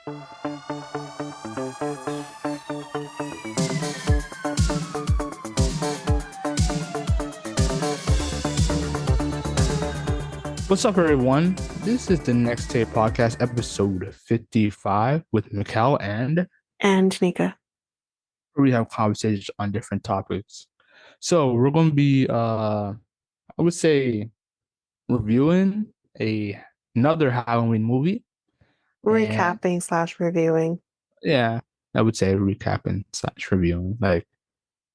What's up, everyone? This is the Next Tape Podcast, episode 55, with Mikel, and And Tanyka. we have conversations on different topics. So we're going to be, I would say, reviewing another Halloween movie. And Recapping/reviewing. yeah, I would say recapping/reviewing, like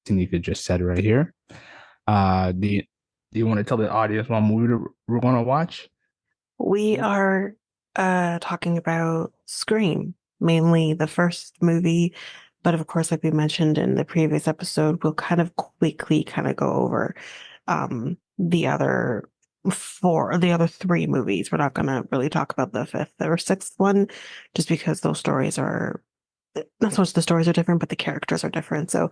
Tanyka just said right here. Do you want to tell the audience what movie we're going to watch? We are talking about Scream, mainly the first movie. But of course, like we mentioned in the previous episode, we'll kind of quickly go over the other three movies. We're not going to really talk about the fifth or sixth one, just because those stories are not so much the stories are different, but the characters are different. So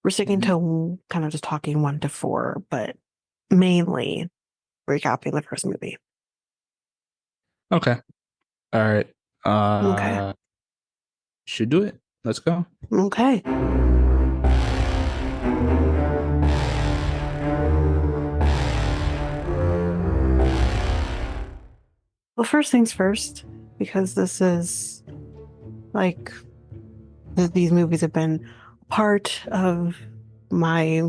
we're sticking to kind of just talking 1 to 4, but mainly recapping the first movie. Okay. All right. Okay. Should do it. Let's go. Okay. Well, first things first, because this is like these movies have been part of my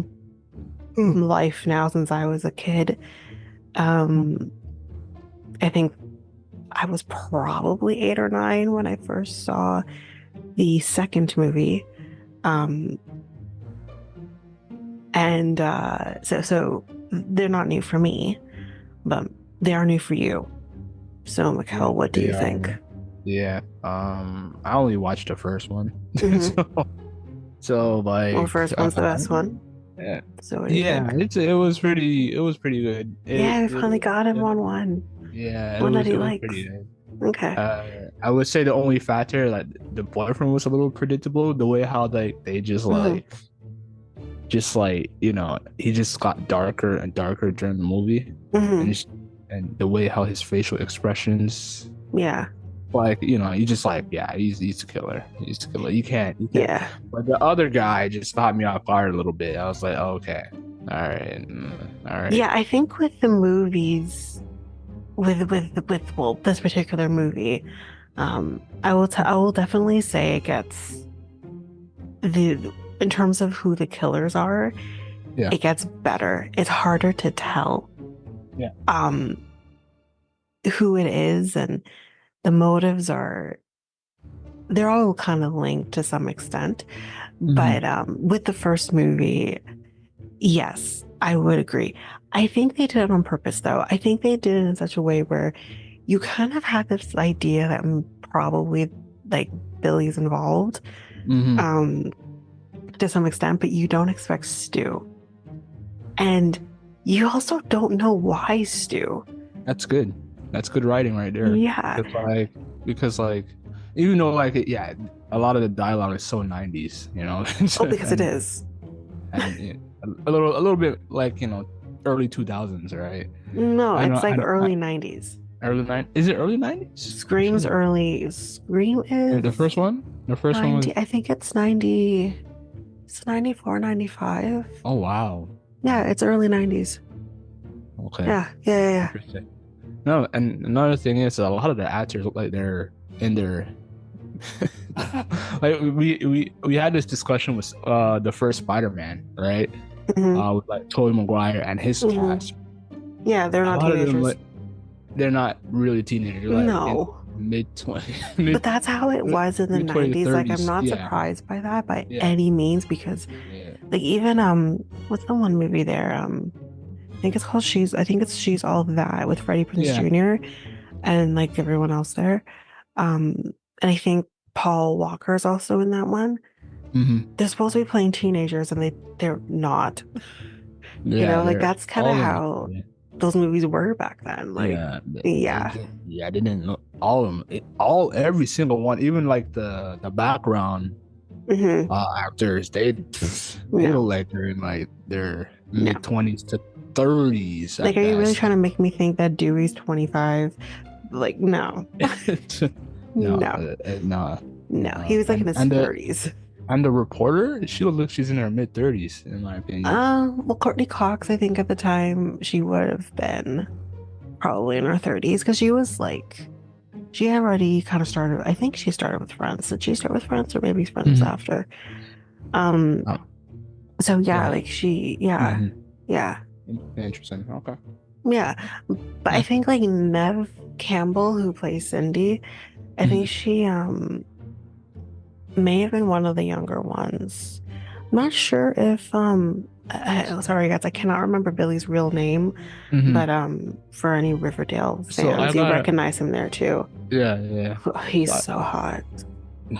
life now since I was a kid. I think I was probably 8 or 9 when I first saw the second movie. And so they're not new for me, but they are new for you. So, Mikel, what do you think? Yeah. I only watched the first one. Mm-hmm. so like, Well, the first one's the best one. Yeah. So what do you think? It was pretty good. We finally got him on one. Yeah, One that he it was likes. pretty good. Okay. I would say the only factor, like, the boyfriend was a little predictable. The way how they just like, you know, he just got darker and darker during the movie, and the way how his facial expressions, Yeah. like, you know, you just like, yeah, he's a killer. He's a killer. You can't. Yeah. But the other guy just caught me off guard a little bit. I was like, oh, okay, all right. Yeah, I think with the movies, with this particular movie, I will definitely say it gets in terms of who the killers are, it gets better. It's harder to tell who it is, and the motives they're all kind of linked to some extent. But with the first movie, yes, I would agree. I think they did it on purpose, though. I think they did it in such a way where you kind of had this idea that probably like Billy's involved to some extent, but you don't expect Stu. And you also don't know why Stu. That's good. That's good writing right there. Yeah. Because even though a lot of the dialogue is so 90s, you know. Because it is. And a little bit like, you know, early 2000s, right? No, it's early 90s. Early 90s? Is it early 90s? Scream's early. Scream is the first one? The first 90, one was... I think it's 90. It's 94, 95. Oh, wow. Yeah, it's early 90s. Okay. Yeah. No, and another thing is a lot of the actors look like they're in their like we had this discussion with the first Spider-Man, right? With like Tobey Maguire and his cast. Yeah, they're not teenagers. They're not really teenagers. No. Mid-20s. But that's how it was in the 90s. Like, I'm not surprised by that by any means, because like even what's the one movie there? I think it's called She's All That, with Freddie Prinze Jr. and like everyone else there. And I think Paul Walker is also in that one. They're supposed to be playing teenagers, and they're not. You know, like that's kind of how those movies were back then. Like, they didn't know all of them. Every single one, even like the background actors, they look like they're in like their mid-20s to 30s. Like, are you really trying to make me think that Dewey's 25? Like, no. No, No, no. no, he was like in his And 30s. the reporter, she's in her mid 30s, in my opinion. Well, Courtney Cox, I think at the time she would have been probably in her 30s because she was like, she had already kind of started. I think she started with Friends. Did she start with Friends or maybe Friends was Hmm. after? Um, Oh, so yeah, yeah. like yeah, Hmm. yeah, Interesting. Okay. yeah. But I Yeah. think like Nev Campbell, who plays Cindy, I think Hmm. she may have been one of the younger ones. I'm not sure if sorry guys, I cannot remember Billy's real name, but Hmm. for any Riverdale So I fans, you gotta, recognize him there too. yeah, yeah. He's But, so hot. yeah,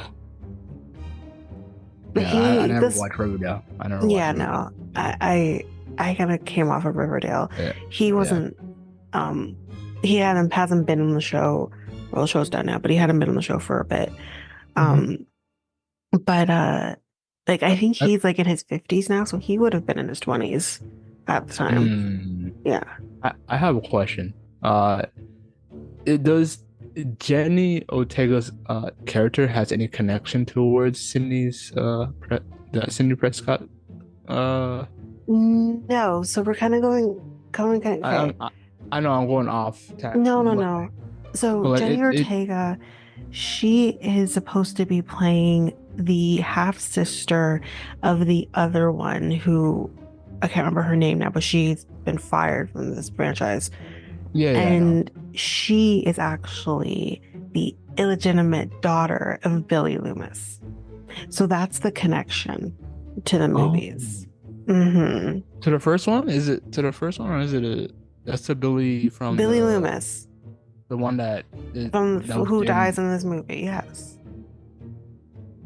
I He never this watched Riverdale. I never watched Yeah, Riverdale. no. I kind of came off of Riverdale. Yeah, He yeah. wasn't um he hasn't been on the show. Well, the show's done now, but he hadn't been on the show for a bit. Hmm. Um but like I think I, he's like in his 50s now, so he would have been in his 20s at the time. mm, Yeah. I have a question. It does Jenny Ortega's character has any connection towards the Cindy Prescott? Uh, No, so we're kind of going kind of I okay. I know I'm going off No, no, but no. So like Jenny it Ortega, she is supposed to be playing the half sister of the other one who I can't remember her name now, but she's been fired from this franchise. yeah, I know. And she is actually the illegitimate daughter of Billy Loomis. So that's the connection to the Oh, movies. Hmm. to the first one? Is it to the first one, or is it that's the Billy from Billy Loomis, the one from that was who dies in? in this movie, yes.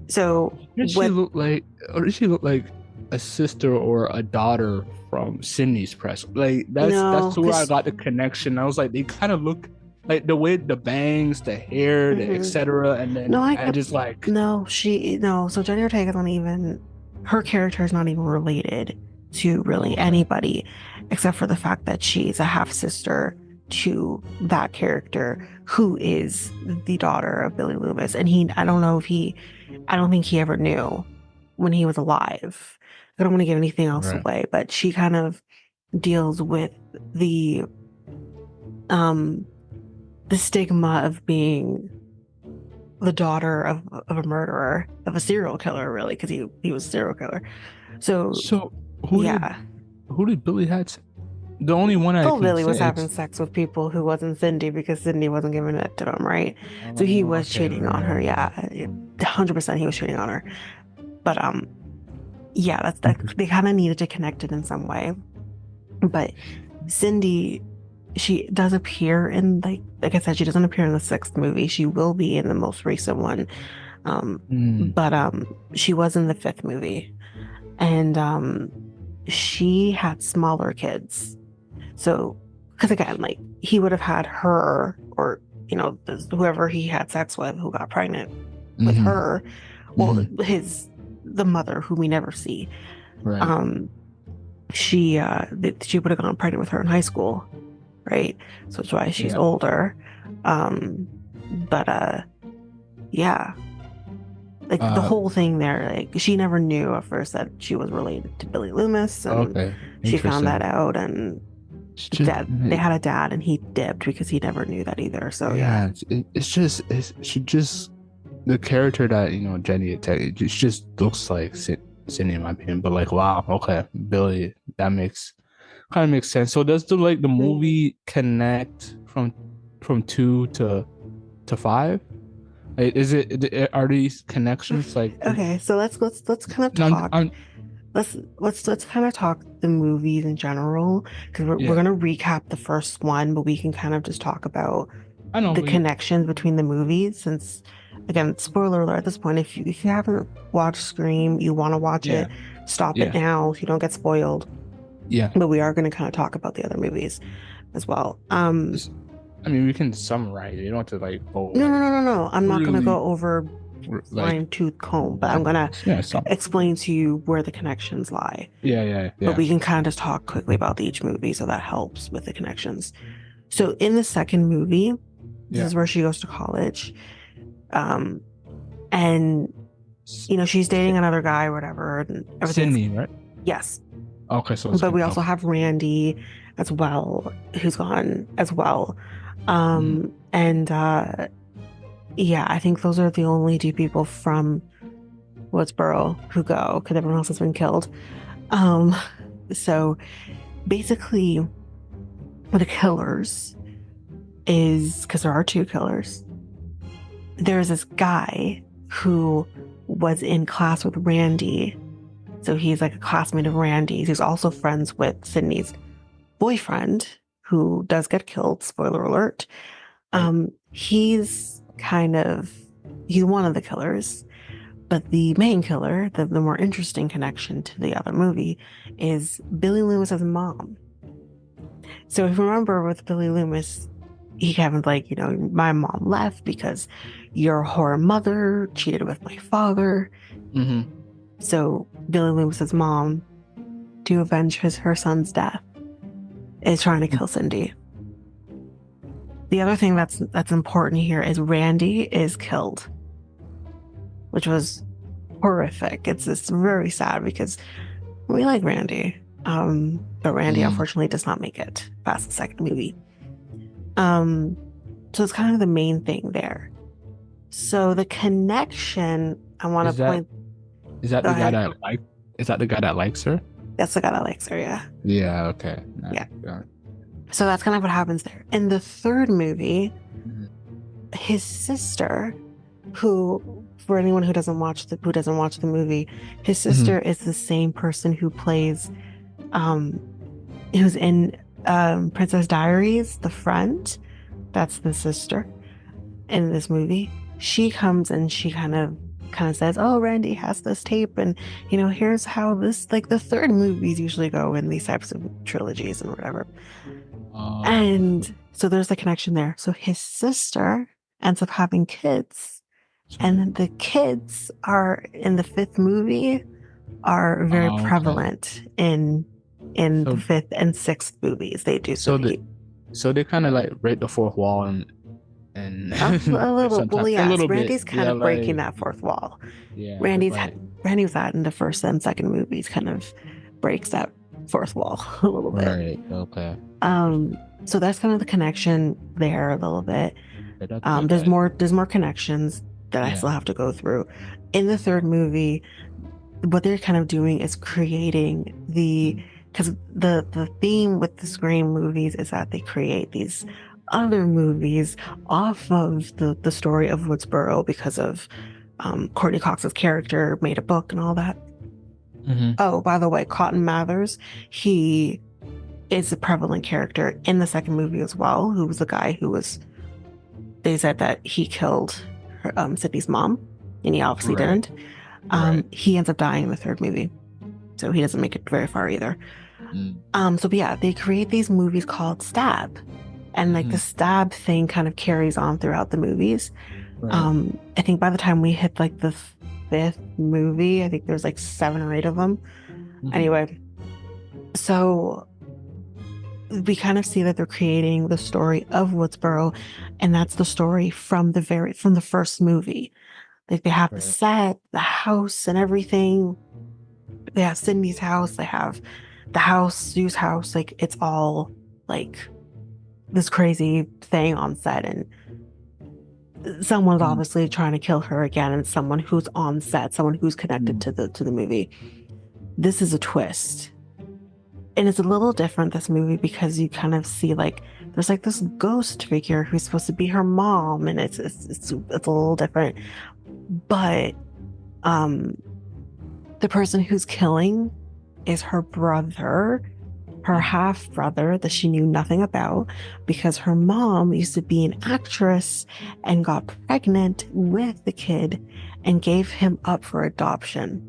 So Did she what? look like, or did she look like a sister or a daughter from Sydney's press? Like No, that's where I because got the connection. I was like, they kind of look like the way the bangs, the hair, the etc. And no, then I I get just like, no. No. So Jenny Ortega's not even her character is not even related to oh, really okay, anybody, except for the fact that she's a half sister to that character who is the daughter of Billy Loomis, and I don't know if I don't think he ever knew when he was alive. I don't want to give anything else right. away, but she kind of deals with the um the stigma of being the daughter of a murderer, of a serial killer, really, because he was a serial killer. So So who did yeah. Billy had? The only one I Oh, can Billy was say having is, sex with people who wasn't Cindy because Cindy wasn't giving it to him, right? So he oh, was okay, cheating on her. right, Yeah, 100% he was cheating on her. But yeah, that's that. right. They kind of needed to connect it in some way. But Cindy, she does appear in like I said, she doesn't appear in the sixth movie. She will be in the most recent one. Um, Mm, but she was in the fifth movie, and she had smaller kids. So, because again, like he would have had her, or whoever he had sex with, who got pregnant with hmm, her. Well, hmm, the mother, who we never see. right. Um, she would have gone pregnant with her in high school, right? So that's why she's Yeah. older. Um, but yeah, like the Uh, whole thing there, like she never knew at first that she was related to Billy Loomis, and okay, she found that interesting. out, and It's just, that they had a dad, and he dipped because he never knew that either. So yeah. yeah, it's just she just the character that Jenny attacked. It just looks like Sydney in my opinion. But like, wow, okay, Billy, that makes kind of makes sense. So does the Mhm. movie connect from two to five? Like, are these connections like? Okay, so let's kind of No, talk. Let's kind of talk the movies in general, because we're yeah, gonna recap the first one, but we can kind of just talk about I know, the but connections between the movies. Since again, spoiler alert at this point, if you haven't watched Scream, you want to watch yeah, it, stop it yeah, now so you don't get spoiled. yeah. But we are going to kind of talk about the other movies as well. Just- I mean, we can summarize it. You don't have to like go No, like no, no, no, no. I'm not going to really go over like fine tooth comb, but I'm going to yeah, some explain to you where the connections lie. yeah, yeah, But yeah. we can kind of just talk quickly about each movie, so that helps with the connections. So in the second movie, this Yeah. is where she goes to college. Um, and she's dating another guy or whatever, and everything's Sydney, right? yes. Okay, so But we also have Randy as well, who's gone as well. And yeah, I think those are the only two people from Woodsboro who go, because everyone else has been killed. So basically, the killers is, because there are two killers, there's this guy who was in class with Randy. So he's like a classmate of Randy's. He's also friends with Sydney's boyfriend, who does get killed. Spoiler alert. He's one of the killers. But the main killer, the more interesting connection to the other movie, is Billy Loomis's mom. So if you remember with Billy Loomis, he kind of like, my mom left because your horror mother cheated with my father. So Billy Loomis's mom, to avenge her son's death, is trying to kill Cindy. The other thing that's important here is Randy is killed, which was horrific. It's very sad because we like Randy, but Randy unfortunately does not make it past the second movie. So it's kind of the main thing there. So the connection I want to point. Is that the guy that like? Is that the guy that likes her? That's the guy that likes her. Yeah. Yeah. Okay. Yeah. So that's kind of what happens there. In the third movie, his sister, who, for anyone who doesn't watch the movie, his sister is the same person who plays, who's in Princess Diaries, the friend. That's the sister in this movie. She comes and she kind of says, "Oh, Randy has this tape, and here's how this, like, the third movies usually go in these types of trilogies and whatever." And so there's the connection there. So his sister ends up having kids, and then the kids are in the fifth movie are very prevalent in the fifth and sixth movies. They do so they kind of like break the fourth wall and a little. Well, yes, a little Randy's bit. kind of breaking that fourth wall. Yeah, Randy was that in the first and second movies, kind of breaks that fourth wall a little bit. Right. Okay. So that's kind of the connection there a little bit. There's more connections that I still have to go through. In the third movie, what they're kind of doing is creating because the theme with the Scream movies is that they create these other movies off of the story of Woodsboro because of Courtney Cox's character made a book and all that. Oh, by the way, Cotton Mathers, he is a prevalent character in the second movie as well, who was the guy they said that he killed Sydney's mom, and he obviously didn't. He ends up dying in the third movie, so he doesn't make it very far either. But yeah, they create these movies called Stab, and like the Stab thing kind of carries on throughout the movies. I think by the time we hit like the fifth movie, I think there's like 7 or 8 of them. Anyway, so we kind of see that they're creating the story of Woodsboro, and that's the story from the first movie. Like they have the set, the house, and everything. They have Sydney's house. They have the house, Sue's house. Like it's all like this crazy thing on set, and someone's obviously trying to kill her again, and someone who's on set, someone who's connected to the movie. This is a twist. And it's a little different, this movie, because you kind of see like there's like this ghost figure who's supposed to be her mom, and it's a little different. But the person who's killing is her brother, her half brother that she knew nothing about, because her mom used to be an actress and got pregnant with the kid and gave him up for adoption.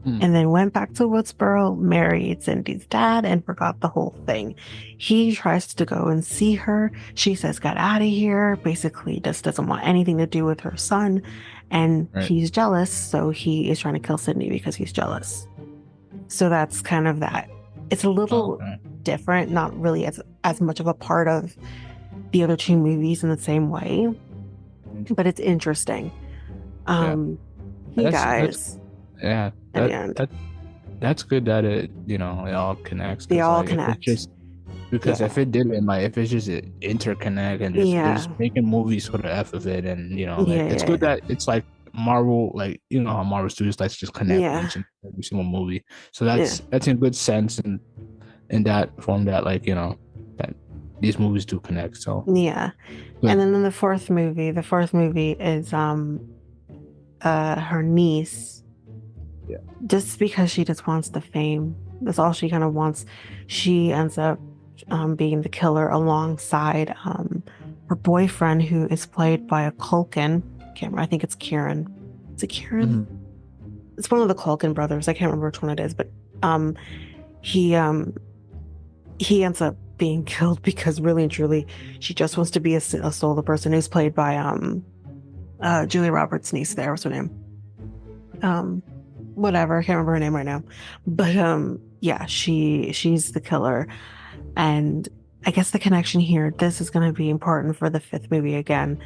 And then went back to Woodsboro, married Cindy's dad, and forgot the whole thing. He tries to go and see her. She says, "Get out of here." Basically, just doesn't want anything to do with her son. And he's jealous, so he is trying to kill Sydney because he's jealous. So that's kind of that. It's a little different, not really as much of a part of the other two movies in the same way. but it's interesting. Yeah. He That's dies yeah. at the end. That's good that it it all connects They because all like if it's connect. just because Yeah. if it didn't like if it's just an interconnect and just they're Yeah. just making movies for the F of it and like Yeah. it's Yeah. good that it's like Marvel like how Marvel Studios likes to just connect Yeah. each and every single movie. So Yeah. that's in good sense and in that form that like that these movies do connect. So Yeah. And good. then in the fourth movie is her niece, Yeah. just because she just wants the fame. That's all she kind of wants. She ends up being the killer alongside her boyfriend, who is played by a Culkin. Can't remember. I think it's Kieran. Is it Kieran? Mm-hmm. It's one of the Culkin brothers. I can't remember which one it is, but um, he um, he ends up being killed because really and truly, she just wants to be a solo person, who's played by Julia Roberts' niece. There, what's her name? Um, Whatever. I can't remember her name right now, but yeah, she's the killer, and I guess the connection here. This is going to be important for the fifth movie again.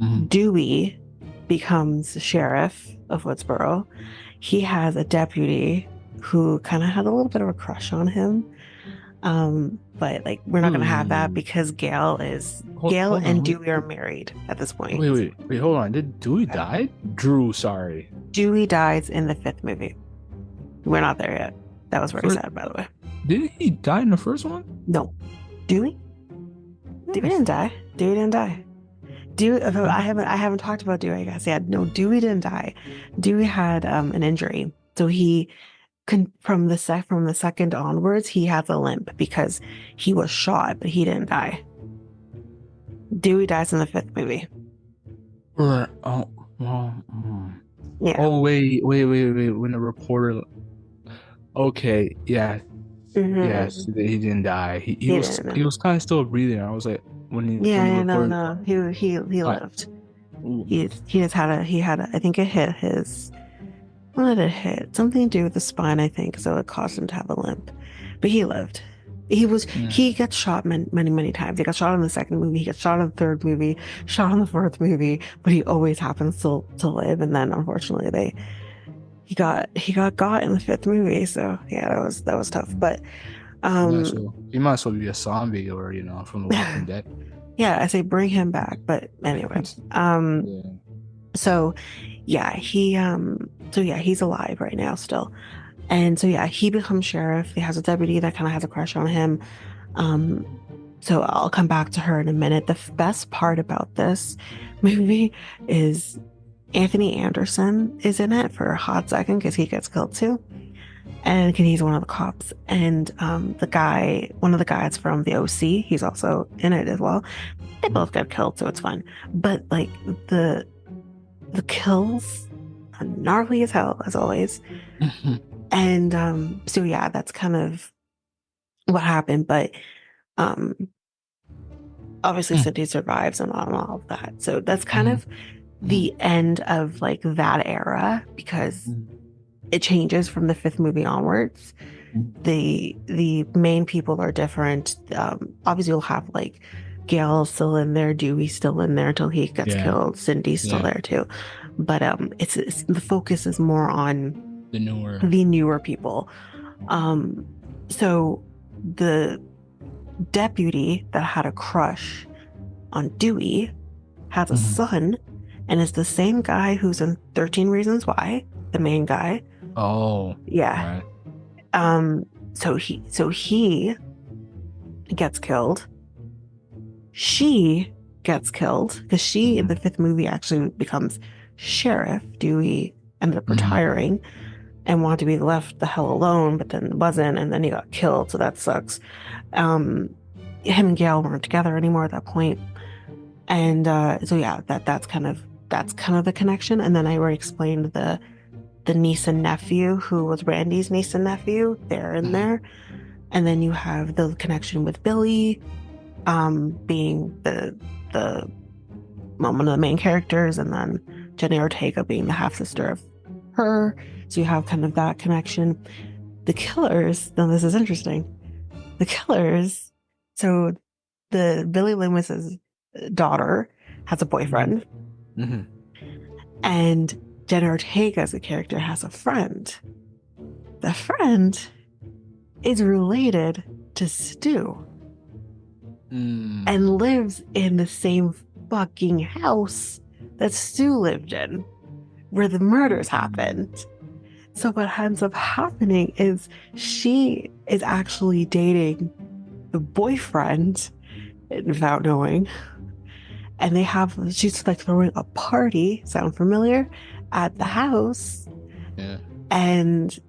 Mm-hmm. Dewey becomes sheriff of Woodsboro. He has a deputy who kind of had a little bit of a crush on him. But like we're not gonna have that because Gail Hold on. and Dewey are married at this point. Wait, hold on. Did Dewey die? Drew, sorry. Dewey dies in the fifth movie. We're not there yet. That was very For, sad, by the way. did he die in the first one? No, Dewey. Dewey didn't die. Dewey didn't die. Dewey. I haven't talked about Dewey. I guess. Yeah. No, Dewey didn't die. Dewey had an injury, so he from the second onwards he has a limp because he was shot, but he didn't die. Dewey dies in the fifth movie. Or oh well. Yeah. Oh wait. When the reporter. Okay, yeah, yes, Mm-hmm. he didn't die. He He was didn't. he was kind of still breathing. I was like when the Yeah, no, reporter. no. He I, lived. ooh, He just had I think it hit his, what did it hit? Something to do with the spine, I think, so it caused him to have a limp. But he lived. yeah, He gets shot many times. He got shot in the second movie, he got shot in the third movie, shot in the fourth movie, but he always happens to live. And then unfortunately he got in the fifth movie. So yeah, that was tough. But um he might as well be a zombie or from The Walking Dead. yeah, I say bring him back. But anyway, Yeah. so yeah, he's alive right now still. And so yeah, he becomes sheriff. He has a deputy that kind of has a crush on him. Um, so I'll come back to her in a minute. The best part about this movie is Anthony Anderson is in it for a hot second because he gets killed too. And he's one of the cops. And one of the guys from the OC, he's also in it as well. They both get killed, so it's fun. But like the kills are gnarly as hell, as always. And so yeah, that's kind of what happened. But um obviously Cindy survives and all of that. So that's kind of the end of like that era, because it changes from the fifth movie onwards. The main people are different. Obviously you'll have like Gail still in there, Dewey still in there until he gets Yeah, killed, Cindy's still yeah. there too. But it's the focus is more on The newer. the newer people. So the deputy that had a crush on Dewey has a son, and is the same guy who's in 13 Reasons Why, the main guy. Oh, yeah. Right. So he gets killed. She gets killed because she in the fifth movie actually becomes sheriff. Dewey ended up retiring and wanted to be left the hell alone, but then wasn't, and then he got killed, so that sucks. Him and Gail weren't together anymore at that point. And so yeah, that's kind of the connection. And then I already explained the niece and nephew, who was Randy's niece and nephew. They're in there. And then you have the connection with Billy, being the one of the main characters, and then Jenny Ortega being the half sister of her. So you have kind of that connection. The killers, now this is interesting. The killers, so the Billy Loomis's daughter has a boyfriend. Mm-hmm. And Jenna Ortega as a character has a friend. The friend is related to Stu and lives in the same fucking house that Stu lived in, where the murders happened. So what ends up happening is she is actually dating the boyfriend without knowing. And she's like throwing a party, sound familiar, at the house. Yeah. And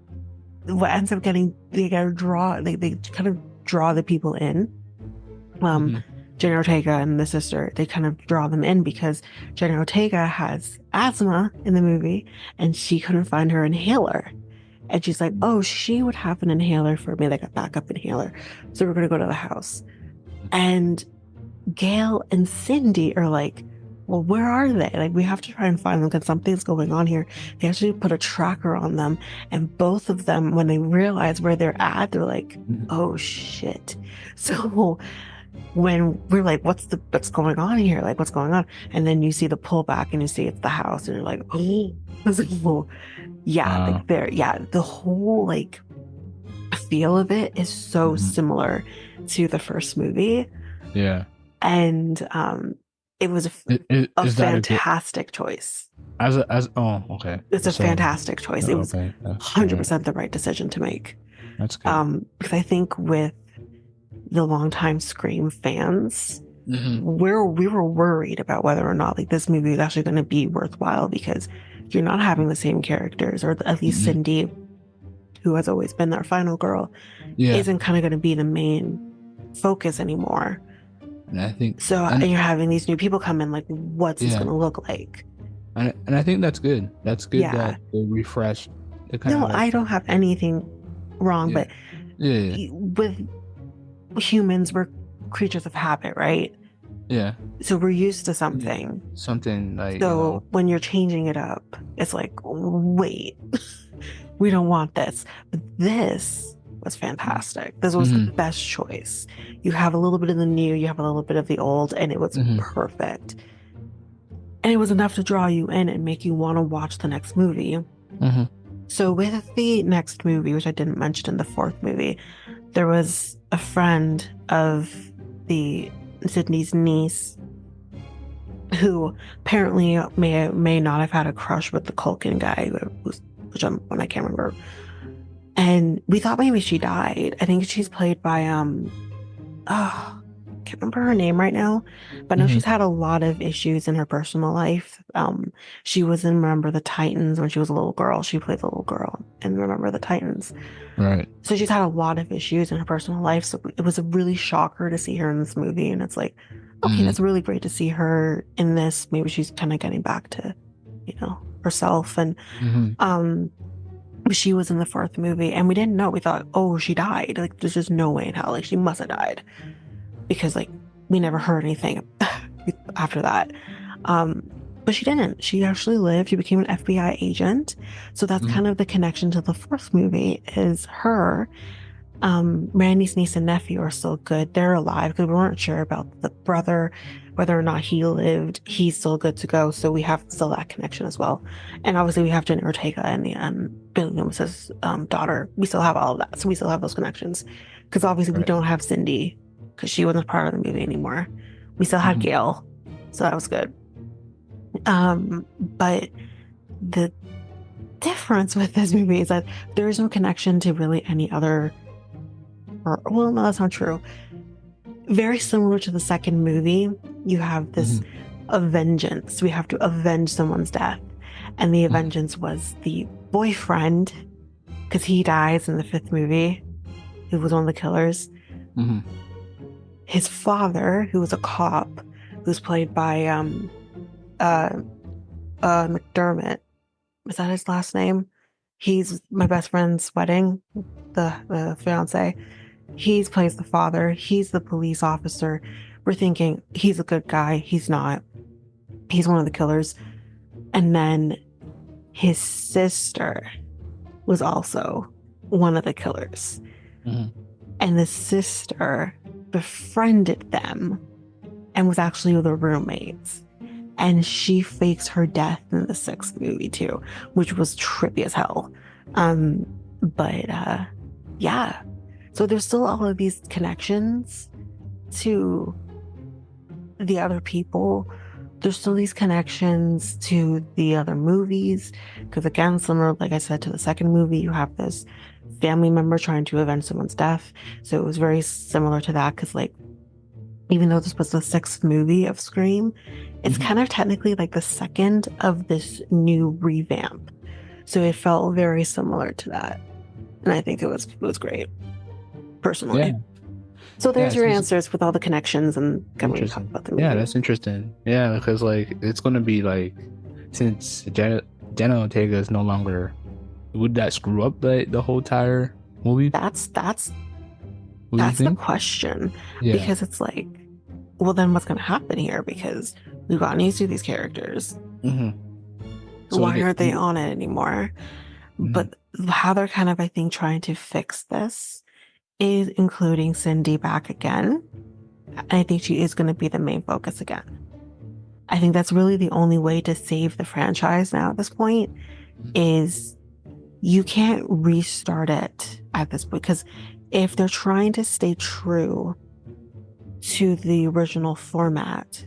what ends up they kind of draw the people in. Jenna Ortega and the sister, they kind of draw them in because Jenna Ortega has asthma in the movie and she couldn't find her inhaler. And she's like, oh, she would have an inhaler for me, like a backup inhaler. So we're going to go to the house. And Gail and Cindy are like, well, where are they? Like, we have to try and find them because something's going on here. They actually put a tracker on them. And both of them, when they realize where they're at, they're like, oh, shit. So when we're like, what's going on here? Like, what's going on? And then you see the pullback and you see it's the house. And you're like, oh, yeah, like the whole like feel of it is so similar to the first movie. Yeah. And it was a fantastic choice. Okay. It's a fantastic choice. It was 100% the right decision to make. That's good. Because I think with the longtime Scream fans, we were worried about whether or not like this movie is actually going to be worthwhile because you're not having the same characters, or at least Cindy, who has always been their final girl, isn't kind of going to be the main focus anymore. And I think so, and you're having these new people come in. Like, what's this going to look like? And I think that's good. That's good that they refresh. No, I don't have anything wrong, but with humans, we're creatures of habit, right? Yeah. So we're used to something. Something like. So when you're changing it up, it's like, wait, we don't want this. But this was fantastic. This was the best choice. You have a little bit of the new, you have a little bit of the old, and it was perfect. And it was enough to draw you in and make you want to watch the next movie. So with the next movie, which I didn't mention in the fourth movie, there was a friend of Sydney's niece who apparently may not have had a crush with the Culkin guy, I can't remember. And we thought maybe she died. I think she's played by I can't remember her name right now, but I know she's had a lot of issues in her personal life. She was in Remember the Titans when she was a little girl. She played the little girl in Remember the Titans. Right. So she's had a lot of issues in her personal life. So it was a really shocker to see her in this movie. And it's like, okay, that's really great to see her in this. Maybe she's kind of getting back to, herself. And she was in the fourth movie and we didn't know. We thought, oh, she died. Like, there's just no way in hell. Like, she must have died. Because like we never heard anything after that. But she didn't. She actually lived. She became an FBI agent. So that's kind of the connection to the fourth movie is her. Randy's niece and nephew are still good. They're alive because we weren't sure about the brother, whether or not he lived. He's still good to go. So we have still that connection as well. And obviously we have Jenna Ortega and the Billy Loomis's daughter. We still have all of that. So we still have those connections. Because obviously we don't have Cindy because she wasn't part of the movie anymore. We still had Gail, so that was good. But the difference with this movie is that there is no connection to really any other. Well, no, that's not true. Very similar to the second movie, you have this vengeance. We have to avenge someone's death, and the vengeance was the boyfriend, because he dies in the fifth movie. He was one of the killers. His father, who was a cop, who's played by McDermott. Is that his last name? He's my best friend's wedding, the fiance. He plays the father. He's the police officer. We're thinking he's a good guy. He's not. He's one of the killers. And then his sister was also one of the killers. And the sister befriended them and was actually the roommates. And she fakes her death in the sixth movie too, which was trippy as hell. Um, but yeah. So there's still all of these connections to the other people. There's still these connections to the other movies. Because again, similar, like I said, to the second movie, you have this family member trying to avenge someone's death. So it was very similar to that. Because like, even though this was the sixth movie of Scream, it's kind of technically like the second of this new revamp. So it felt very similar to that. And I think it was great, personally. Yeah. So there's your answers with all the connections and can we talk about the movie? Yeah, that's interesting. Yeah, because like it's gonna be like since Jenna Ortega is no longer, would that screw up the whole entire movie? That's the question. Yeah. Because it's like, well, then what's gonna happen here? Because we've gotten used to these characters. So why aren't they on it anymore? But how they're kind of, I think, trying to fix this is including Cindy back again. I think she is going to be the main focus again. I think that's really the only way to save the franchise now at this point is you can't restart it at this point, because if they're trying to stay true to the original format,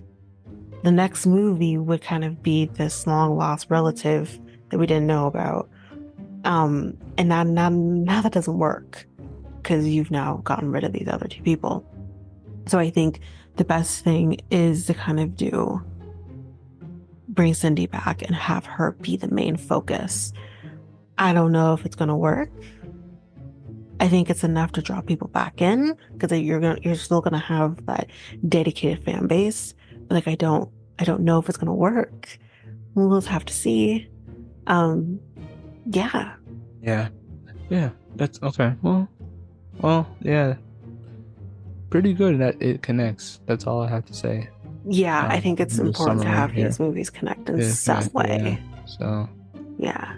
the next movie would kind of be this long lost relative that we didn't know about. And now that doesn't work because you've now gotten rid of these other two people. So I think the best thing is to kind of bring Cindy back and have her be the main focus. I don't know if it's going to work. I think it's enough to draw people back in because you're still going to have that dedicated fan base. But like I don't know if it's going to work. We'll just have to see. Yeah. That's okay. Well, yeah, pretty good that it connects. That's all I have to say. Yeah, I think it's important to have these movies connect in some way. Yeah. So yeah,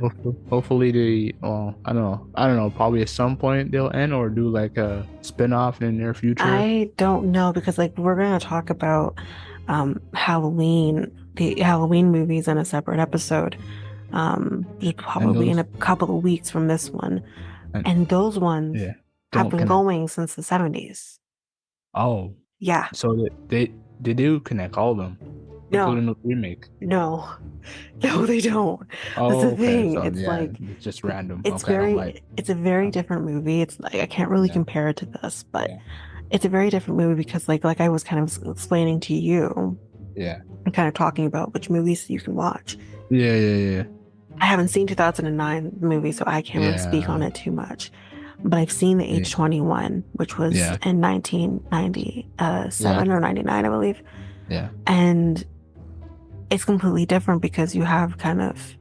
hopefully I don't know, probably at some point they'll end or do like a spin-off in the near future. I don't know, because like we're gonna talk about Halloween, the Halloween movies in a separate episode, just probably in a couple of weeks from this one, and those ones have been going since the 70s. Oh yeah, so they do connect all of them, including the remake. No, they don't. That's the thing. So, it's like it's just random. It's it's a very different movie. It's like I can't really compare it to this, but it's a very different movie because like I was kind of explaining to you. Yeah. And kind of talking about which movies you can watch. Yeah. I haven't seen 2009 movie, so I can't really speak on it too much. But I've seen the Age 21, which was in 1997 or 99, I believe. Yeah. And it's completely different because you have kind of,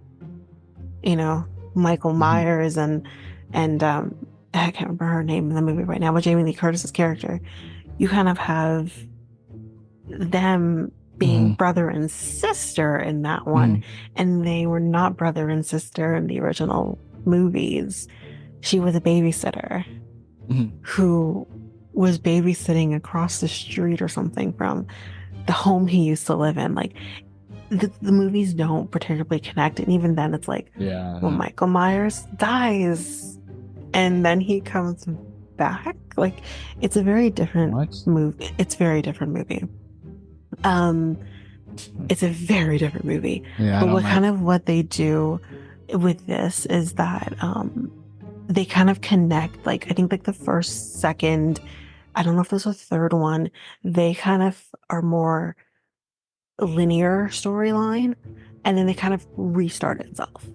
Michael Myers and I can't remember her name in the movie right now, but Jamie Lee Curtis's character. You kind of have them being brother and sister in that one, and they were not brother and sister in the original movies. She was a babysitter who was babysitting across the street or something from the home he used to live in. Like the movies don't particularly connect, and even then it's like when Michael Myers dies and then he comes back, like it's a very different movie. It's a very different movie. But what they do with this is that they kind of connect, like I think like the first, second, I don't know if there's a third one, they kind of are more linear storyline, and then they kind of restart itself,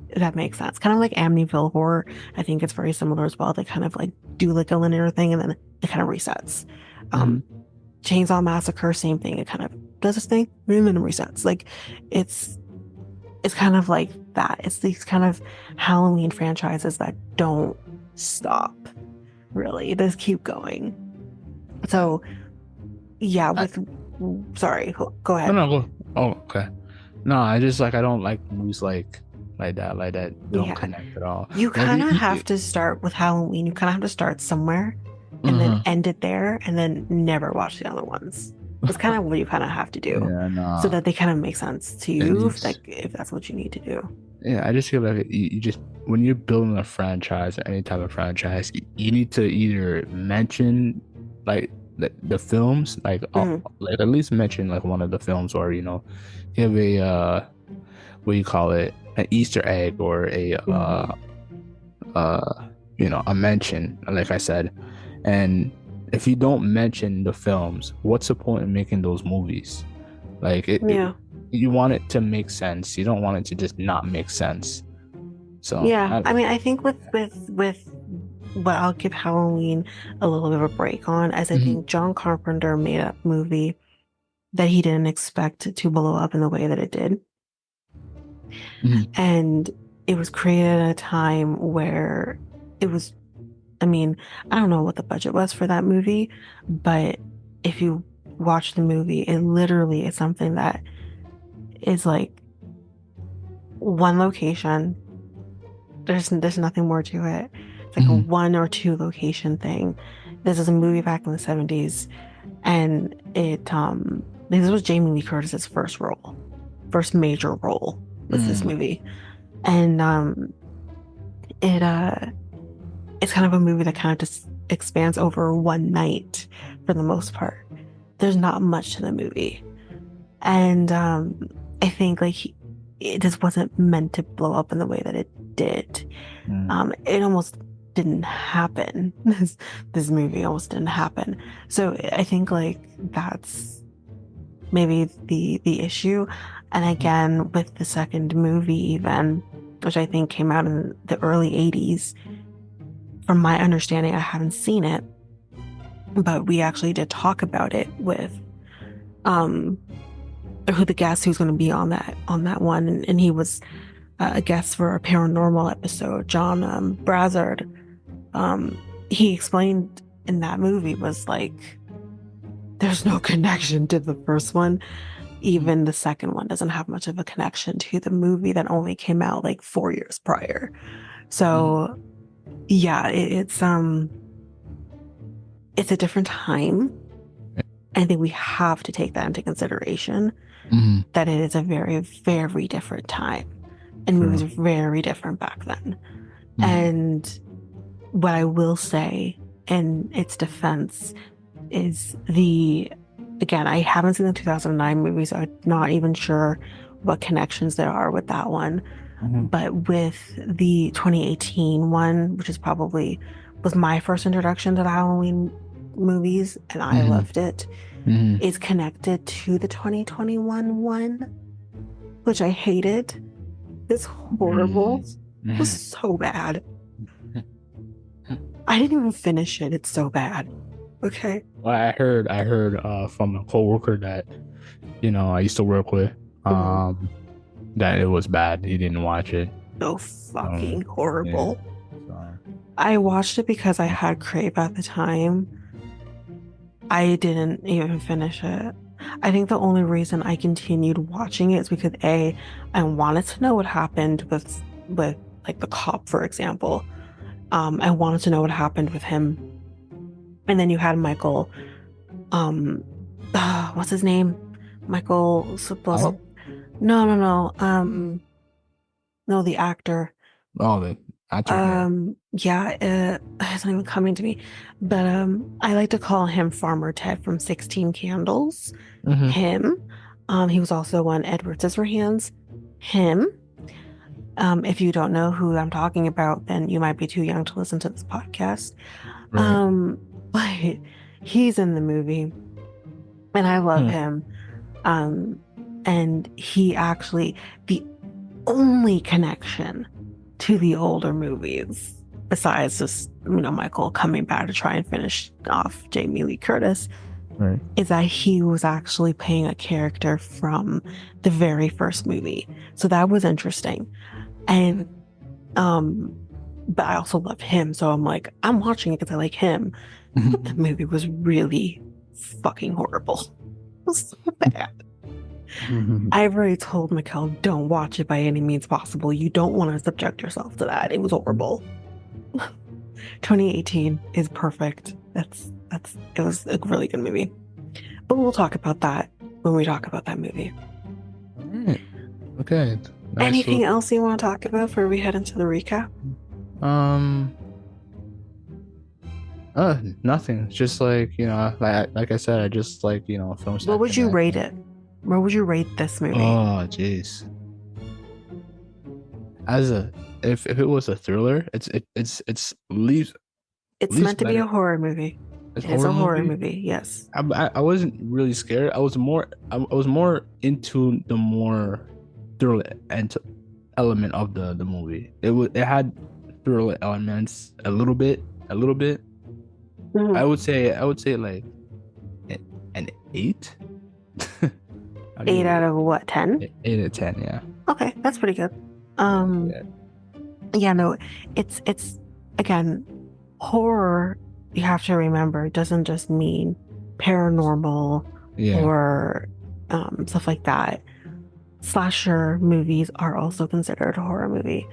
if that makes sense. Kind of like Amityville Horror. I think it's very similar as well. They kind of like do like a linear thing and then it kind of resets. Chainsaw Massacre, same thing. It kind of does this thing and then it resets. Like it's kind of like that. It's these kind of Halloween franchises that don't stop, really. They just keep going. So yeah, sorry, go ahead. No, okay. No, I just I don't like movies like that don't connect at all. You kind of have to start with Halloween. You kind of have to start somewhere and then end it there and then never watch the other ones. It's kind of what you kind of have to do, Yeah, so nah. that they kind of make sense to It you, needs. like if that's what you need to do. Yeah, I just feel like you just when you're building a franchise or any type of franchise, you need to either mention like the films, Hmm. like at least mention like one of the films, or give a what do you call it, an Easter egg or a Hmm. a mention, like I said. And if you don't mention the films, what's the point in making those movies? Like Yeah. you want it to make sense. You don't want it to just not make sense. So Yeah, I mean, I think with what I'll give Halloween a little bit of a break on, as I mhm, think John Carpenter made a movie that he didn't expect to blow up in the way that it did. mhm, And it was created at a time where it was, I mean, I don't know what the budget was for that movie, but if you watch the movie, it literally is something that is like one location. There's nothing more to it. It's like a mhm, one or two location thing. This is a movie back in the 70s, and this was Jamie Lee Curtis's first major role was this mhm, movie. And it it's kind of a movie that kind of just expands over one night for the most part. There's not much to the movie. And I think like it just wasn't meant to blow up in the way that it did. mhm, It almost didn't happen. This movie almost didn't happen. So I think like that's maybe the issue. And again, with the second movie, even which I think came out in the early 80s, from my understanding, I haven't seen it, but we actually did talk about it with um who the guest who's going to be on that one, and he was a guest for a paranormal episode, John Brazzard. He explained in that movie was like there's no connection to the first one. mhm, Even the second one doesn't have much of a connection to the movie that only came out like 4 years prior. mhm, So yeah, it's a different time. I think we have to take that into consideration, mhm. that it is a very, very different time. And movies True. are very different back then. Mhm, And what I will say in its defense is again, I haven't seen the 2009 movies, so I'm not even sure what connections there are with that one. mhm, But with the 2018 one, which was my first introduction to the Halloween movies, and I mhm, loved it, mhm, is connected to the 2021 one, which I hated. It's horrible. mhm, It was mhm. so bad. I didn't even finish it. It's so bad. Okay. Well, I heard from a coworker that I used to work with, Mhm. that it was bad. He didn't watch it. So So fucking yeah. horrible. So I watched it because I had Crave at the time. I didn't even finish it. I think the only reason I continued watching it is because I wanted to know what happened with like the cop, for example. I wanted to know what happened with him. And then you had Michael, um, what's his name? Michael, blah, blah. I No, no, no. No, the actor. oh the actor, yeah. Yeah, it's not even coming to me. But I like to call him Farmer Ted from 16 Candles. Mm-hmm. Him. He was also on Edward Scissorhands. Him. If you don't know who I'm talking about, then you might be too young to listen to this podcast. Right. But he's in the movie, and I love Hmm. him. Um, and he actually the only connection to the older movies, besides just Michael coming back to try and finish off Jamie Lee Curtis, Right. is that he was actually playing a character from the very first movie. So that was interesting. And um but I also love him, so I'm like, I'm watching it because I like him. But the movie was really fucking horrible. It was so bad. I've already told Mikel, don't watch it by any means possible. You don't want to subject yourself to that. It was horrible. 2018 is perfect. It was a really good movie. but we'll talk about that when we talk about that movie. All right. Okay. Nice. Anything else you want to talk about before we head into the recap? Um. Nothing. Just like like I said, I just like film What would you sentiment. rate it? What would you rate this movie? Oh, jeez. As a if it was a thriller, it's It's least meant to be better. a horror movie. It's It is horror a horror movie. movie, yes. I wasn't really scared. I was more into the more thriller element of the movie. It had thriller elements a little bit. Mhm. I would say like an 8. I'll give 8 it out of what, 10? 8 out of 10. Yeah. Okay, that's pretty good. Yeah. Um, Yeah. yeah, no, it's again, horror, you have to remember, doesn't just mean paranormal Yeah. or stuff like that. Slasher movies are also considered a horror movie.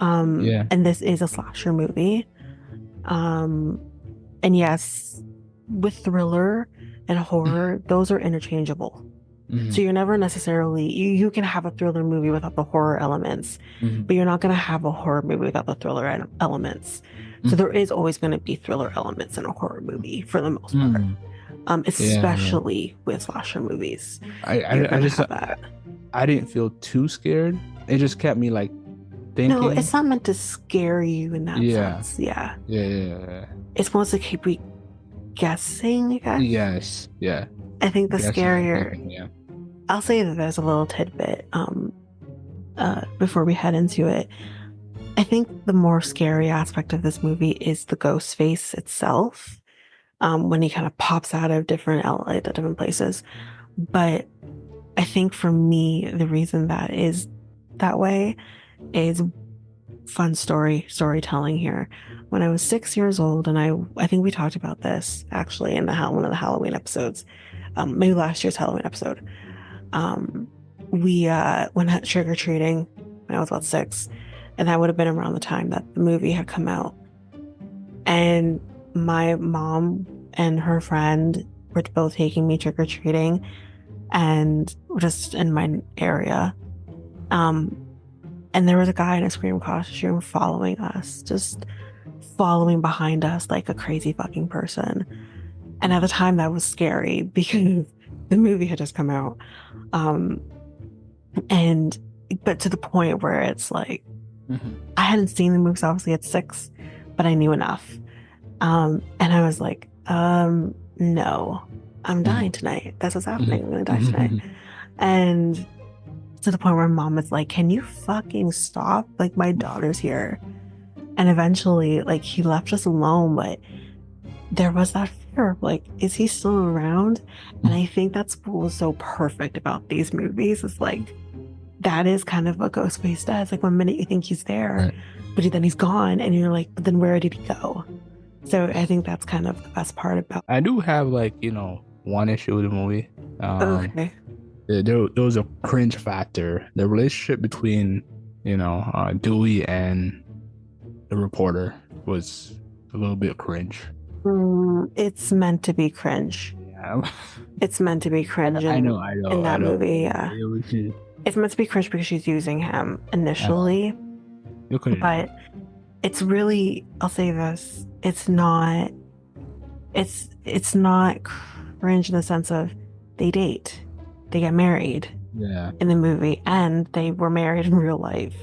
Yeah. And this is a slasher movie. Um, and yes, with thriller and horror, those are interchangeable. Mhm. So you're never necessarily, you can have a thriller movie without the horror elements, but you're not going to have a horror movie without the thriller elements. So there is always going to be thriller elements in a horror movie for the most part. Yeah. Especially with slasher movies. You're I going to just have that. I didn't feel too scared. It just kept me like thinking. No, it's not meant to scare you in that Yeah. sense. Yeah. Yeah. It's supposed to keep you guessing, I guess. Yes. Yeah. I think the Guessing and scarier, thinking, yeah. I'll say that there's a little tidbit before we head into it. I think the more scary aspect of this movie is the ghost face itself, when he kind of pops out of different places. But I think for me, the reason that is that way is fun storytelling here. When I was 6 years old, and I think we talked about this actually in one of the Halloween episodes, maybe last year's Halloween episode. We went trick or treating when I was about 6, and that would have been around the time that the movie had come out. And my mom and her friend were both taking me trick or treating, and just in my area. And there was a guy in a Scream costume following us, just following behind us like a crazy fucking person. And at the time, that was scary because the movie had just come out. But to the point where it's like, I hadn't seen the movies obviously at 6, but I knew enough. And I was like, no, I'm dying tonight. That's what's happening. I'm gonna die tonight. And to the point where mom was like, can you fucking stop? Like, my daughter's here. And eventually, like, he left us alone, but there was that fear of like, is he still around? And I think that's what was so perfect about these movies. Is like, that is kind of what Ghostface does. Like, one minute you think he's there, Right. but then he's gone, and you're like, but then where did he go? So I think that's kind of the best part about. I do have like one issue with the movie. Okay. There was a cringe factor. The relationship between Dewey and the reporter was a little bit cringe. It's meant to be cringe. Yeah. It's meant to be cringe. I know. In that movie, yeah. It was just, It's meant to be cringe because she's using him initially. you couldn't. But it's really, I'll say this, it's not cringe in the sense of they date, they get married in the movie, and they were married in real life.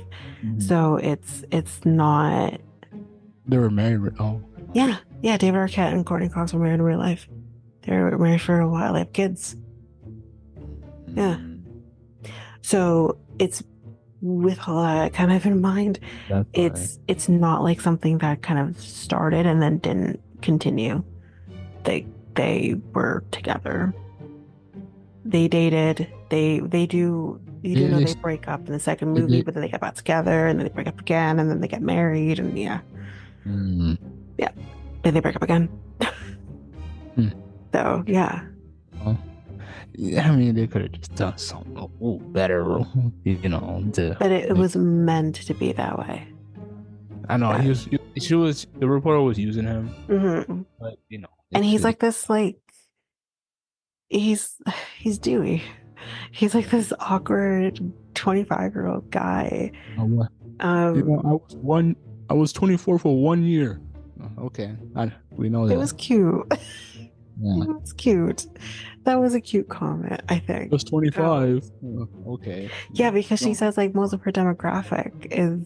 So it's not. They were married. Oh. Yeah, David Arquette and Courtney Cox were married in real life. They were married for a while. They have kids. Yeah. So it's, with all that kind of in mind, it's not like something that kind of started and then didn't continue. They were together. They dated. They do. You do know they break up in the second movie, but then they get back together, and then they break up again, and then they get married, and yeah. Yeah. Then they break up again. So yeah. I mean, they could have just done something better, But it was meant to be that way. I know the reporter was using him, but and he's like this, like, he's he's Dewey. He's like this awkward 25-year-old guy. Oh, what? Um, I was 24 for 1 year. Okay, we know it that. was cute. Yeah. It was cute. That was a cute comment, I think. Just 25. Okay. Yeah, because she No. says like most of her demographic is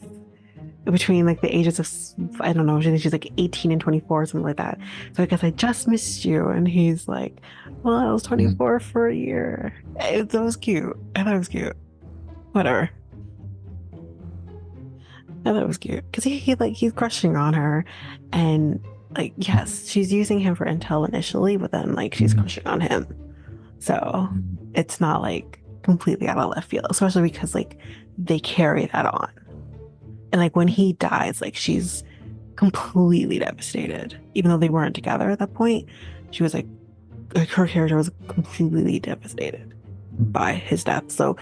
between like the ages of, I don't know, she's like 18 and 24 or something like that. So I guess I just missed you. And he's like, well, I was Mm. 24 for a year. That was cute. I thought it was cute. Whatever. I thought it was cute because he's crushing on her, and like yes, she's using him for intel initially, but then like she's Mm. crushing on him. So Mm. it's not like completely out of left field, especially because like they carry that on. And like when he dies, like she's completely devastated. Even though they weren't together at that point, she was like her character was completely devastated by his death. So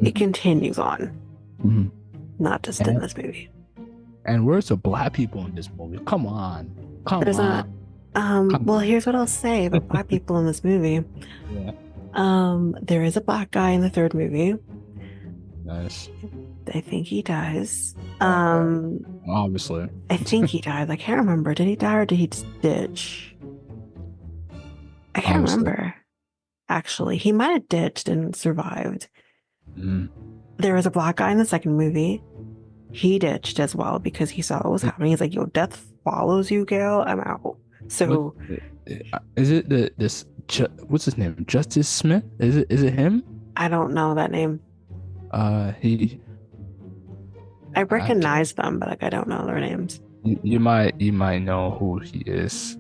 it continues on, Mhm. not just in And, this movie. and where's the black people in this movie? Come on. Come There's not. on. Come Well, on. here's what I'll say about black people in this movie. Yeah. There is a black guy in the third movie. Nice. I think he dies. Obviously. I think he died. I can't remember. Did he die or did he ditch? I can't Obviously. remember. Actually, he might have ditched and survived. Mm. There was a black guy in the second movie. He ditched as well because he saw what was happening. He's like, "Yo, death follows you, Gail. I'm out." So, Is it this what's his name? Justice Smith? Is it him? I don't know that name. He I recognize them, but like I don't know their names. you might know who he is.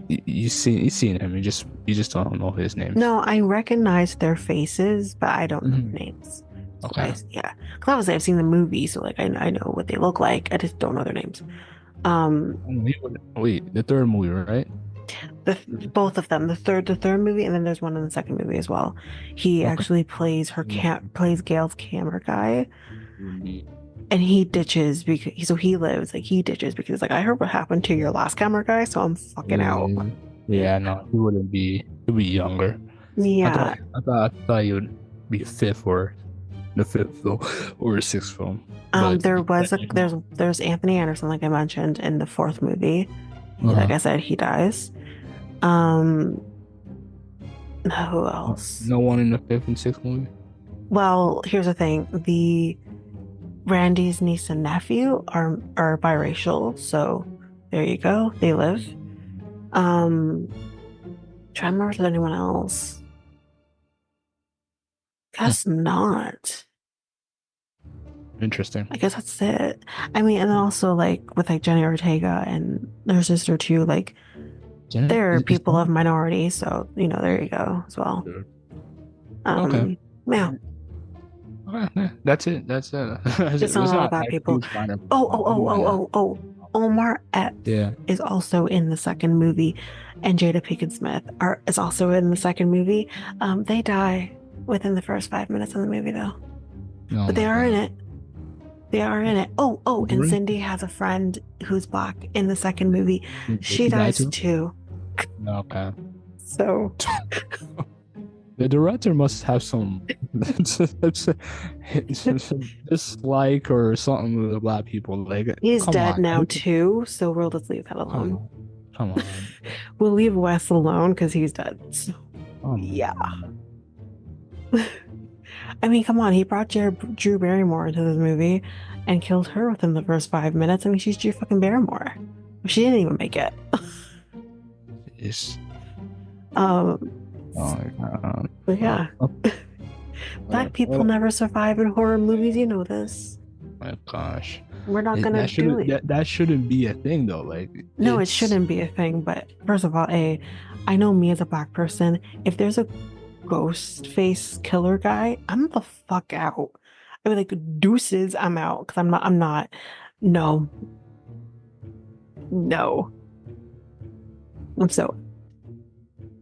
You seen him. You just don't know his name. No, I recognize their faces, but I don't know their names. Okay. Yeah, because obviously I've seen the movie, so like I know what they look like. I just don't know their names. Wait, the third movie, right? Both of them, the third movie, and then there's one in the second movie as well. He actually plays plays Gail's camera guy, and he ditches because he lives like he ditches because like I heard what happened to your last camera guy, so I'm fucking out. Yeah, no, he wouldn't be. He'd be younger. Yeah, I thought he would be fifth or the fifth film or the sixth film. There's Anthony Anderson, like I mentioned in the fourth movie. Like I said, he dies. Who else? No one in the fifth and sixth movie. Well, here's the thing: the Randy's niece and nephew are biracial, so there you go. They live. Trying to remember if there's anyone else. Guess not. Interesting. I guess that's it. I mean, and then also like with like Jenny Ortega and her sister too, like they're people of minority, so there you go as well. Okay. Yeah. Okay, that's it. That's it. Just not all about people. Oh. Omar Epps is also in the second movie, and Jada Pinkett Smith is also in the second movie. They die within the first 5 minutes of the movie, though. But they are in it. They are in it. Oh, and Cindy has a friend who's black in the second movie. She dies too. Okay. So the director must have some dislike or something with the black people. Like he's dead now too, so we'll just leave that alone. Come on. We'll leave Wes alone because he's dead. So, yeah. I mean, come on. He brought Drew Barrymore into this movie and killed her within the first 5 minutes. I mean, she's Drew fucking Barrymore. She didn't even make it. Yes. Oh my God. But yeah. Black people never survive in horror movies. You know this. My gosh. We're not gonna do it. That shouldn't be a thing, though. Like, no, it shouldn't be a thing. But first of all, I know me as a black person. If there's a ghost face killer guy, I'm the fuck out. I mean, like deuces, I'm out because I'm not. No.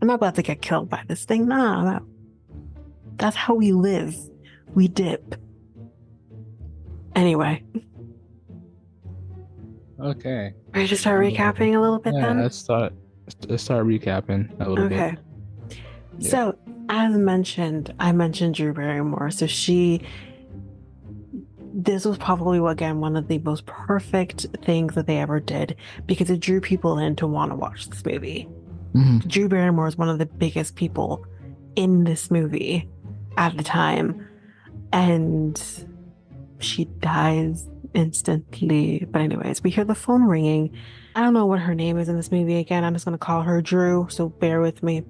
I'm not about to get killed by this thing. Nah, that's how we live. We dip. Anyway. Okay. Ready to start recapping a little bit then? Let's start recapping a little bit. Okay. So, as mentioned, I mentioned Drew Barrymore. So this was probably, again, one of the most perfect things that they ever did because it drew people in to want to watch this movie. Drew Barrymore is one of the biggest people in this movie at the time, and she dies instantly. But anyways, we hear the phone ringing. I don't know what her name is in this movie. Again, I'm just going to call her Drew, so bear with me.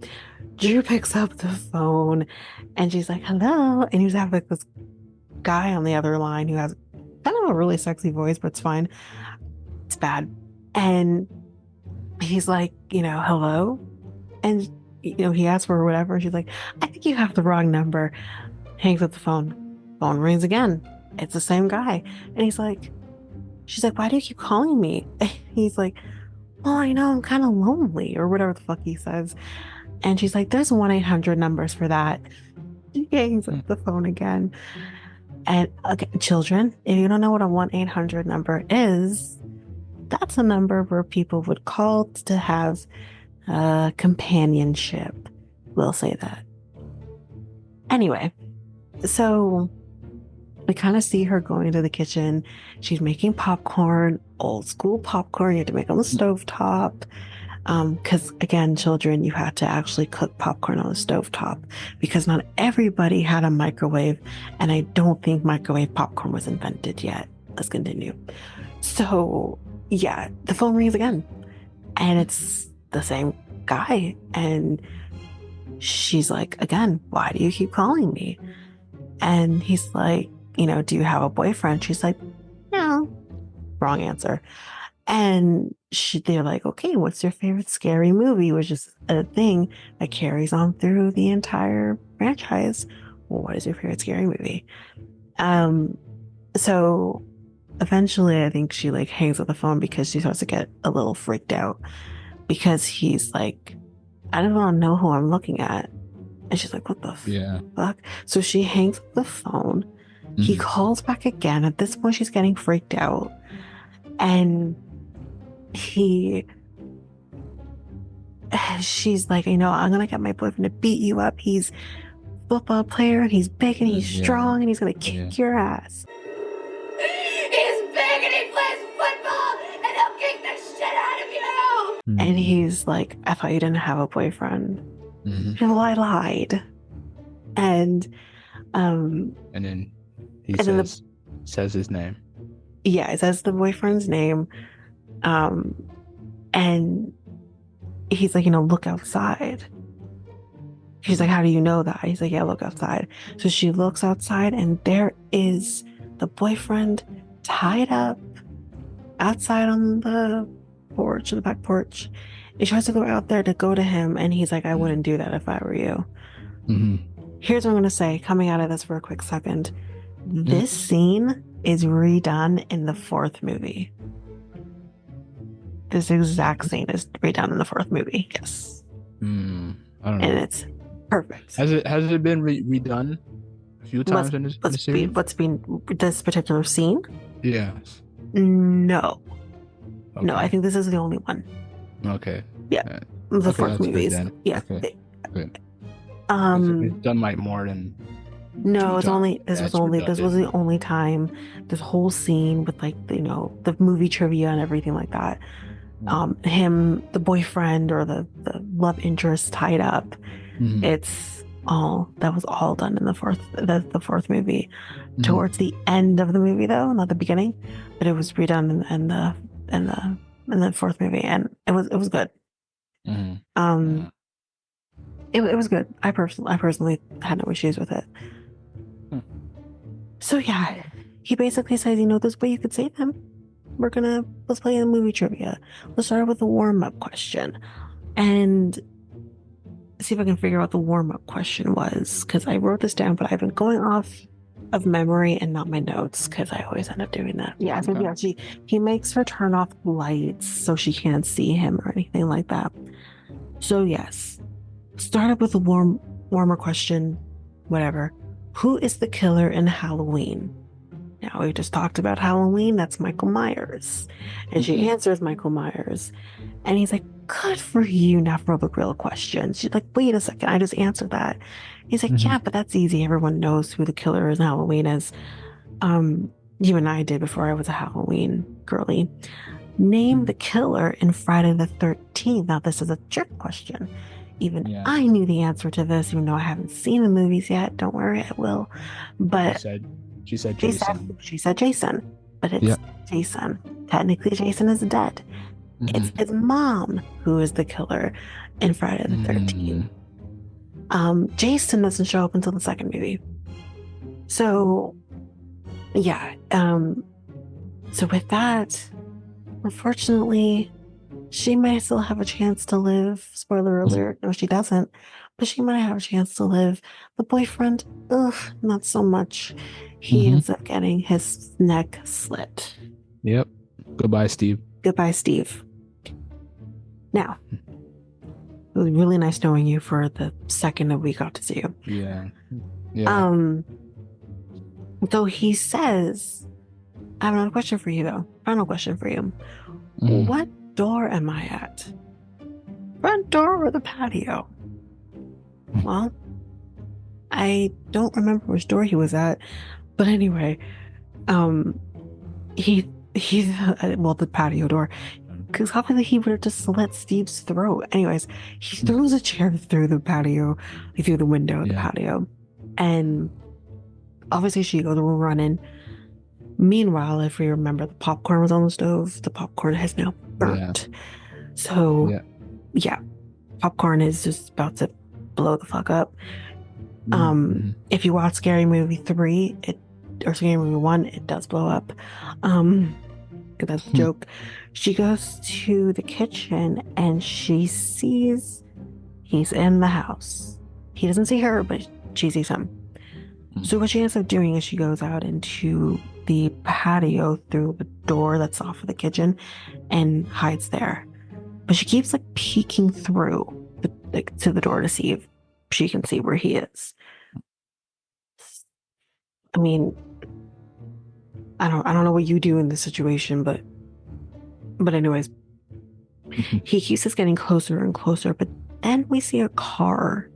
Drew picks up the phone and she's like, hello. And he's having like this guy on the other line who has kind of a really sexy voice, but it's fine. It's bad. And he's like, hello. And, he asks for whatever. And she's like, I think you have the wrong number. Hangs up the phone. Phone rings again. It's the same guy. And she's like, why do you keep calling me? And he's like, well, I know I'm kind of lonely or whatever the fuck he says. And she's like, there's 1-800 numbers for that. She hangs up the phone again. And again, children, if you don't know what a 1-800 number is, that's a number where people would call to have companionship. We'll say that. Anyway, so we kind of see her going into the kitchen. She's making popcorn, old school popcorn. You have to make on the stovetop. Because again, children, you had to actually cook popcorn on the stovetop because not everybody had a microwave, and I don't think microwave popcorn was invented yet. Let's continue. So yeah, the phone rings again, and it's the same guy, and she's like, again, why do you keep calling me? And he's like, do you have a boyfriend? She's like, no. Wrong answer. And they're like, okay, what's your favorite scary movie? Which is a thing that carries on through the entire franchise. Well, what is your favorite scary movie? So eventually I think she like hangs up the phone because she starts to get a little freaked out because he's like, I don't want to know who I'm looking at. And she's like, what the fuck? So she hangs up the phone. He calls back again. At this point, she's getting freaked out. And she's like, I'm going to get my boyfriend to beat you up. He's a football player and he's big and he's strong and he's going to kick your ass. He's big and he plays football and he'll kick the shit out of you. And he's like, I thought you didn't have a boyfriend. Well, I lied. And then he says his name. Yeah, it says the boyfriend's name. And he's like, look outside. She's like, how do you know that? He's like, yeah, look outside. So she looks outside and there is the boyfriend tied up outside on the porch, the back porch. He tries to go out there to go to him, and he's like, I wouldn't do that if I were you. Here's what I'm going to say, coming out of this for a quick second. This scene is redone in the 4th movie. This exact scene is redone in the 4th movie. Yes. I don't know. And it's perfect. Has it been redone a few times in the series? What's been this particular scene? Yes. No. Okay. No, I think this is the only one. Okay. Yeah. The 4th movies. Yeah. Okay. It's done like more than. No, it's only this was the only time this whole scene with like the movie trivia and everything like that. Him, the boyfriend or the love interest tied up. It's that was all done in the 4th movie. Towards the end of the movie though, not the beginning, but it was redone in the 4th movie, and it was good. It was good. I personally had no issues with it. So yeah, he basically says, there's a way you could save him. Let's play the movie trivia. Let's start with a warm-up question. And see if I can figure out what the warm-up question was, because I wrote this down, but I've been going off of memory and not my notes, because I always end up doing that. Yeah, so he makes her turn off the lights so she can't see him or anything like that. So yes, start up with a warmer question, whatever. Who is the killer in Halloween? Now we just talked about Halloween. That's Michael Myers. And she answers Michael Myers. And he's like, good for you, now for the real questions. She's like, wait a second, I just answered that. He's like, yeah, but that's easy. Everyone knows who the killer is in Halloween is. You and I did before I was a Halloween girly. Name the killer in Friday the 13th. Now, this is a trick question. Even I knew the answer to this, even though I haven't seen the movies yet. Don't worry, I will. But she said Jason. She said Jason, but it's Jason. Technically, Jason is dead. It's his mom who is the killer in Friday the 13th. Jason doesn't show up until the second movie. So, yeah. So with that, unfortunately, she may still have a chance to live. Spoiler alert. No, she doesn't. But she might have a chance to live. The boyfriend, not so much. He ends up getting his neck slit. Yep. Goodbye, Steve. Goodbye, Steve. Now, it was really nice knowing you for the second that we got to see you. Yeah. So he says, I have another question for you, though. Final question for you. What door am I at? Front door or the patio? Well, I don't remember which door he was at, but anyway, he's the patio door, because obviously he would have just slit Steve's throat. Anyways, he throws a chair through the patio, through the window of the patio, and obviously she goes running. Meanwhile, if we remember, the popcorn was on the stove. The popcorn has now burnt. So, popcorn is just about to blow the fuck up. If you watch Scary Movie 3, or Scary Movie 1, it does blow up. That's a joke. She goes to the kitchen and she sees he's in the house. He doesn't see her, but she sees him. So what she ends up doing is she goes out into the patio through the door that's off of the kitchen and hides there. But she keeps peeking through to the door to see if she can see where he is. I mean, I don't know what you do in this situation, but anyways, he keeps just getting closer and closer. But then we see a car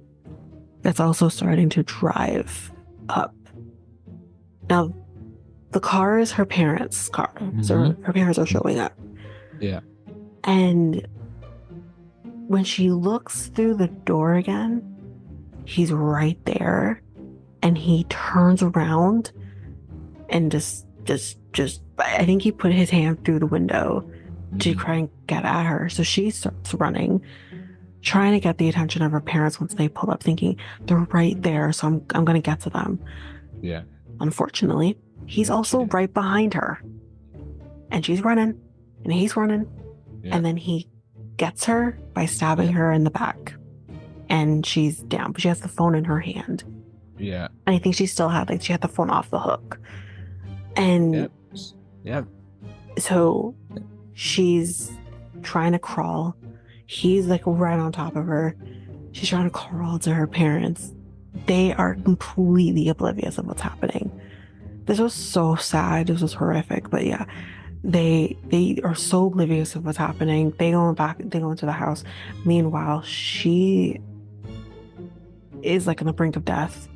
that's also starting to drive up. Now, the car is her parents' car, so her parents are showing up. Yeah. And when she looks through the door again, he's right there, and he turns around and just I think he put his hand through the window to try and get at her. So she starts running, trying to get the attention of her parents once they pull up, thinking they're right there, so I'm gonna get to them. Yeah. Unfortunately, he's also right behind her, and she's running, and he's running, and then he gets her by stabbing her in the back, and she's down, but she has the phone in her hand. Yeah. And I think she still had she had the phone off the hook, and so she's trying to crawl. He's right on top of her. She's trying to crawl to her parents. They are completely oblivious of what's happening. This was so sad. This was horrific. But yeah, they are so oblivious of what's happening. They go into the house. Meanwhile, she is on the brink of death.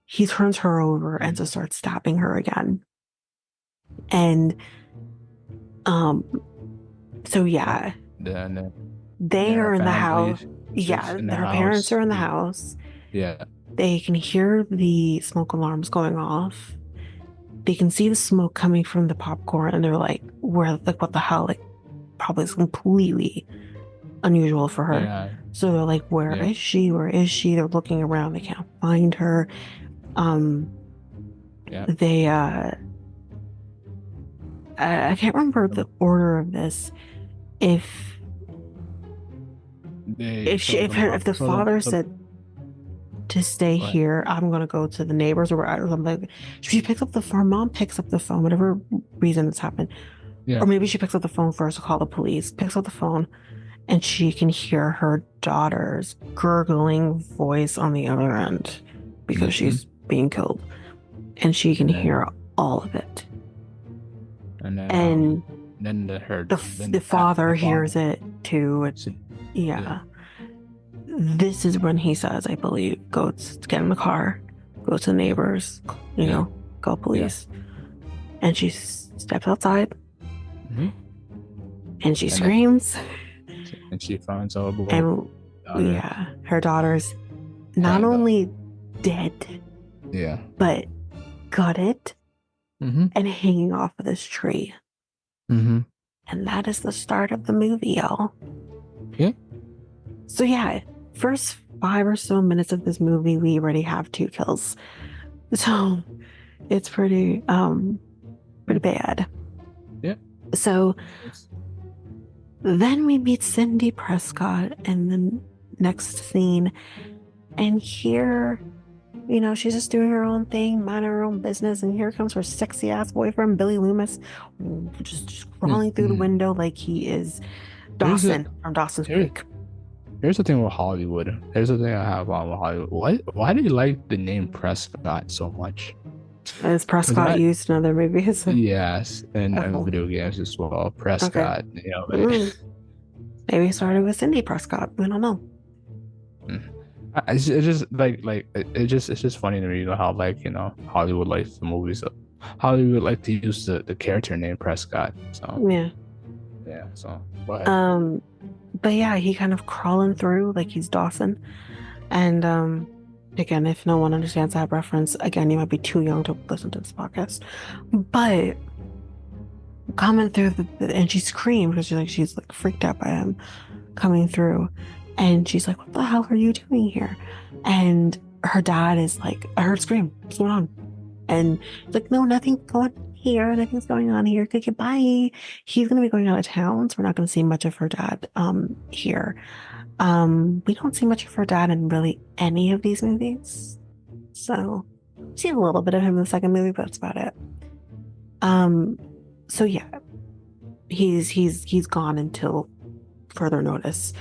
He turns her over and just starts stabbing her again. And so yeah, they are in the house. Yeah, her parents are in the house. Yeah. They can hear the smoke alarms going off. They can see the smoke coming from the popcorn, and they're like, "Where? What the hell?" Probably is completely unusual for her. Yeah. So they're like, "Where is she? Where is she?" They're looking around. They can't find her. They I can't remember the order of this. If the father said to stay here, I'm gonna go to the neighbors or something. She picks up the phone. Mom picks up the phone, whatever reason it's happened. Yeah. Or maybe she picks up the phone first to call the police. Picks up the phone, and she can hear her daughter's gurgling voice on the other end because she's being killed, and she can hear all of it. And then the father hears it too. Yeah. This is when he says, I believe, go get in the car, go to the neighbors, call police. And she steps outside and she screams. And she finds out about her daughter's not only dead, but gutted and hanging off of this tree. And that is the start of the movie, y'all. Yeah. So first 5 or so minutes of this movie, we already have 2 kills. So it's pretty bad. Yeah. So then we meet Cindy Prescott in the next scene, and here, she's just doing her own thing, minding her own business, and here comes her sexy ass boyfriend, Billy Loomis, just crawling through the window like he is Dawson from Dawson's Creek. Here's the thing with Hollywood. Here's the thing I have on with Hollywood. Why do you like the name Prescott so much? Is Prescott used in other movies? Yes, and video games as well. Prescott, Maybe it started with Cindy Prescott. I don't know. It's just it's just funny to me, how Hollywood likes the movies. Hollywood like to use the character name Prescott. So yeah. So but he kind of crawling through like he's Dawson, and again, if no one understands that reference, again, you might be too young to listen to this podcast. But coming through and she screamed because she's freaked out by him coming through, and she's like, "What the hell are you doing here?" And her dad is like, "I heard a scream. What's going on?" And it's like, "No, nothing's going here. Nothing's going on here. Okay, bye." He's gonna be going out of town, so we're not gonna see much of her dad here. We don't see much of her dad in really any of these movies. So we see a little bit of him in the second movie, but that's about it. So he's gone until further notice.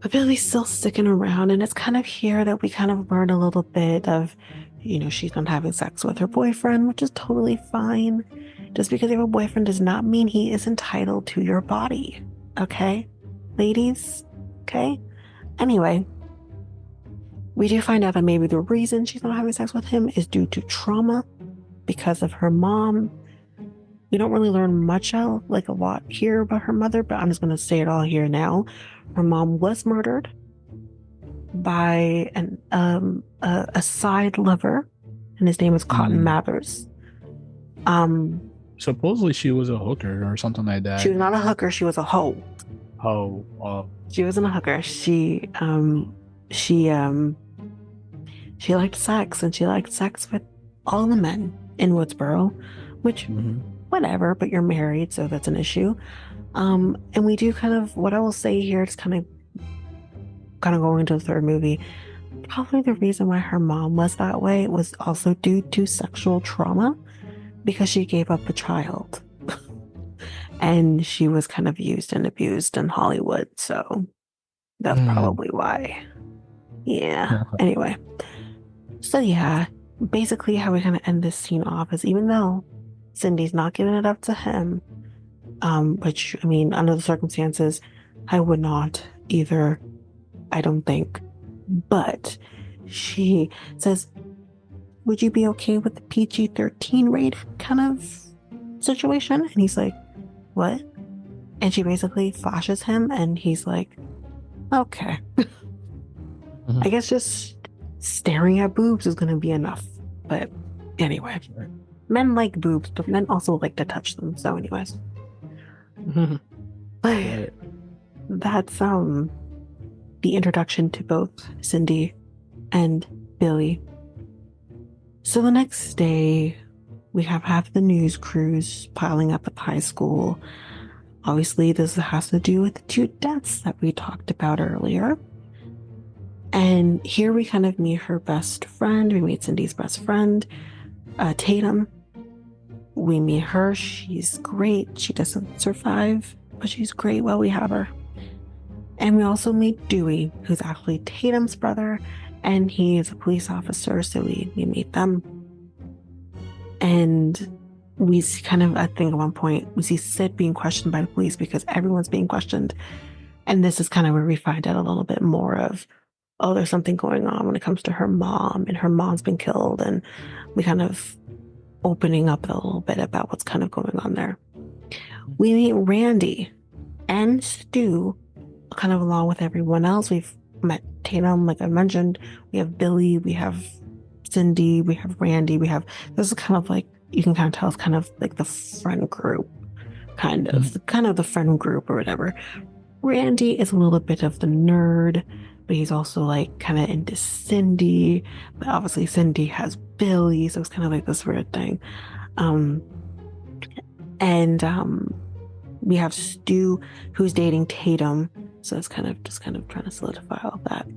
But Billy's still sticking around, and it's kind of here that we kind of learn a little bit of, she's not having sex with her boyfriend, which is totally fine. Just because you have a boyfriend does not mean he is entitled to your body. Okay? Ladies? Okay? Anyway, we do find out that maybe the reason she's not having sex with him is due to trauma because of her mom. We don't really learn much a lot here about her mother, but I'm just going to say it all here now. Her mom was murdered by a side lover, and his name was Cotton Mathers. Supposedly she was a hooker or something like that. She was not a hooker. She was a hoe. She wasn't a hooker. She liked sex, and she liked sex with all the men in Woodsboro, which whatever, but you're married, so that's an issue. And we do what I will say here is kind of going into the third movie. Probably the reason why her mom was that way was also due to sexual trauma, because she gave up a child. And she was kind of used and abused in Hollywood, so that's probably why. Yeah. Anyway, so basically how we kind of end this scene off is, even though Cindy's not giving it up to him, which, I mean, under the circumstances, I would not either, I don't think. But she says, "Would you be okay with the PG-13 rated kind of situation?" And he's like, "What?" And she basically flashes him, and he's like, "Okay." I guess just staring at boobs is going to be enough. But anyway, men like boobs, but men also like to touch them. So anyways. But that's the introduction to both Cindy and Billy. So the next day, we have half the news crews piling up at the high school. Obviously, this has to do with the 2 deaths that we talked about earlier. And here we kind of meet her best friend. We meet Cindy's best friend, Tatum. We meet her. She's great. She doesn't survive, but she's great while we have her. And we also meet Dewey, who's actually Tatum's brother, and he is a police officer, so we meet them. And we see kind of, I think at one point, we see Sid being questioned by the police because everyone's being questioned. And this is kind of where we find out a little bit more of, oh, there's something going on when it comes to her mom, and her mom's been killed. And we kind of opening up a little bit about what's kind of going on there. We meet Randy and Stu, kind of along with everyone else. We've met Tatum, like I mentioned. We have Billy, we have Cindy, we have Randy, this is kind of like, you can kind of tell it's kind of like the friend group, kind of the friend group or whatever. Randy is a little bit of the nerd, but he's also like kind of into Cindy, but obviously Cindy has Billy, so it's kind of like this weird thing. We have Stu, who's dating Tatum, so it's kind of trying to solidify all that.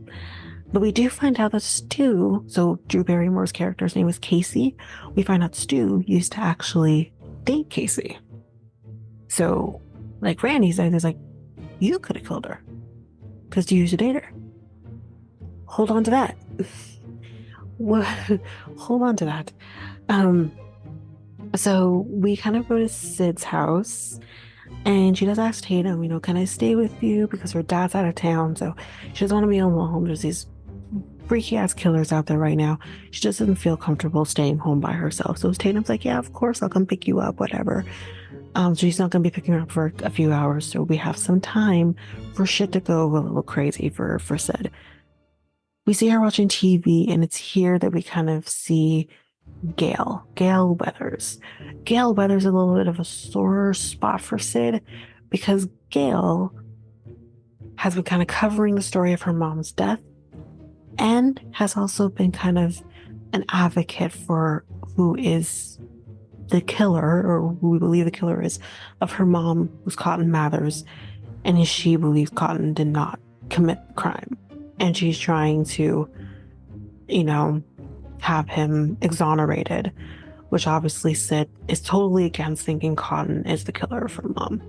But we do find out that Stu, so Drew Barrymore's character's name is Casey. We find out Stu used to actually date Casey. So, like Randy said, there's like, you could have killed her because you used to date her. Hold on to that. Hold on to that. So we kind of go to Sid's house, and she does ask Tatum, can I stay with you? Because her dad's out of town, so she doesn't want to be alone. There's these freaky ass killers out there right now. She just doesn't feel comfortable staying home by herself. So Tatum's like, yeah, of course, I'll come pick you up, whatever. So she's not going to be picking her up for a few hours, so we have some time for shit to go a little crazy for Sid. We see her watching TV, and it's here that we kind of see Gail Weathers. Gail Weathers is a little bit of a sore spot for Sid because Gail has been kind of covering the story of her mom's death and has also been kind of an advocate for who is the killer, or who we believe the killer is, of her mom, who's Cotton Mathers, and she believes Cotton did not commit the crime. And she's trying to, have him exonerated, which obviously Sid is totally against, thinking Cotton is the killer of her mom.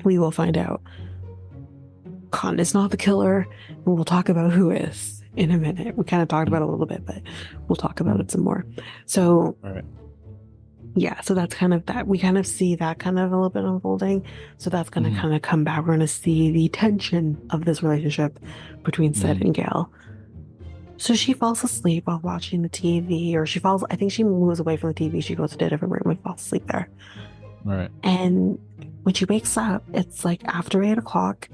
We will find out Cotton is not the killer, and we'll talk about who is in a minute. We kind of talked about it a little bit, but we'll talk about it some more. So, all right. Yeah, so that's kind of that. We kind of see that kind of a little bit unfolding. So that's going to kind of come back. We're going to see the tension of this relationship between Sid and Gail. So she falls asleep while watching the TV, or I think she moves away from the TV. She goes to a different room and falls asleep there. Right. And when she wakes up, it's like after 8 o'clock.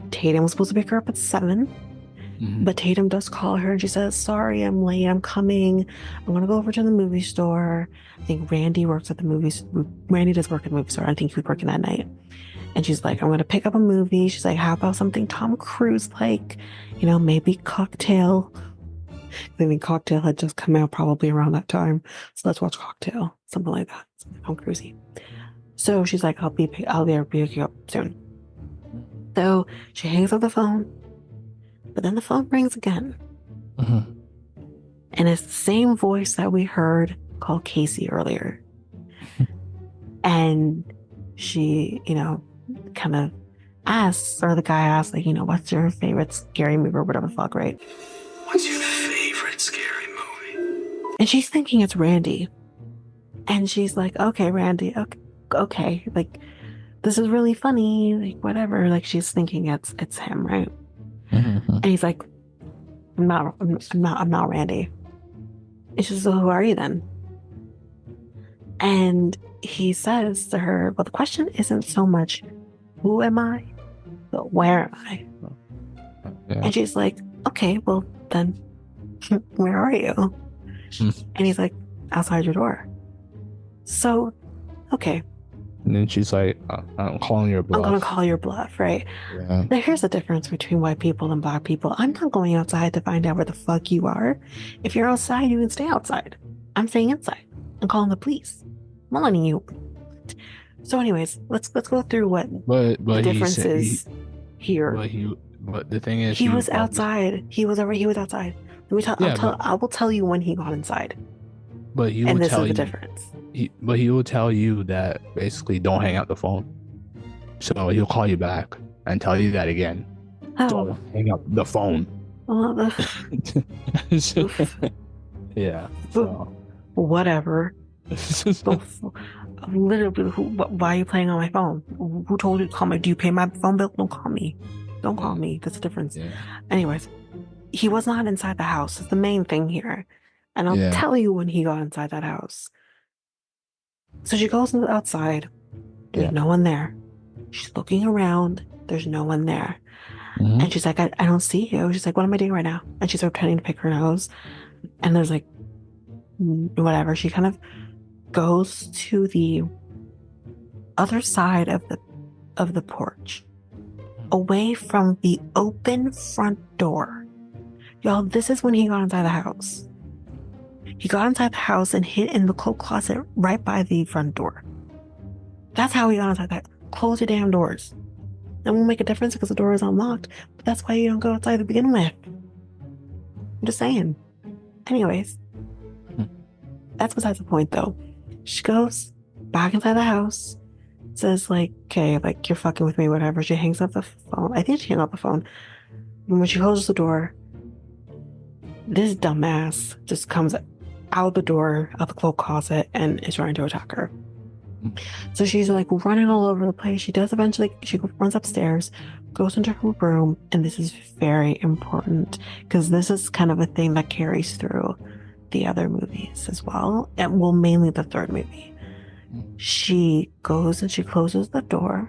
Tatum was supposed to pick her up at 7. But Tatum does call her, and she says, sorry, I'm late. I'm coming. I'm going to go over to the movie store. I think Randy works at the movies. Randy does work at the movie store. I think he was working that night. And she's like, I'm going to pick up a movie. She's like, how about something Tom Cruise like? Maybe Cocktail. I mean, Cocktail had just come out probably around that time. So let's watch Cocktail. Something like that. Something Tom Cruisey. So she's like, I'll be pick you up soon. So she hangs up the phone. But then the phone rings again. And it's the same voice that we heard call Casey earlier. And she, kind of asks, or the guy asks, like, what's your favorite scary movie or whatever the fuck, right? What's your favorite scary movie? And she's thinking it's Randy. And she's like, okay, Randy, okay. Like, this is really funny, like, whatever. Like, she's thinking it's him, right? And he's like, I'm not Randy. And she's like, so who are you then? And he says to her, well, the question isn't so much who am I, but where am I? Yeah. And she's like, okay, well then where are you? And he's like, outside your door. So, okay. And then she's like, I'm calling your bluff. I'm going to call your bluff, right? Yeah. Now, here's the difference between white people and black people. I'm not going outside to find out where the fuck you are. If you're outside, you can stay outside. I'm staying inside. I'm calling the police. I'm not letting you. So anyways, let's go through what the difference is here. But the thing is, he was outside. He was outside. I will tell you when he got inside. But he will this tell is you the difference. But he will tell you that basically don't hang up the phone. So he'll call you back and tell you that again. Oh. Don't hang up the phone. Well, Yeah. So. Whatever. Literally, why are you playing on my phone? Who told you to call me? Do you pay my phone bill? Don't call me. Don't call me. That's the difference. Yeah. Anyways, he was not inside the house. That's the main thing here. And I'll tell you when he got inside that house. So she goes outside. There's no one there. She's looking around. There's no one there. Mm-hmm. And she's like, I don't see you. She's like, what am I doing right now? And she's pretending to pick her nose. And there's like, whatever. She kind of goes to the other side of the porch, away from the open front door. Y'all, this is when he got inside the house. He got inside the house and hid in the cloak closet right by the front door. That's how he got inside that. Close your damn doors. It won't make a difference because the door is unlocked, but that's why you don't go outside to begin with. I'm just saying. Anyways, that's besides the point though. She goes back inside the house, says like, okay, like you're fucking with me, whatever. She hangs up the phone. I think she hung up the phone. And when she closes the door, this dumbass just comes out the door, out the cloak closet, and is trying to attack her. So she's like running all over the place. She does eventually, she runs upstairs, goes into her room, and this is very important because this is kind of a thing that carries through the other movies as well, and well, mainly the third movie. She goes and she closes the door,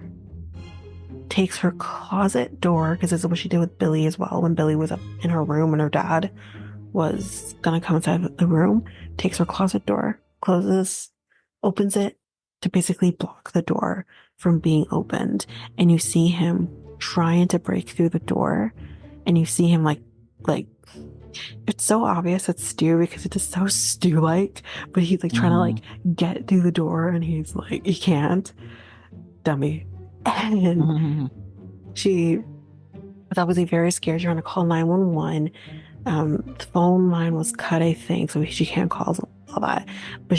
takes her closet door, because this is what she did with Billy as well, when Billy was up in her room and her dad was gonna come inside the room, takes her closet door, closes, opens it to basically block the door from being opened. And you see him trying to break through the door, and you see him like it's so obvious it's Stu because it's just so Stu-like, but he's like trying to like get through the door and he's like, he can't. Dummy. And she was obviously very scared, trying to call 911. The phone line was cut, I think, so she can't call all that. But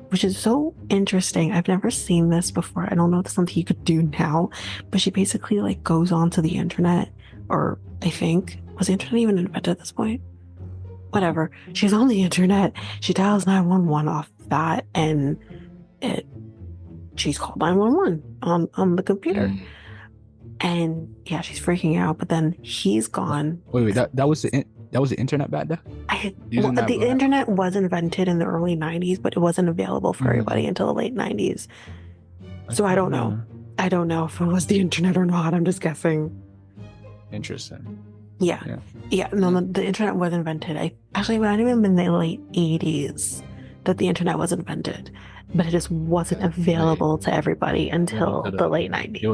which is so interesting. I've never seen this before. I don't know if it's something you could do now, but she basically like goes onto the internet, or I think, was the internet even invented at this point? Whatever. She's on the internet. She dials 911 off that, and she's called 911 on the computer. And yeah, she's freaking out. But then he's gone. Wait, that was the internet back there? The internet was invented in the early 90s, but it wasn't available for everybody until the late 90s. So I don't know. I don't know if it was the internet or not. I'm just guessing. Interesting. Yeah. No, the internet was invented. It might have even been the late 80s that the internet was invented, but it just wasn't available to everybody until the late 90s. It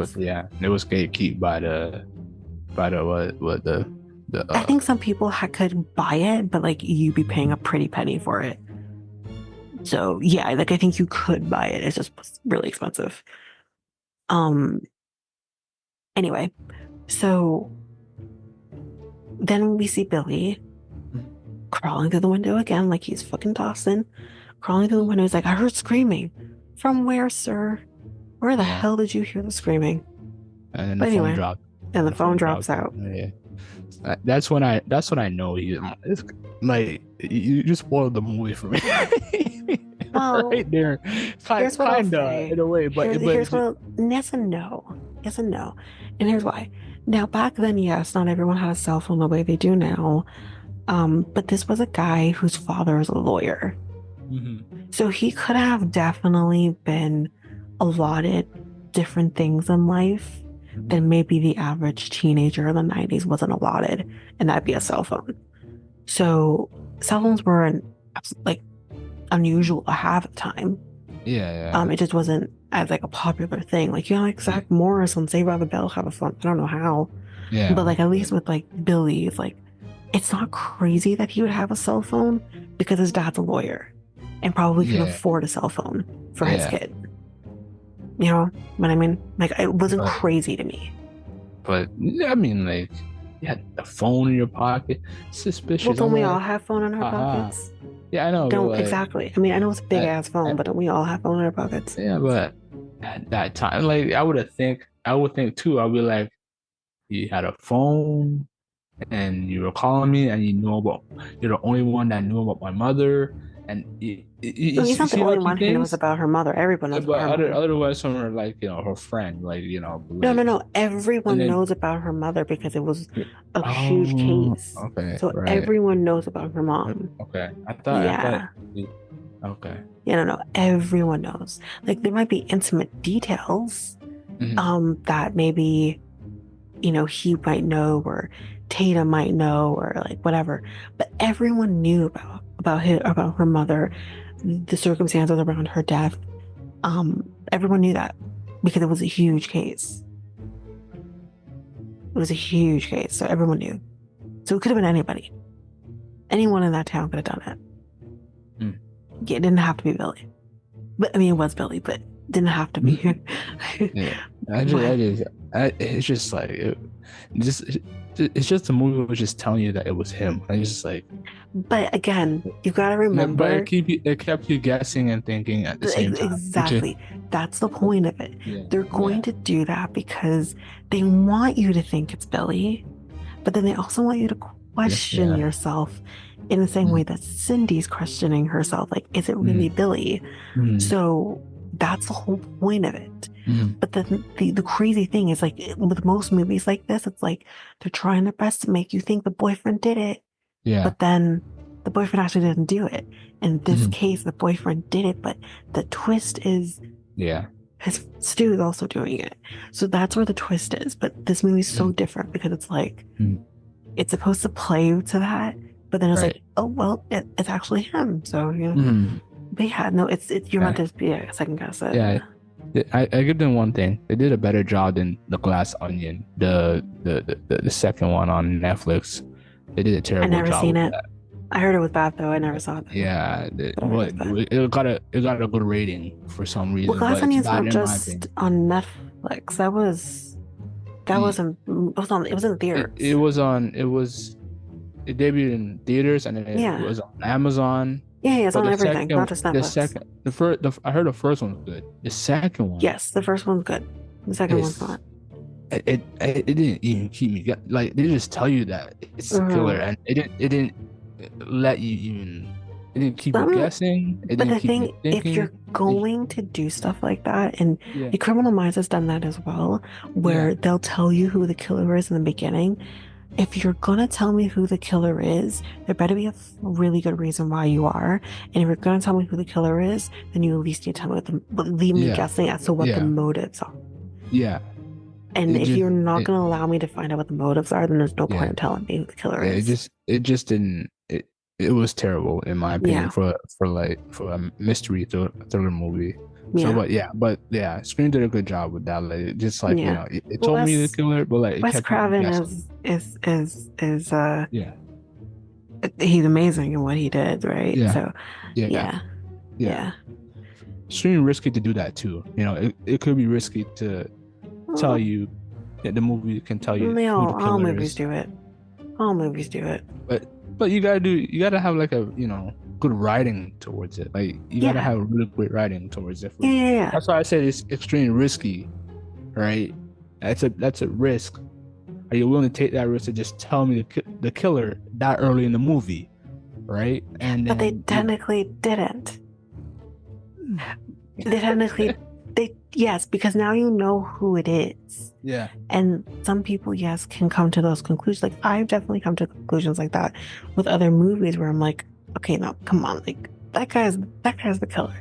was gatekept by the I think some people could buy it, but like you'd be paying a pretty penny for it. So yeah, like I think you could buy it. It's just really expensive. Anyway, so then we see Billy crawling through the window again, like he's fucking Dawson. Crawling through the window, he's like, I heard screaming. From where, sir? Where the hell did you hear the screaming? And then phone dropped. And the phone drops out. Yeah. That's when I know it's like you just spoiled the movie for me. Well, right there, kind of in a way, but here's what. Yes and no, and here's why. Now, back then, yes, not everyone had a cell phone the way they do now, but this was a guy whose father is a lawyer, so he could have definitely been allotted different things in life than maybe the average teenager in the 90s wasn't allotted, and that'd be a cell phone. So cell phones were unusual to have at the time. It just wasn't as like a popular thing. Like, like Zach Morris on Saved by the Bell have a phone. I don't know how. But like at least with like Billy, it's like it's not crazy that he would have a cell phone because his dad's a lawyer and probably can afford a cell phone for his kid. You know what I mean? Like, it wasn't crazy to me. But I mean, like, you had a phone in your pocket. Suspicious. Well, don't we all have phone in our pockets? Yeah, I know. Don't exactly. I mean, I know it's a big ass phone, but don't we all have phone in our pockets? Yeah, but at that time, like, I would think too. I'd be like, you had a phone, and you were calling me, and you're the only one that knew about my mother, and He's not the see how only he one who knows thinks. about her mother. Everyone knows But about her mother. otherwise, some are like her friend, like No, like, and everyone then knows about her mother because it was a huge oh, case. okay, So right, everyone knows about her mom. okay. I thought, Yeah. okay, Yeah, no, everyone knows. Like there might be intimate details that maybe he might know or Tatum might know or like whatever. But everyone knew about her mother, the circumstances around her death. Everyone knew that because it was a huge case. It was a huge case, so everyone knew. So it could have been anybody. Anyone in that town could have done it. Yeah, it didn't have to be Billy. But I mean, it was Billy, but it didn't have to be. yeah. It's just like it's just the movie was just telling you that it was him. I just like. But again, you gotta remember. But it kept you guessing and thinking at the same time. Exactly. That's the point of it. Yeah, They're going to do that because they want you to think it's Billy, but then they also want you to question yourself in the same way that Cindy's questioning herself. Like, is it really Billy? So that's the whole point of it. But the crazy thing is, like, with most movies like this, it's like they're trying their best to make you think the boyfriend did it. Yeah. But then the boyfriend actually didn't do it. In this case, the boyfriend did it, but the twist is Stu is also doing it. So that's where the twist is. But this movie's so different because it's like it's supposed to play to that, but then it's like, oh well, it's actually him. So but yeah, no, it's you're meant to be a second guess it. Yeah. I give them one thing. They did a better job than The Glass Onion, the second one on Netflix. They did a terrible job. I never seen it. That. I heard it was bad though. I never saw it. Yeah, it got a good rating for some reason. Well, Glass Onion's not just on Netflix. It was in theaters. It debuted in theaters and then it was on Amazon. Yeah, it's on everything, not just Netflix. I heard the first one was good. The second one. Yes, the first one's good. The second one's not. It didn't even keep me like they just tell you that it's a killer and it didn't let you even it didn't keep you guessing. But the thing, if you're going to do stuff like that, and the Criminal Minds has done that as well, where they'll tell you who the killer is in the beginning. If you're gonna tell me who the killer is, there better be a really good reason why you are. And if you're gonna tell me who the killer is, then you at least need to tell me leave me guessing as to what the motives are. Yeah. And if you're not going to allow me to find out what the motives are, then there's no point in telling me who the killer is. It just didn't. It was terrible in my opinion for a mystery thriller movie. So, but Scream did a good job with that. Like, just like it told me the killer, but like Wes Craven is he's amazing in what he did, right? Yeah. So yeah. Scream risky to do that too. It could be risky to tell you that the movie can tell you. No, all movies do it. All movies do it. But you gotta have like a good writing towards it. Like you gotta have really great writing towards it. Yeah. That's why I said it's extremely risky, right? That's a risk. Are you willing to take that risk to just tell me the killer that early in the movie, right? But they technically didn't. They technically. Yes, because now you know who it is. Yeah. And some people, can come to those conclusions. Like I've definitely come to conclusions like that with other movies where I'm like, okay, no, come on, like that guy's the killer.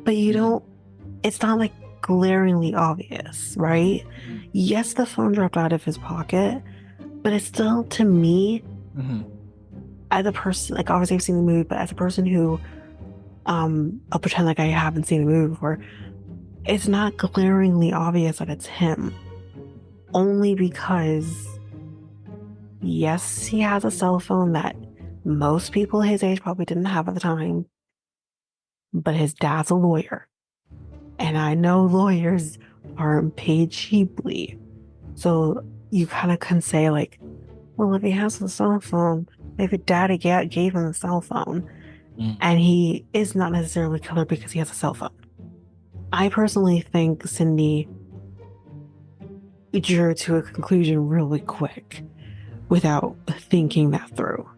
But you don't. It's not like glaringly obvious, right? Yes, the phone dropped out of his pocket, but it's still, to me, as a person, like obviously I've seen the movie, but as a person who, I'll pretend like I haven't seen the movie before. It's not glaringly obvious that it's him. Only because, yes, he has a cell phone that most people his age probably didn't have at the time. But his dad's a lawyer. And I know lawyers aren't paid cheaply. So you kind of can say like, well, if he has a cell phone, maybe daddy gave him a cell phone. And he is not necessarily a killer because he has a cell phone. I personally think Cindy drew to a conclusion really quick without thinking that through.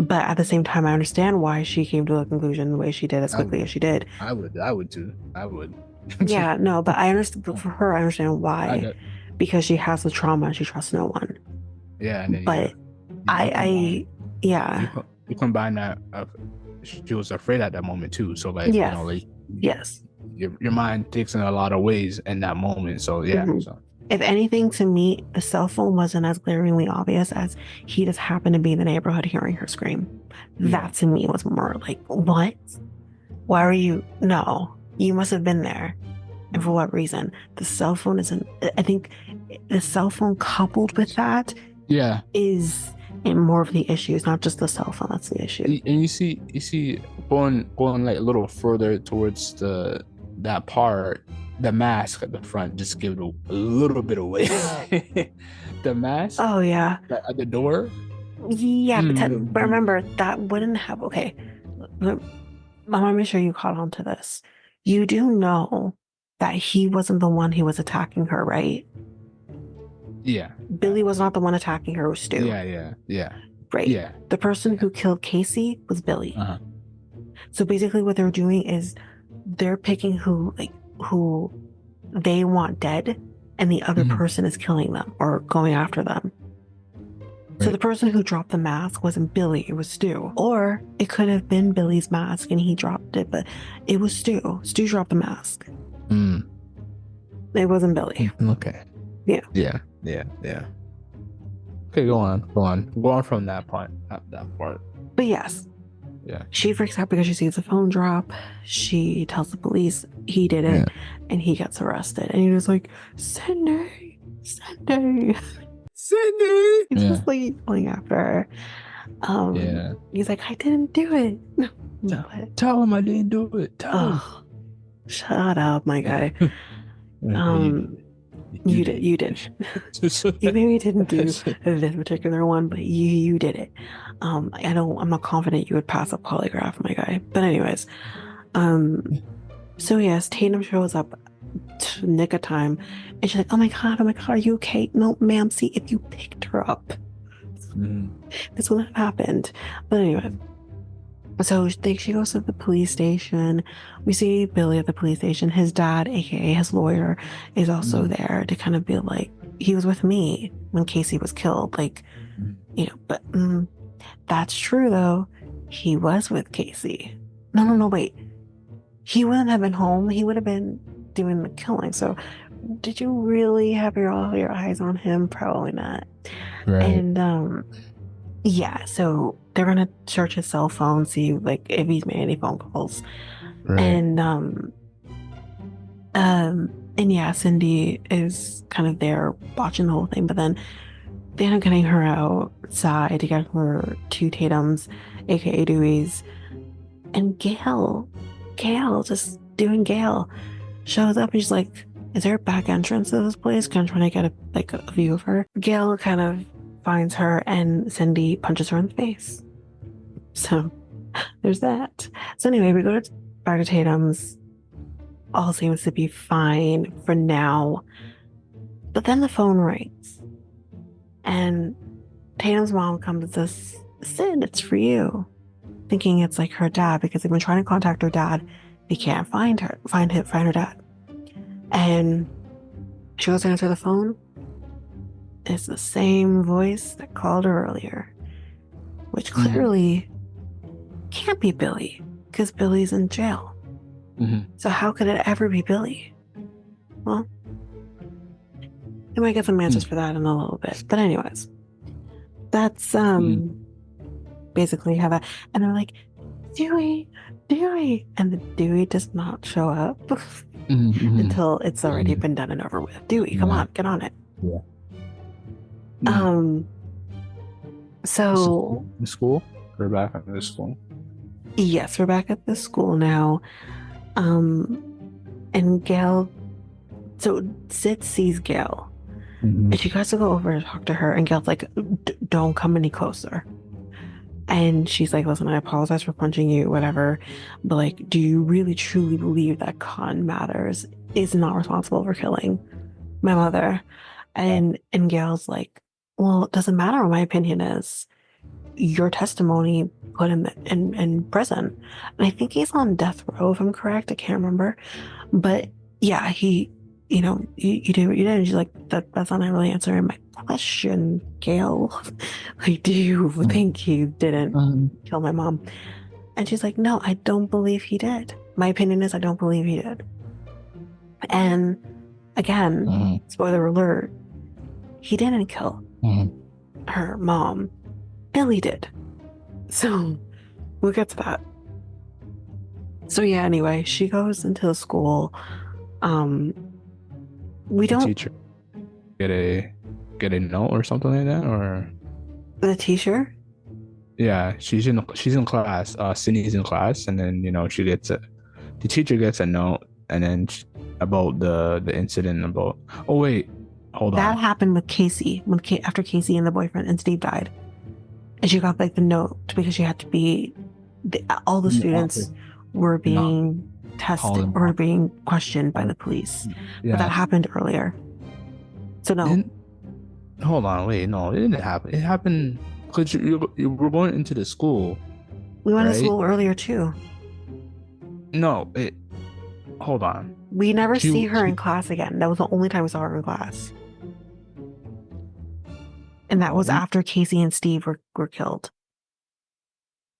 But at the same time, I understand why she came to the conclusion the way she did as quickly as she did. I would too. I would. Yeah, no, but I understand. For her, I understand why. Because she has the trauma and she trusts no one. Yeah, and then but you combine that. She was afraid at that moment too. So like, yes. you know, like yes, your mind takes in a lot of ways in that moment. So yeah. Mm-hmm. So. If anything, to me, the cell phone wasn't as glaringly obvious as he just happened to be in the neighborhood hearing her scream. Yeah. That to me was more like, what? Why are you? No, you must have been there. And for what reason? The cell phone isn't. I think the cell phone coupled with that, is in more of the issues, not just the cell phone. That's the issue. And you see, going like a little further towards that part, the mask at the front just give it a little bit away. The mask. Oh yeah. At the door. Yeah, but remember that wouldn't have. Okay, I want to make sure you caught on to this. You do know that he wasn't the one who was attacking her, right? Yeah. Billy was not the one attacking her, it was Stu. Yeah. Right. Yeah. The person who killed Casey was Billy. Uh-huh. So basically what they're doing is they're picking who they want dead, and the other person is killing them or going after them. Right. So the person who dropped the mask wasn't Billy, it was Stu. Or it could have been Billy's mask and he dropped it, but it was Stu. Stu dropped the mask. It wasn't Billy. Okay. Yeah. Okay, go on from that part. But yes. Yeah. She freaks out because she sees the phone drop. She tells the police he did it, and he gets arrested. And he was like, Cindy. He's just like yelling after her. He's like, I didn't do it. No. Tell him I didn't do it. Tell him. Shut up, my guy. You did. You maybe didn't do this particular one, but you did it. I'm not confident you would pass a polygraph, my guy. But anyways, so yes, Tatum shows up to nick of time, and she's like, oh my god, are you okay? No, ma'am, see, if you picked her up, this wouldn't have happened. But anyway, so she goes to the police station. We see Billy at the police station. His dad, aka his lawyer, is also there to kind of be like, he was with me when Casey was killed. Like, but that's true though. He was with Casey. No, wait. He wouldn't have been home. He would have been doing the killing. So did you really have all your eyes on him? Probably not. Right. And yeah, so they're gonna search his cell phone, see like if he's made any phone calls. Right. And yeah, Cindy is kind of there watching the whole thing, but then they end up getting her outside to get her two Tatums, aka Dewey's, and Gail, just doing Gail, shows up and she's like, is there a back entrance to this place? Kind of trying to get a view of her. Gail kind of finds her and Cindy punches her in the face. So there's that. So anyway, we go back to Tatum's. All seems to be fine for now. But then the phone rings. And Tatum's mom comes and says, Sid, it's for you. Thinking it's like her dad, because they've been trying to contact her dad. They can't find her dad. And she goes to answer the phone. It's the same voice that called her earlier, which clearly can't be Billy, because Billy's in jail. So how could it ever be Billy? Well, we might get some answers for that in a little bit. But anyways, that's basically how that. And they're like, Dewey, and the Dewey does not show up until it's already been done and over with. Dewey, come on, get on it. So in school, we're back at this school. Yes, we're back at the school now. And Gail, so Sid sees Gail, and she tries to go over to talk to her, and Gail's like, don't come any closer. And she's like, listen, I apologize for punching you, whatever, but like, do you really truly believe that Con Matters is not responsible for killing my mother? And Gail's like, well, it doesn't matter what my opinion is. your testimony put him in prison. And I think he's on death row, if I'm correct. I can't remember. But yeah, he, you know, you did what you did. And she's like, that's not really answering my question, Gail. Like, do you think he didn't kill my mom? And she's like, no, I don't believe he did. My opinion is I don't believe he did. And again, spoiler alert, he didn't kill her mom. Billy did. So we'll get to that. So yeah, anyway, she goes into the school. We don't teacher get a note or something like that, or the teacher. Yeah, she's in class. Sydney's in class, and then the teacher gets a note, and then about the incident about. Oh wait, hold on. That happened with Casey after Casey and the boyfriend and Steve died, and she got like the note because she had to be. All the students were being tested or being questioned by the police, but that happened earlier. So no. Hold on, wait, no, it didn't happen. It happened. Because you were going into the school. We went to school earlier too. No, hold on. We never see her in class again. That was the only time we saw her in class. And that was after Casey and Steve were killed.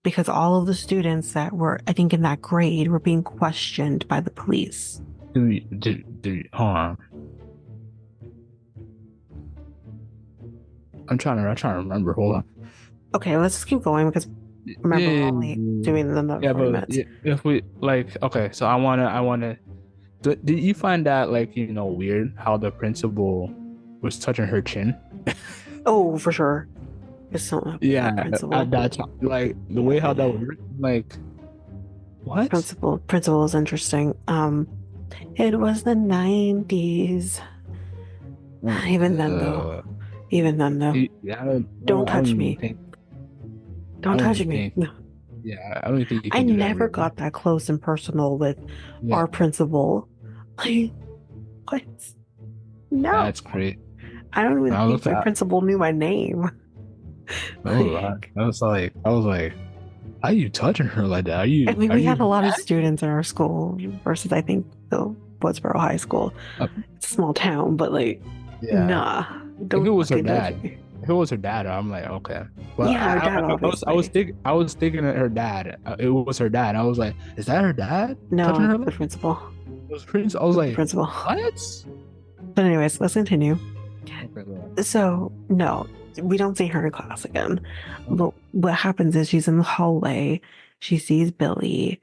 Because all of the students that were, I think, in that grade were being questioned by the police. Hold on. I'm trying to remember. Hold on. Okay, let's just keep going because remember we're only doing the 40 minutes. If we okay, so I wanna. Did you find that weird how the principal was touching her chin? Oh, for sure. It's something. Yeah, at that time, like the way how that was written, like what? Principal is interesting. It was the 90s. Even then though. Yeah, don't touch me. Don't touch me. No. Yeah, I don't think you can I do never that got that close and personal with our principal. Like, what? No. That's great. I don't even think my principal knew my name. I was like, how are you touching her like that? We had a lot of students in our school versus I think the Woodsboro High School. It's a small town, but nah. If it was her dad, I'm like, okay. But yeah, her dad. I was thinking of her dad. It was her dad. I was like, is that her dad? No, touching her the principal. It was principal. I was like, principal. What? But anyways, let's continue. Okay, so no, we don't see her in class again. Okay. But what happens is she's in the hallway. She sees Billy.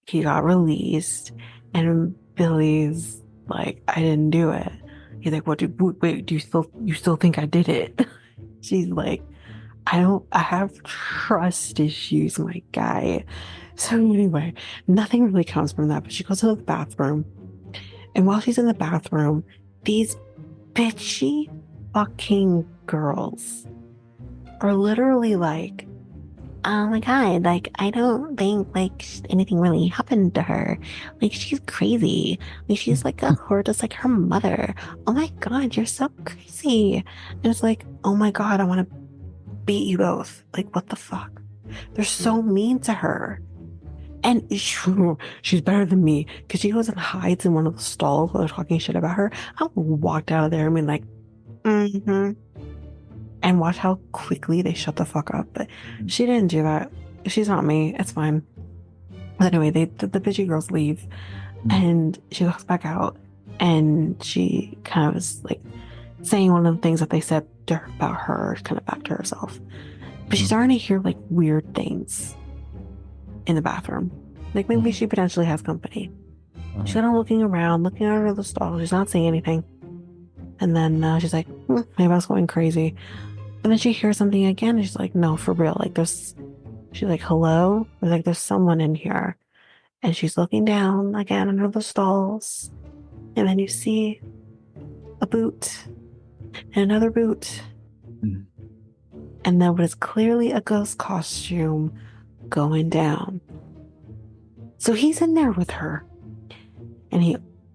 He got released, and Billy's like, I didn't do it. He's like, wait, do you still think I did it? She's like, I have trust issues, my guy. So anyway, nothing really comes from that, but she goes to the bathroom. And while she's in the bathroom, these bitchy fucking girls are literally like, oh my god, I don't think anything really happened to her. She's crazy. She's like a whore just like her mother. Oh my god, you're so crazy. And it's like, oh my god, I want to beat you both. What the fuck? They're so mean to her. And she's better than me because she goes and hides in one of the stalls while they're talking shit about her. I walked out of there and been like, and watch how quickly they shut the fuck up. But she didn't do that. She's not me. It's fine. But anyway, the bitchy girls leave, and she goes back out, and she kind of is saying one of the things that they said to her about her, kind of back to herself. But she's starting to hear weird things in the bathroom. Maybe she potentially has company. She's kind of looking around, looking under the stall. She's not saying anything. And then she's like, maybe I was going crazy. And then she hears something again, and she's like, no, for real. She's like, hello? There's someone in here. And she's looking down again under the stalls. And then you see a boot and another boot. And then what is clearly a ghost costume going down. So he's in there with her. And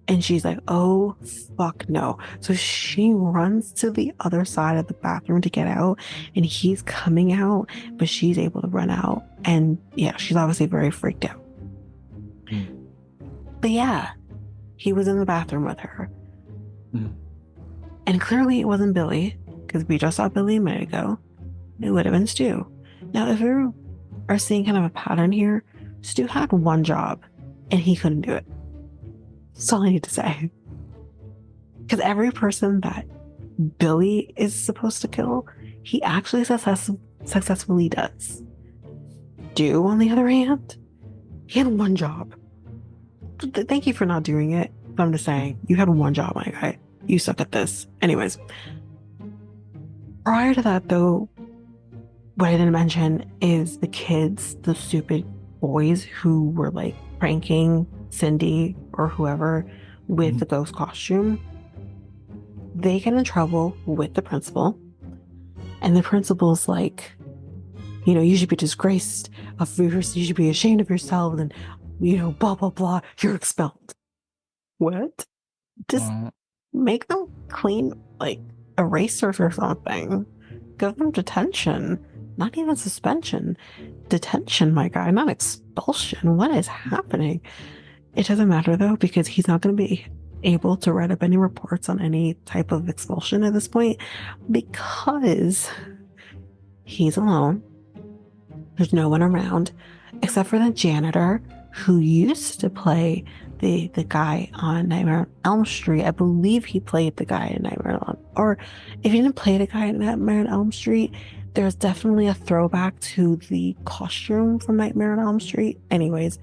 And she's like, oh, fuck no. So she runs to the other side of the bathroom to get out, and he's coming out, but she's able to run out. And yeah, she's obviously very freaked out. But yeah, he was in the bathroom with her. And clearly it wasn't Billy, because we just saw Billy a minute ago. It would have been Stu. Now, if we are seeing kind of a pattern here, Stu had one job, and he couldn't do it. That's all I need to say. Because every person that Billy is supposed to kill, he actually successfully does. Stu, on the other hand, he had one job. Thank you for not doing it. But I'm just saying, you had one job, my guy. You suck at this. Anyways. Prior to that, though, what I didn't mention is the kids, the stupid boys who were like pranking Cindy or whoever with the ghost costume. They get in trouble with the principal, and the principal's like, you know, you should be disgraced of yours, you should be ashamed of yourself, and you know, blah blah blah, you're expelled. What? Just make them clean like erasers or something. Give them detention. Not even suspension. Detention, my guy, not expulsion. What is happening? It doesn't matter though, because he's not going to be able to write up any reports on any type of expulsion at this point, because he's alone. There's no one around except for the janitor who used to play the guy on Nightmare on Elm Street. I believe he played the guy in Nightmare on, or if he didn't play the guy in Nightmare on Elm Street, there's definitely a throwback to the costume from Nightmare on Elm Street. Anyways,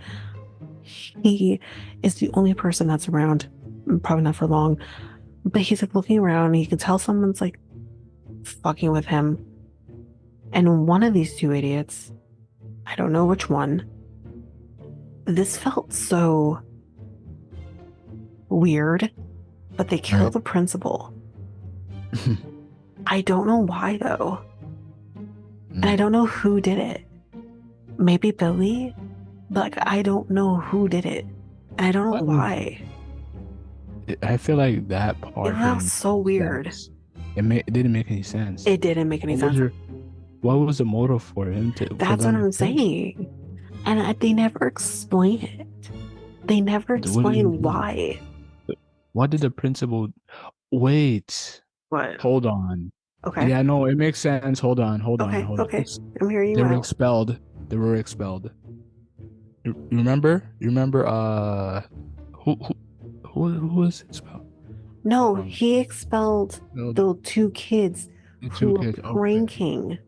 he is the only person that's around, probably not for long, but he's like looking around and you can tell someone's like fucking with him. And one of these two idiots, I don't know which one, this felt so weird, but they killed the principal. I don't know why though. And I don't know who did it. Maybe Billy? But like, I don't know who did it. And I don't know why. I feel like that part. It felt so weird. It didn't make any sense. It didn't make any sense. What was the motive for him to? That's what I'm saying. And they never explain it. They never explain why. What did the principal? Wait. What? Hold on. Okay. Yeah, no, it makes sense. Hold on. Okay. I'm hearing you. They were expelled. You remember? Who was expelled? No, he expelled the two kids who were pranking.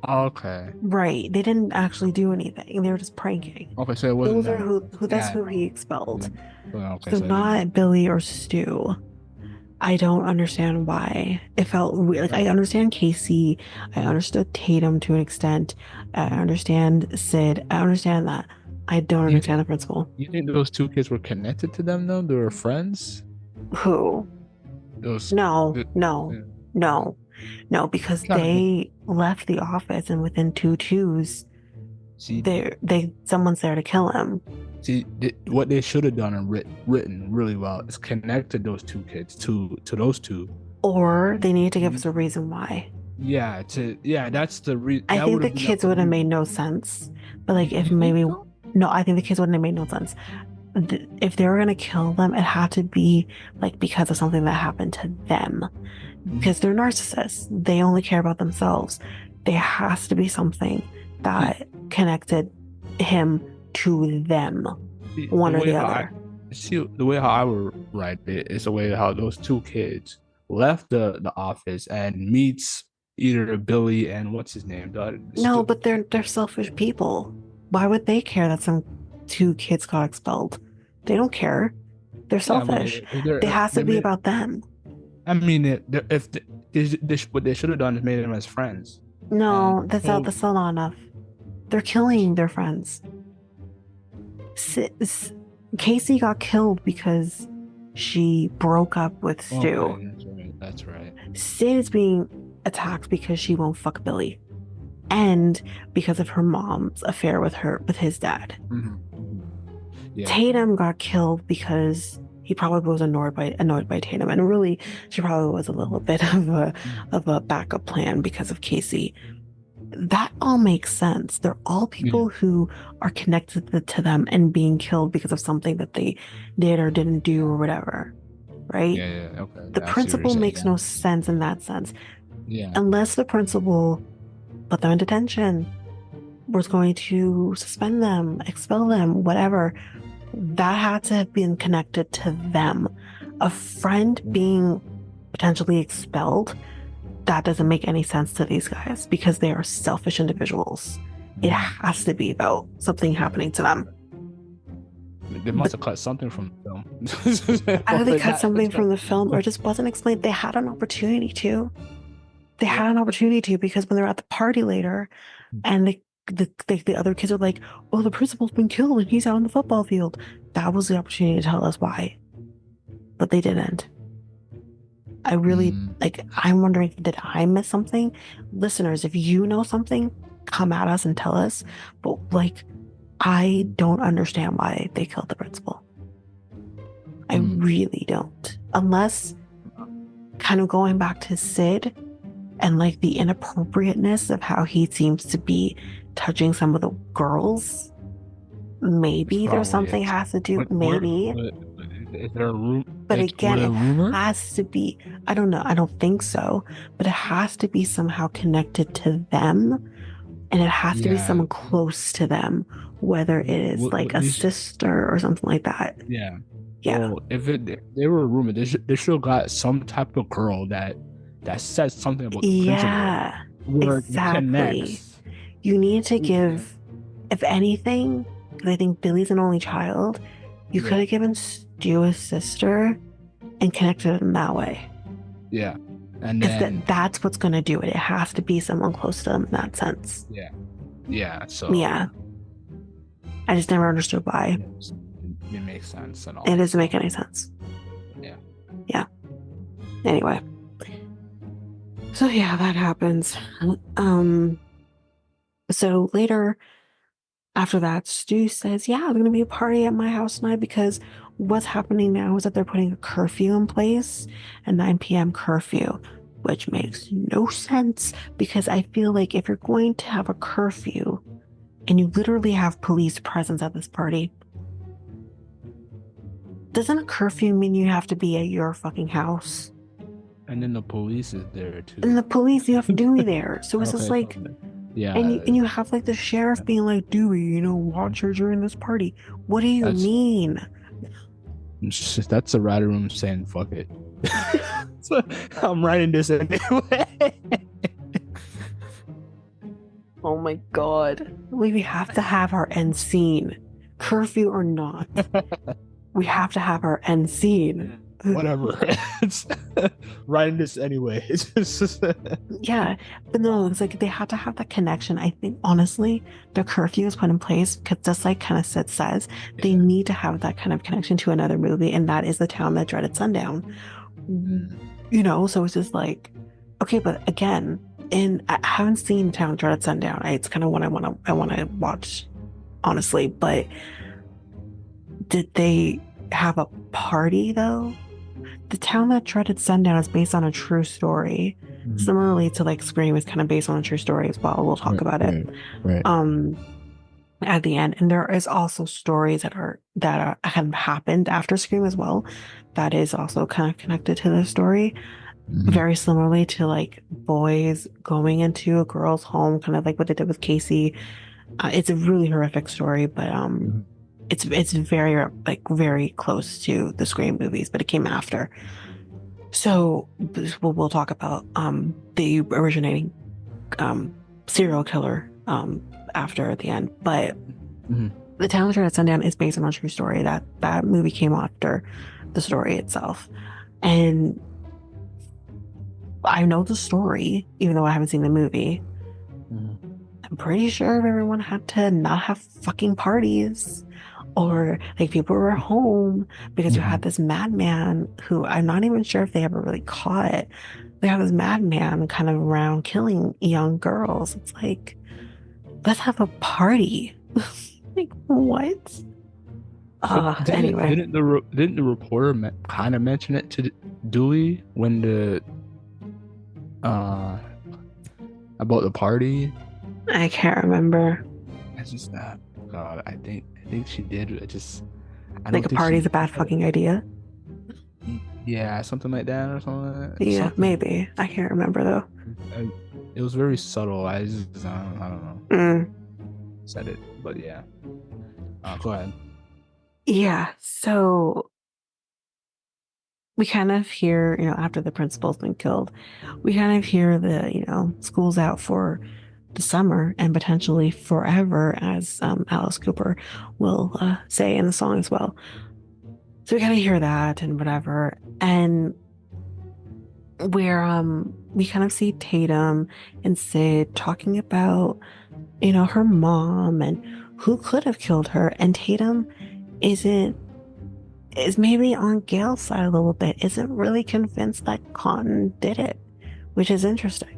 Okay. Right. They didn't actually do anything. They were just pranking. Okay, so it wasn't those are that's who he expelled. Okay, so not Billy or Stu. I don't understand why. It felt weird. Like, I understand Casey. I understood Tatum to an extent. I understand Sid. I understand that. I don't understand the principal. You think those two kids were connected to them though? They were friends? Who? No, because they left the office and within 2 twos, someone's there to kill him. See, what they should have done and written really well is connected those two kids to those two. Or they need to give us a reason why. Yeah, that's the reason. I think the kids would have made no sense. But like, if maybe no, I think the kids wouldn't have made no sense. If they were gonna kill them, it had to be like because of something that happened to them. Because they're narcissists. They only care about themselves. There has to be something that connected him to them, one or the other. The way how I would write it is the way how those two kids left the office and meets either Billy and what's his name. No, but they're selfish people. Why would they care that some 2 kids got expelled? They don't care. They're selfish. It has to be about them. I mean, what they should have done is made them as friends. No, that's still not enough. They're killing their friends. Casey got killed because she broke up with Stu. Okay, that's right. Sid is being attacked because she won't fuck Billy, and because of her mom's affair with his dad. Yeah. Tatum got killed because he probably was annoyed by Tatum, and really, she probably was a little bit of a backup plan because of Casey. That all makes sense. They're all people who are connected to them and being killed because of something that they did or didn't do or whatever, right? Okay. The principal makes no sense in that sense. Yeah. Unless the principal put them in detention, was going to suspend them, expel them, whatever. That had to have been connected to them. A friend being potentially expelled, that doesn't make any sense to these guys because they are selfish individuals. It has to be about something happening to them. They must have cut something from the film. Either they cut something from the film or it just wasn't explained. They had an opportunity to. They had an opportunity to, because when they're at the party later and the other kids are like, oh, the principal's been killed and he's out on the football field. That was the opportunity to tell us why. But they didn't. I really, I'm wondering, did I miss something? Listeners, if you know something, come at us and tell us. But I don't understand why they killed the principal. I really don't. Unless, kind of going back to Sid and the inappropriateness of how he seems to be touching some of the girls. Maybe there's something has to do. Maybe. Is there a room? But again, it has to be. I don't know. I don't think so. But it has to be somehow connected to them, and it has to be someone close to them, whether it is a sister or something like that. Yeah. Yeah. Well, if they were a roommate, they should have got some type of girl that says something about the principal. Exactly. You need to give, if anything, because I think Billy's an only child, you could have given Stu a sister and connected them that way. Yeah. And then that's what's going to do it. It has to be someone close to them in that sense. Yeah. Yeah. So. Yeah. I just never understood why. It makes sense at all. It doesn't make any sense. Yeah. Yeah. Anyway. So yeah, that happens. So later, after that, Stu says, yeah, there's going to be a party at my house tonight because what's happening now is that they're putting a curfew in place, a 9 p.m. curfew, which makes no sense because I feel like if you're going to have a curfew and you literally have police presence at this party, doesn't a curfew mean you have to be at your fucking house? And then the police is there too. And the police, you have to be there. So it's just yeah. And you have the sheriff being like, Dewey, watch her during this party. What do you mean? That's a writer room saying, fuck it. So I'm writing this anyway. Oh my God. We have to have our end scene. Curfew or not. We have to have our end scene. Whatever. It's writing this anyway. It's just yeah, but no, it's they had to have that connection. I think honestly, the curfew is put in place because just kind of Sid says, they need to have that kind of connection to another movie, and that is The Town That Dreaded Sundown. So it's just okay, but again, I haven't seen The Town That Dreaded Sundown. It's kind of what I want to watch, honestly. But did they have a party though? The Town That Dreaded Sundown is based on a true story. Similarly to Scream is kind of based on a true story as well. We'll talk about it at the end. And there is also stories that have happened after Scream as well. That is also kind of connected to the story. Very similarly to boys going into a girl's home, kind of what they did with Casey. It's a really horrific story, but it's very very close to the Scream movies, but it came after. So we'll talk about the originating serial killer after at the end. But The Town That Dreaded Sundown is based on a true story. That movie came after the story itself, and I know the story even though I haven't seen the movie. I'm pretty sure everyone had to not have fucking parties. Or people were home because you had this madman who I'm not even sure if they ever really caught. They have this madman kind of around killing young girls. It's let's have a party. What? Anyway. Didn't the reporter kind of mention it to Dewey when the about the party? I can't remember. It's just God, I think she did. I Like don't a think party's a bad fucking idea. Yeah, something like that or something like that. Yeah, Something. maybe. I can't remember though. It was very subtle. I don't know. Said it, but yeah. Go ahead. Yeah, so we kind of hear, after the principal's been killed, we kind of hear the, school's out for the summer and potentially forever, as Alice Cooper will say in the song as well. So we kind of hear that and whatever. And where we kind of see Tatum and Sid talking about, her mom and who could have killed her. And Tatum is maybe on Gail's side a little bit, isn't really convinced that Cotton did it, which is interesting.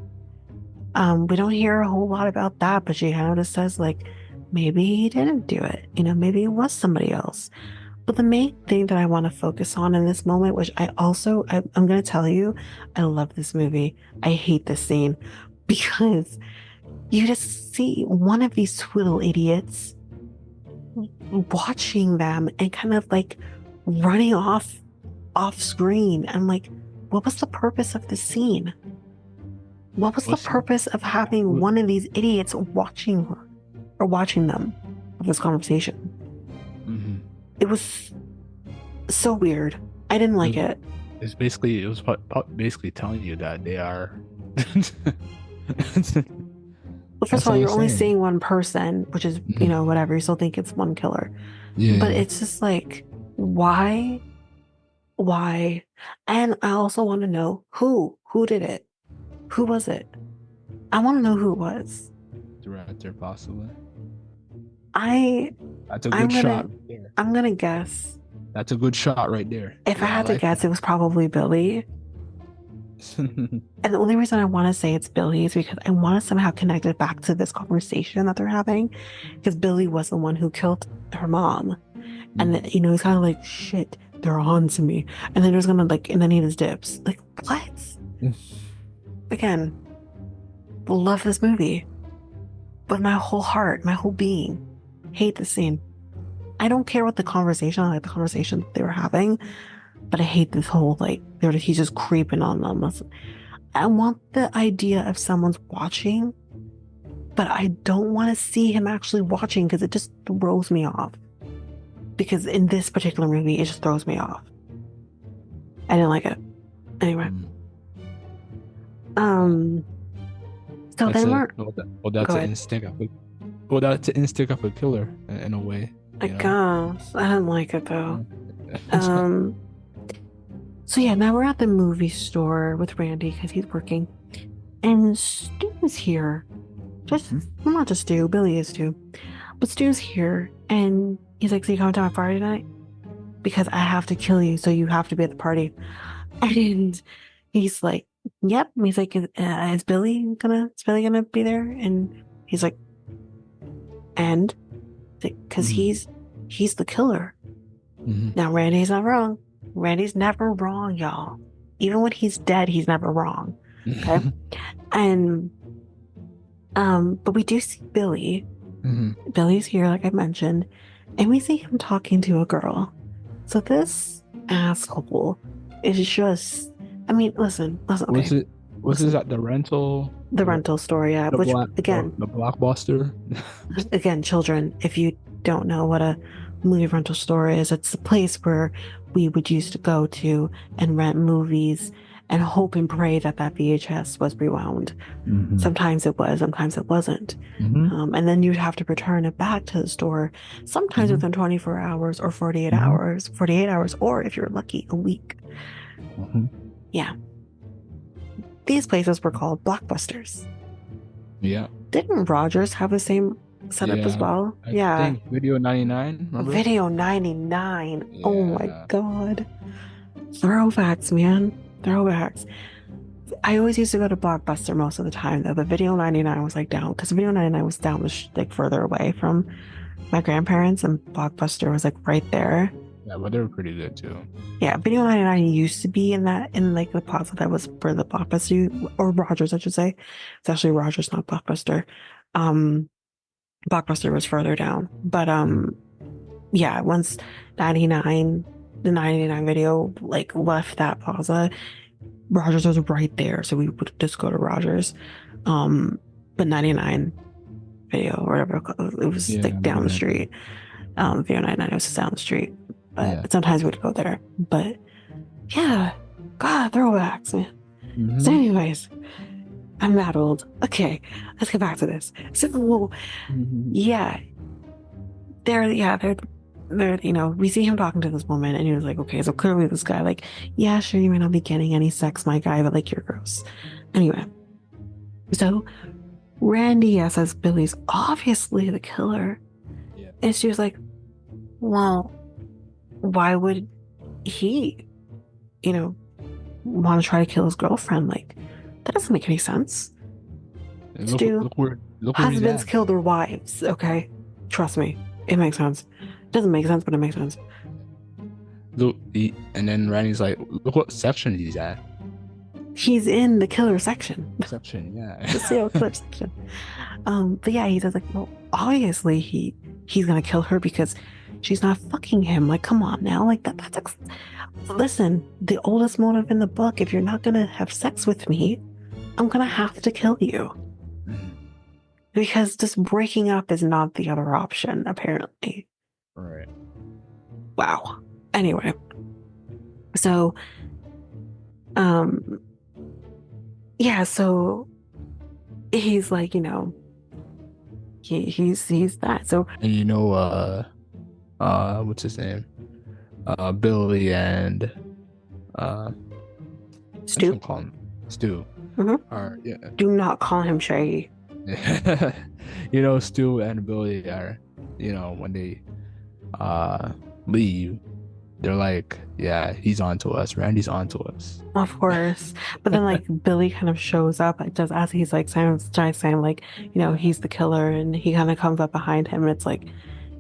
We don't hear a whole lot about that, but she kind of just says, like, maybe he didn't do it. Maybe it was somebody else. But the main thing that I want to focus on in this moment, which I'm going to tell you, I love this movie. I hate this scene because you just see one of these little idiots watching them and kind of like running off screen. I'm like, what was the purpose of this scene? What was the purpose of having one of these idiots watching her or watching them of this conversation? Mm-hmm. It was so weird. I didn't like it. It was basically telling you that they are. Well, first of all, you're only seeing one person, which is, whatever. You still think it's one killer. Yeah. But it's just like, why? And I also want to know who did it? Who was it? I want to know who it was. Director, possibly. That's a good shot right there. I'm going to guess. That's a good shot right there. If I had to guess, it was probably Billy. And the only reason I want to say it's Billy is because I want to somehow connect it back to this conversation that they're having, because Billy was the one who killed her mom. And then, he's kind of like, shit, they're on to me. And then there's gonna and then he just dips. Like, what? Again, love this movie, but my whole heart, my whole being, hate the scene. I don't care what the conversation, I like the conversation they were having, but I hate this whole, he's just creeping on them. I want the idea of someone's watching, but I don't want to see him actually watching because it just throws me off. Because in this particular movie, it just throws me off. I didn't like it. Anyway. So that's then that's an instinct of a killer in a way. I guess. I didn't like it though. So yeah, now we're at the movie store with Randy because he's working. And Stu is here. Not just Stu, Billy is too. But Stu's here and he's like, so you coming to my party tonight? Because I have to kill you, so you have to be at the party. And he's like, yep. And he's like, is Billy gonna be there? And he's like, and? Because he's the killer. Mm-hmm. Now, Randy's not wrong. Randy's never wrong, y'all. Even when he's dead, he's never wrong. Okay? And, but we do see Billy. Mm-hmm. Billy's here, like I mentioned, and we see him talking to a girl. So this asshole is just, I mean, listen, okay. Was it at the rental? The rental store, yeah. The Blockbuster. Again, children, if you don't know what a movie rental store is, it's a place where we would used to go to and rent movies and hope and pray that VHS was rewound. Mm-hmm. Sometimes it was, sometimes it wasn't. Mm-hmm. And then you'd have to return it back to the store, sometimes mm-hmm. within 24 hours or 48 mm-hmm. hours, or if you're lucky, a week. Mm-hmm. Yeah. These places were called Blockbusters. Yeah. Didn't Rogers have the same setup as well? I think Video 99. Remember? Video 99. Yeah. Oh my God. Throwbacks, man. Throwbacks. I always used to go to Blockbuster most of the time though, but Video 99 was down because Video 99 was down further away from my grandparents, and Blockbuster was like right there. Yeah, but they were pretty good too. Yeah, Video 99 used to be in like the plaza that was for the Blockbuster, or Rogers, I should say. It's actually Rogers, not Blockbuster. Blockbuster was further down. But yeah, once 99, the 99 video like left that plaza, Rogers was right there. So we would just go to Rogers. But 99 video or whatever it was like down the street. Video 99 was down the street. But sometimes we'd go there. But yeah, God, throwbacks, man. Mm-hmm. So anyways, I'm that old. Okay, let's get back to this. So yeah, they're you know, we see him talking to this woman, and he was like, okay, so clearly this guy, like, yeah, sure, you may not be getting any sex, my guy, but like, you're gross. Anyway, so Randy says Billy's obviously the killer. Yeah. And she was like, well, why would he, you know, want to try to kill his girlfriend? Like, that doesn't make any sense. Look where husbands kill their wives, okay? Trust me, it makes sense. It doesn't make sense, but it makes sense. Look, and then Randy's like, look what section he's at. He's in the killer section. Section, yeah. The serial killer section. But yeah, he says like, well, obviously he's gonna kill her because she's not fucking him. Like, come on now, like that's listen. The oldest motive in the book: if you're not gonna have sex with me, I'm gonna have to kill you. Because just breaking up is not the other option, apparently. Right. Wow. Anyway, so, yeah, so he's like, you know, he's that. So, and you know, what's his name? Billy and Stu. Call him Stu. Yeah. Do not call him Shaggy. You know, Stu and Billy are, you know, when they leave, they're like, yeah, he's on to us. Randy's on to us. Of course. But then like Billy kind of shows up just as he's like saying like, you know, he's the killer, and he kind of comes up behind him, and it's like,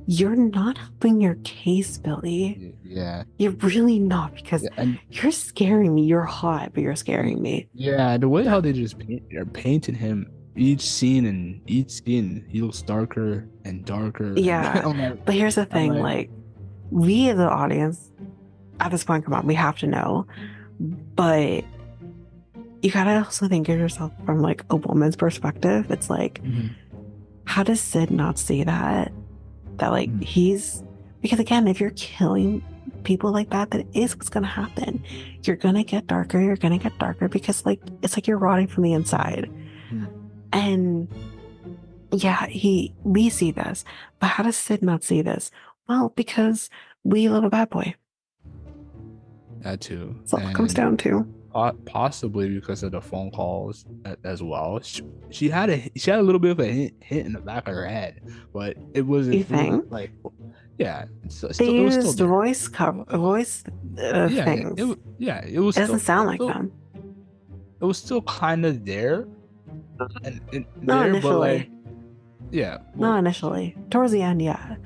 you're not helping your case, Billy. Yeah. You're really not, because you're scaring me. You're hot, but you're scaring me. Yeah, the way how they just painted him, each scene, he looks darker and darker. Yeah. Like, but here's the thing, like, we as the audience, at this point, come on, we have to know. But you gotta also think of yourself from like a woman's perspective. It's like, how does Sid not see that like he's, because again, if you're killing people like that is what's gonna happen. You're gonna get darker, because like it's like you're rotting from the inside. And yeah, we see this, but how does Sid not see this? Well, because we love a bad boy. That too. That's all it comes down to. Possibly because of the phone calls as well. She had a little bit of a hint in the back of her head, but it wasn't. You think? Like, yeah, they used voice things. It was. It doesn't sound like them. It was still kind of there, and not there, initially. But like, yeah, not initially. Towards the end, yeah.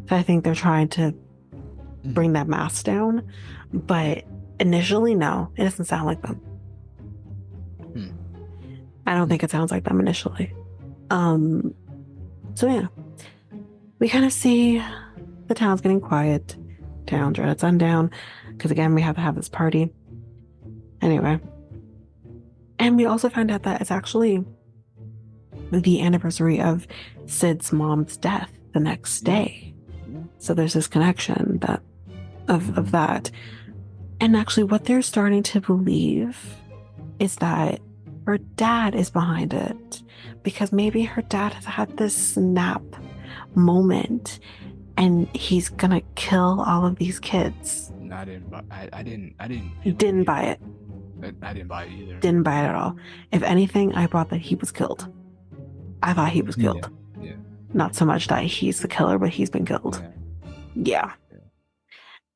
I think they're trying to bring that mask down, but initially, no, it doesn't sound like them. I don't think it sounds like them initially. So yeah, we kind of see the town's getting quiet. Town's at sundown, because again, we have to have this party. Anyway, and we also find out that it's actually the anniversary of Sid's mom's death the next day. So there's this connection of that. And actually what they're starting to believe is that her dad is behind it, because maybe her dad has had this snap moment and he's gonna kill all of these kids. I didn't buy it. I didn't buy it either. Didn't buy it at all. If anything, I thought that he was killed. I thought he was killed. Yeah. Not so much that he's the killer, but he's been killed. Yeah.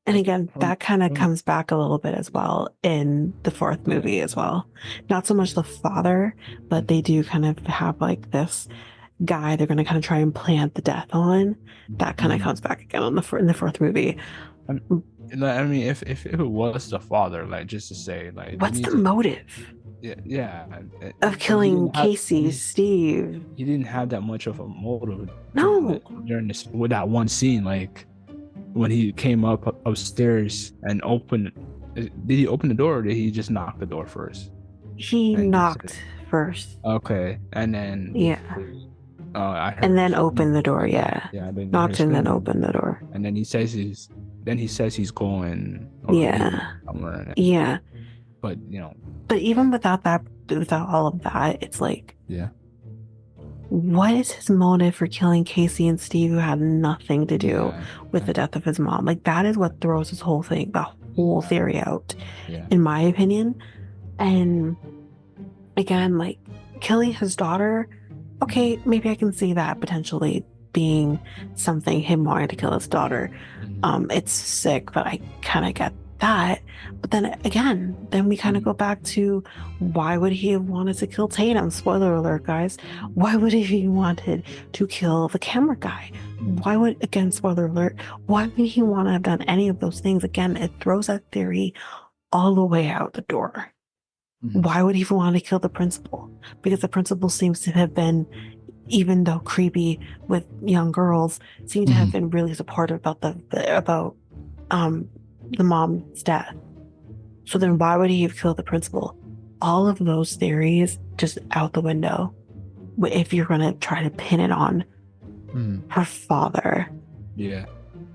And again, that kind of comes back a little bit as well in the fourth movie as well. Not so much the father, but they do kind of have like this guy they're going to kind of try and plant the death on, that kind of comes back again in the fourth movie. I mean, if it was the father, like, just to say, like, what's the motive? Yeah, of killing Casey, Steve. He didn't have that much of a motive. No. During this, with that one scene, like when he came upstairs and opened. Did he open the door, or did he just knock the door first? He knocked first. Okay, and then I heard, and then opened the door. Yeah, knocked and then opened the door. And then he says he's going. Somewhere. Yeah. But But even without all of that, it's like, what is his motive for killing Casey and Steve, who had nothing to do with the death of his mom? Like, that is what throws his whole thing, the whole theory out, in my opinion. And again, like, killing his daughter, okay, maybe I can see that potentially being something, him wanting to kill his daughter. It's sick, but I kind of get that. But then again, we kind of go back to, why would he have wanted to kill Tatum? Spoiler alert, guys. Why would he have wanted to kill the camera guy? Why would, again, spoiler alert, why would he want to have done any of those things? Again, it throws that theory all the way out the door. Why would he even want to kill the principal? Because the principal seems to have been, even though creepy with young girls, seemed to have been really supportive about the mom's death. So then why would he have killed the principal? All of those theories just out the window if you're going to try to pin it on her father. Yeah.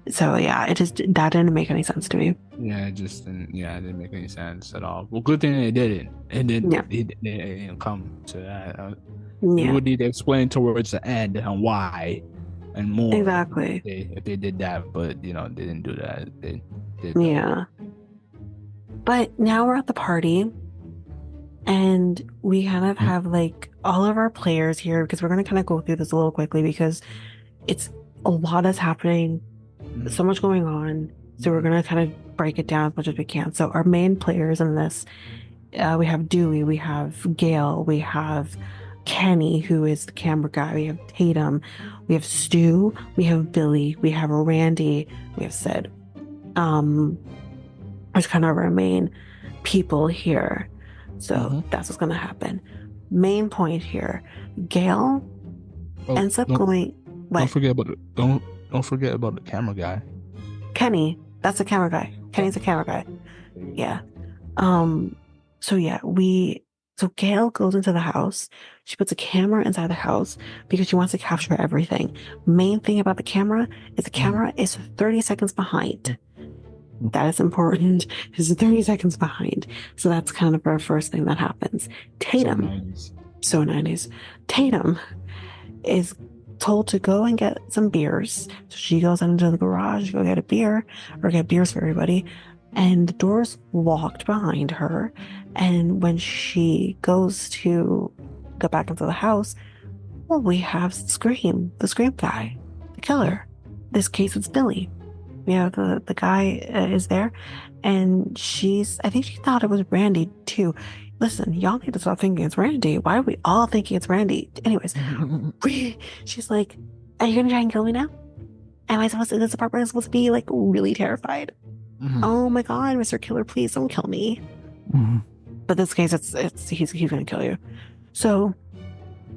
So that didn't make any sense to me. Yeah, it didn't make any sense at all. Well, good thing it didn't. And then it didn't come to that. You would need to explain towards the end on why and more. Exactly. If they did that, but they didn't do that. They did. Yeah. But now we're at the party, and we kind of have like all of our players here, because we're going to kind of go through this a little quickly because it's a lot that's happening, so much going on. So we're going to kind of break it down as much as we can. So our main players in this, we have Dewey, we have Gail, we have Kenny, who is the camera guy, we have Tatum, we have Stu, we have Billy, we have Randy, we have Sid. There's kind of our main people here. So that's what's going to happen. Main point here, Gail ends up going. What? Don't forget about the camera guy. Kenny, that's the camera guy. Kenny's the camera guy. Yeah. So Gail goes into the house. She puts a camera inside the house because she wants to capture everything. Main thing about the camera is the camera is 30 seconds behind. That is important. It's 30 seconds behind. So that's kind of our first thing that happens. Tatum. So 90s. Tatum is told to go and get some beers. So she goes into the garage to go get a beer, or get beers for everybody. And the door's locked behind her. And when she goes to go back into the house, well, we have the scream guy, the killer. This case, it's Billy. The guy is there, and I think she thought it was Randy too. Listen, y'all need to stop thinking it's Randy. Why are we all thinking it's Randy? Anyways, she's like, are you gonna try and kill me now? Am I supposed to, this apartment is supposed to be like really terrified? Oh my God, Mr. Killer, please don't kill me. But this case, he's gonna kill you. So,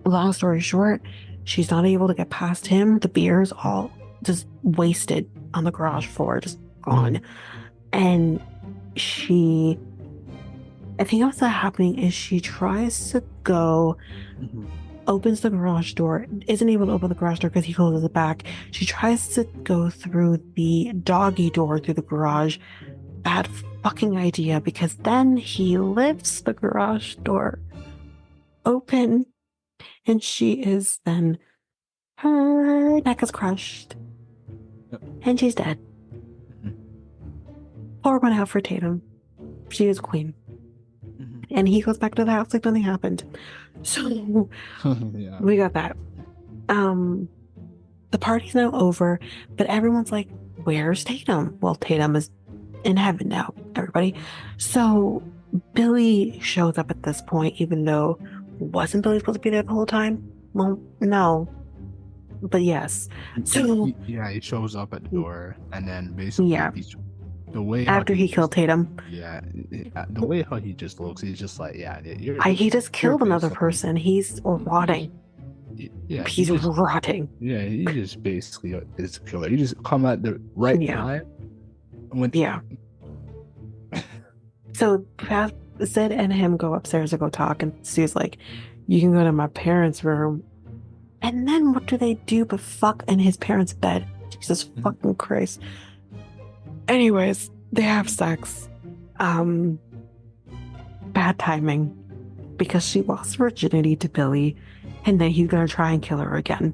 long story short, she's not able to get past him. The beer's all just wasted on the garage floor, just gone. And I think what's happening is she tries to go, opens the garage door, isn't able to open the garage door because he closes it back. She tries to go through the doggy door through the garage. Bad fucking idea, because then he lifts the garage door open, and her neck is crushed. And she's dead. Pour one out for Tatum. She is queen. And he goes back to the house like nothing happened. So we got that. The party's now over, but everyone's like, where's Tatum? Well, Tatum is in heaven now, everybody. So Billy shows up at this point, even though wasn't Billy supposed to be there the whole time? Well, no. But yes. So he shows up at the door, and then basically yeah, the way after he killed Tatum, the way how he just looks, he's just like, he just killed another person. He's rotting. He's rotting. Yeah, he just basically is a killer. He just come at the right time. So Sid and him go upstairs to go talk, and Stu's like, "You can go to my parents' room." And then what do they do but fuck in his parents' bed? Jesus fucking Christ. Anyways, they have sex. Bad timing, because she lost virginity to Billy, and then he's gonna try and kill her again.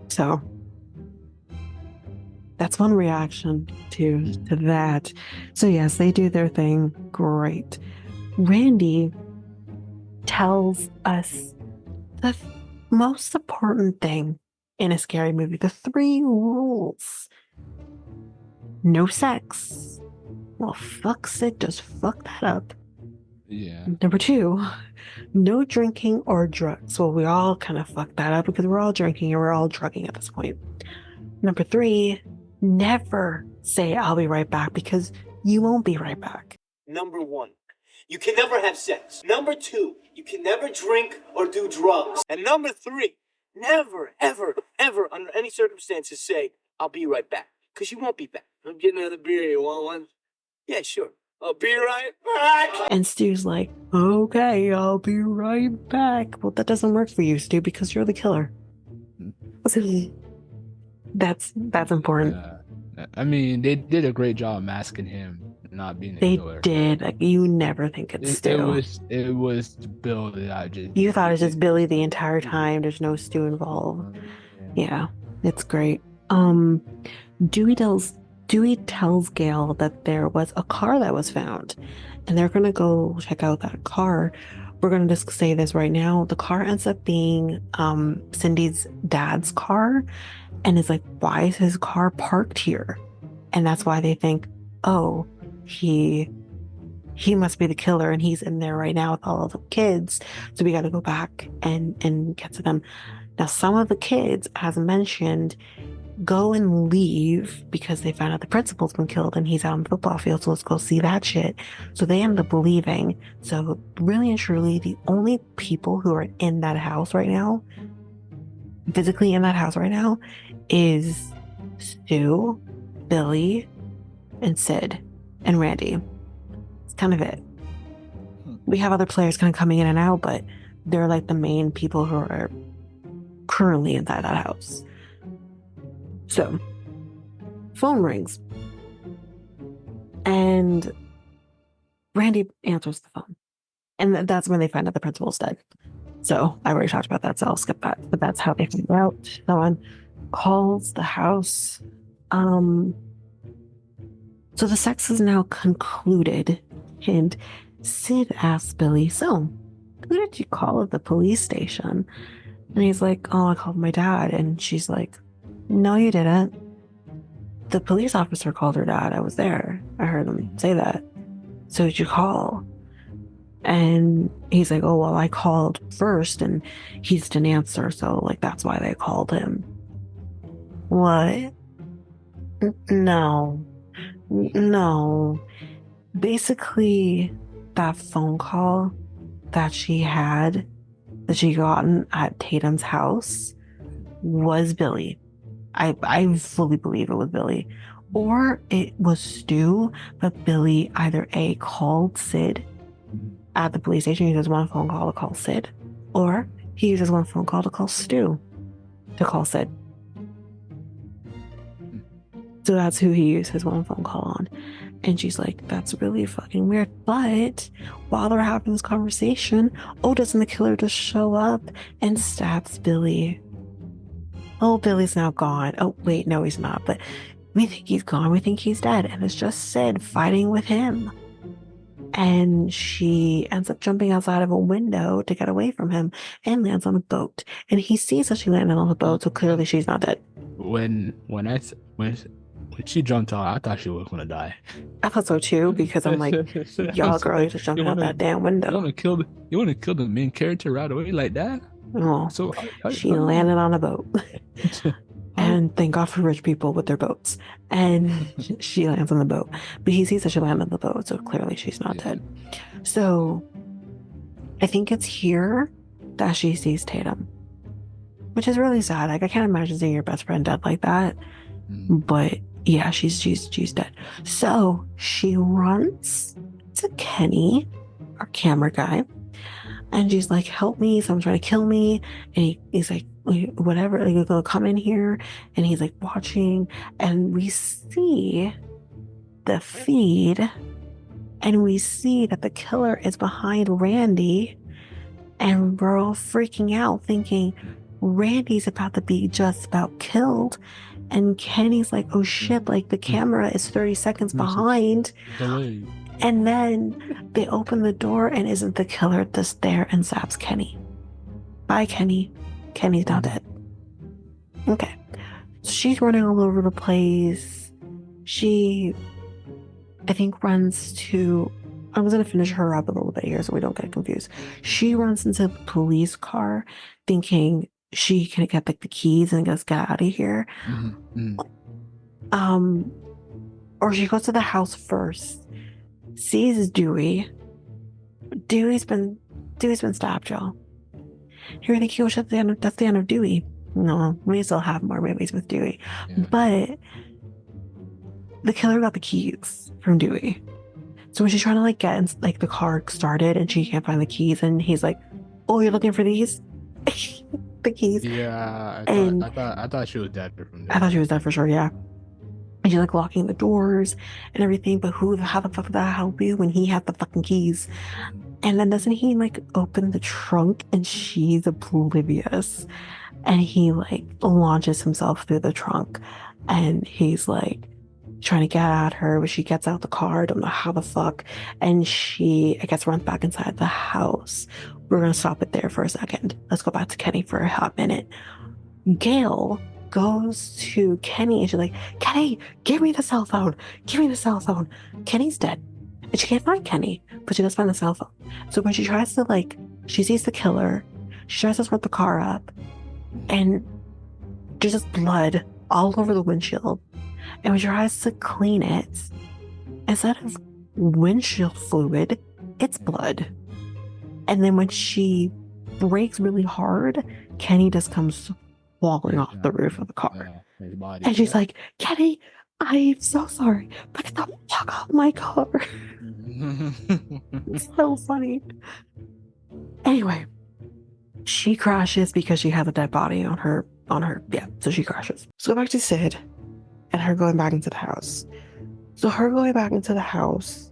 So that's one reaction to that. So yes, they do their thing. Great. Randy tells us the most important thing in a scary movie, the 3 rules. No sex. Well, fuck Sid, just fuck that up. Yeah. Number 2, no drinking or drugs. Well, we all kind of fucked that up because we're all drinking and we're all drugging at this point. Number 3, never say I'll be right back, because you won't be right back. Number 1, you can never have sex. Number 2, you can never drink or do drugs. And number 3, never, ever, ever, under any circumstances, say I'll be right back, because you won't be back. I'm getting another beer. You want one? Yeah, sure. I'll be right back. And Stu's like, okay, I'll be right back. Well, that doesn't work for you, Stu, because you're the killer. That's important. I mean, they did a great job masking him not being a killer. They did. Like, you never think it's Stu. It was Bill that I just... You thought it was just Billy the entire time. There's no Stu involved. Yeah, it's great. Dewey tells Gail that there was a car that was found, and they're gonna go check out that car. We're gonna just say this right now. The car ends up being Cindy's dad's car, and it's like, why is his car parked here? And that's why they think, oh, he must be the killer, and he's in there right now with all of the kids. So we got to go back and get to them. Now, some of the kids, as mentioned, go and leave because they found out the principal's been killed and he's out on the football field, so let's go see that shit. So they end up leaving. So really and truly, the only people who are in that house right now, physically in that house right now, is Stu, Billy, and Sid, and Randy. It's kind of it. We have other players kind of coming in and out, but they're like the main people who are currently inside that house. So, phone rings, and Randy answers the phone, and that's when they find out the principal's dead. So I already talked about that, so I'll skip that. But that's how they figure out. Someone calls the house. So the sex is now concluded, and Sid asks Billy, "So, who did you call at the police station?" And he's like, "Oh, I called my dad." And she's like, "No, you didn't. The police officer called her dad. I was there. I heard him say that. So did you call?" And he's like, "Oh, well, I called first and he just didn't answer. So, like, that's why they called him." What? No. Basically, that phone call that she gotten at Tatum's house was Billy. I fully believe it was Billy. Or it was Stu, but Billy either A, called Sid at the police station, he uses one phone call to call Sid, or he uses one phone call to call Stu to call Sid. So that's who he used his one phone call on. And she's like, "That's really fucking weird." But while they're having this conversation, doesn't the killer just show up and stabs Billy? Oh, Billy's now gone. Oh, wait, no, he's not. But we think he's gone. We think he's dead. And it's just Sid fighting with him. And she ends up jumping outside of a window to get away from him and lands on a boat. And he sees that she landed on the boat, so clearly she's not dead. When she jumped out, I thought she was gonna die. I thought so too, because I'm like, y'all girl, you just jumped out that damn window. You wanna kill the main character right away like that? Oh, So she landed on a boat. And thank God for rich people with their boats. And she lands on the boat. But he sees that she landed on the boat, so clearly she's not dead. So I think it's here that she sees Tatum, which is really sad. Like, I can't imagine seeing your best friend dead like that. But yeah, she's dead. So she runs to Kenny, our camera guy, and she's like, help me, someone's trying to kill me. And he's like, whatever, like, you're gonna come in here. And he's like watching, and we see the feed, and we see that the killer is behind Randy, and we're all freaking out thinking Randy's about to be just about killed. And Kenny's like, oh shit, like the camera is 30 seconds behind. And then they open the door, and isn't the killer just there and zaps Kenny? Bye, Kenny. Kenny's now dead. Okay. So she's running all over the place. She, I think, runs to... I was going to finish her up a little bit here so we don't get confused. She runs into the police car thinking she can get like the keys and just get out of here. Or she goes to the house first, sees Dewey. Dewey's been stabbed, y'all. You're thinking, oh shit, that's the end of Dewey. No, we still have more movies with Dewey. Yeah. But the killer got the keys from Dewey. So when she's trying to like get in, like the car started and she can't find the keys, and he's like, oh, you're looking for these? The keys. Yeah, I thought she was dead from there. I thought she was dead for sure, yeah. And she's like locking the doors and everything, but how the fuck did that help you when he had the fucking keys? And then doesn't he like open the trunk, and she's oblivious, and he like launches himself through the trunk, and he's like trying to get at her, but she gets out the car, don't know how the fuck, and she, I guess, runs back inside the house. We're gonna stop it there for a second. Let's go back to Kenny for a hot minute. Gail goes to Kenny and she's like, Kenny, give me the cell phone. Give me the cell phone. Kenny's dead. And she can't find Kenny, but she does find the cell phone. So when she tries to like, she sees the killer, she tries to start the car up, and there's just blood all over the windshield. And when she tries to clean it, instead of windshield fluid, it's blood. And then when she brakes really hard, Kenny just comes falling off the roof of the car. And she's like, Kenny, I'm so sorry, but get the fuck off my car. It's so funny. Anyway, she crashes because she has a dead body on her. Yeah, so she crashes. So go back to Sid and her going back into the house. So her going back into the house,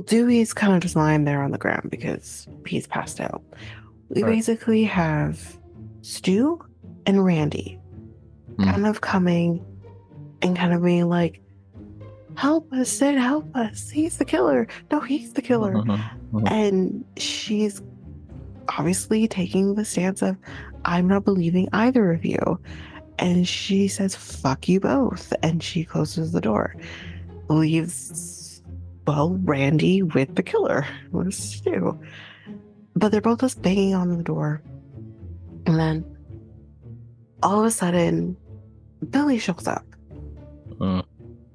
Dewey's kind of just lying there on the ground because he's passed out. We basically have Stu and Randy kind of coming and kind of being like, help us, Sid, help us. He's the killer. No, he's the killer. And she's obviously taking the stance of, I'm not believing either of you. And she says, fuck you both. And she closes the door. Leaves, well, Randy with the killer, with Stu. But they're both just banging on the door. And then all of a sudden, Billy shows up.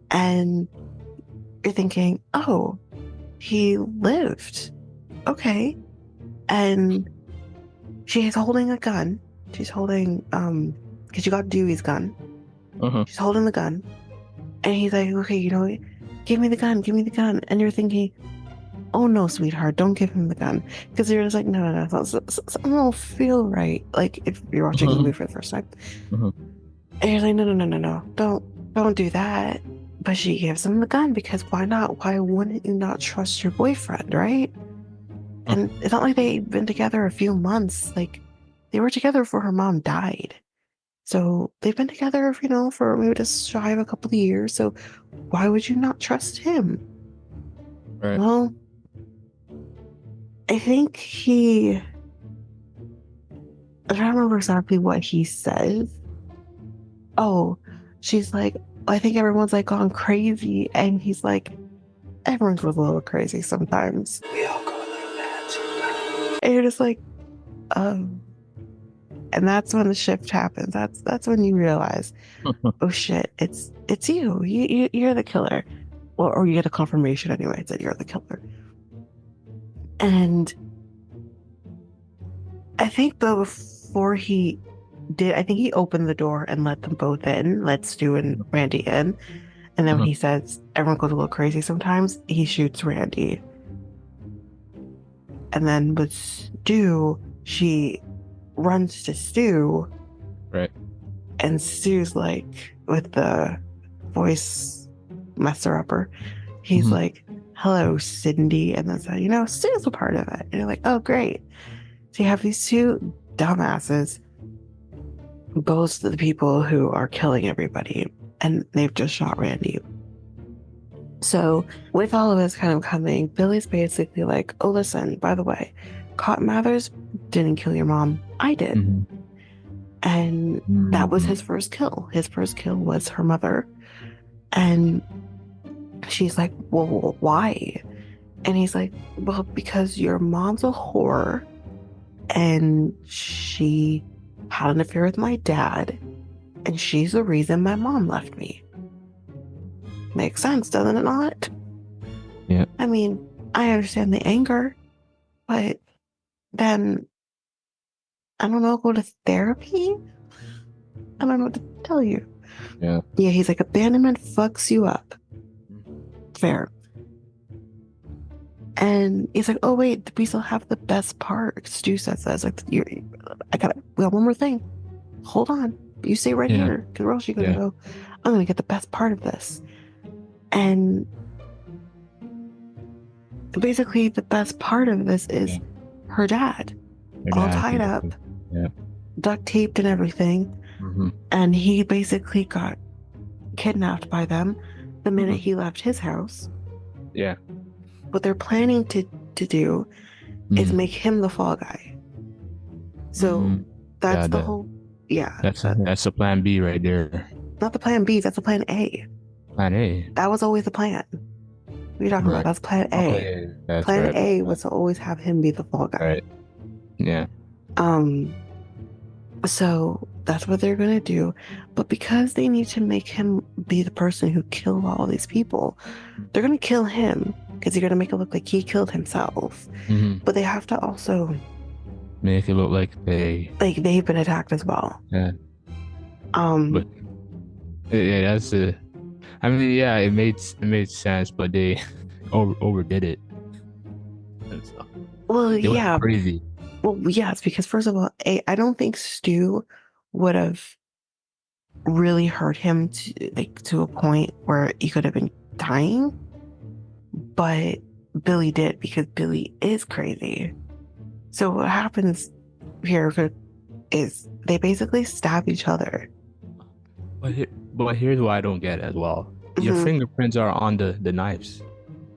And you're thinking, oh, he lived. Okay. And she's holding a gun. She's holding, because you got Dewey's gun. She's holding the gun. And he's like, okay, you know, give me the gun, give me the gun. And you're thinking, oh no, sweetheart, don't give him the gun. Because you're just like, no, something don't feel right. Like if you're watching the movie for the first time. And you're like, no, don't do that. But she gives him the gun because why not? Why wouldn't you not trust your boyfriend, right? And it's not like they've been together a few months. Like they were together before her mom died. So they've been together, you know, for maybe just shy of a couple of years. So why would you not trust him? Right. Well, I think I'm trying to remember exactly what he says. Oh, she's like, I think everyone's like gone crazy. And he's like, everyone goes a little crazy sometimes. We all go a little mad sometimes. And you're just like, And that's when the shift happens. That's when you realize, oh shit, it's you. You're the killer. Or you get a confirmation anyway that you're the killer. And I think though before he did, I think he opened the door and let them both in, let Stu and Randy in. And then when he says everyone goes a little crazy sometimes, he shoots Randy. And then with Stu, she runs to Stu. Right. And Stu's like, with the voice messer upper, he's like, hello, Cindy. And then said, Stu's a part of it. And you're like, oh, great. So you have these two dumbasses, both of the people who are killing everybody, and they've just shot Randy. So with all of this kind of coming, Billy's basically like, oh, listen, by the way, Cotton Mather's didn't kill your mom. I did. And that was his first kill. His first kill was her mother. And she's like, well, why? And he's like, well, because your mom's a whore and she had an affair with my dad and she's the reason my mom left me. Makes sense, doesn't it not? Yeah. I mean, I understand the anger, but then, I don't know, go to therapy? I don't know what to tell you. Yeah. Yeah, he's like, abandonment fucks you up. Fair. And he's like, oh, wait, we still have the best part. Stu says that. Like, we got one more thing. Hold on. You stay right here, because where else are you going to go? I'm going to get the best part of this. And basically, the best part of this is her dad, all tied up, duct taped and everything. And he basically got kidnapped by them the minute he left his house. Yeah. What they're planning to do is make him the fall guy. So that's the whole. Yeah. That's a plan B right there. Not the plan B, that's the plan A. Plan A. That was always the plan. What are you talking about? That's plan A. Plan A was to always have him be the fall guy. Right. Yeah. So that's what they're going to do. But because they need to make him be the person who killed all these people, they're going to kill him because they're going to make it look like he killed himself. But they have to also make it look like they've been attacked as well. Yeah. But yeah, that's a. I mean, yeah, it made sense, but they overdid it. So, well, yeah, crazy. Well, yes, because first of all, I don't think Stu would have really hurt him to a point where he could have been dying, but Billy did, because Billy is crazy. So what happens here is they basically stab each other. But here's what I don't get as well. Your fingerprints are on the knives.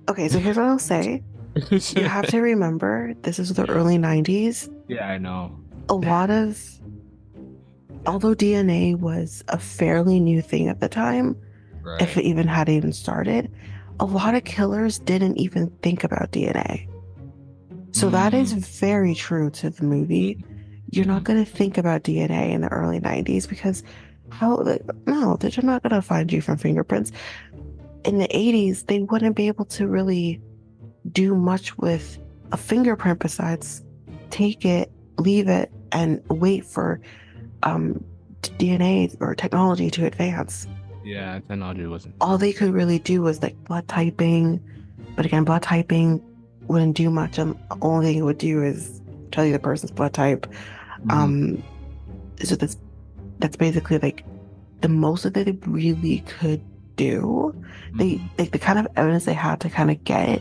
Okay, so here's what I'll say. You have to remember, this is the early 90s. Yeah, I know. A lot of, although DNA was a fairly new thing at the time, if it even had even started, a lot of killers didn't even think about DNA. So that is very true to the movie. You're not going to think about DNA in the early 90s because they're not going to find you from fingerprints. In the 80s, they wouldn't be able to really do much with a fingerprint besides take it, leave it, and wait for DNA or technology to advance. Yeah, technology wasn't. All they could really do was like blood typing, but again, blood typing wouldn't do much. And the only thing it would do is tell you the person's blood type. So that's basically like the most that they really could do. The kind of evidence they had to kind of get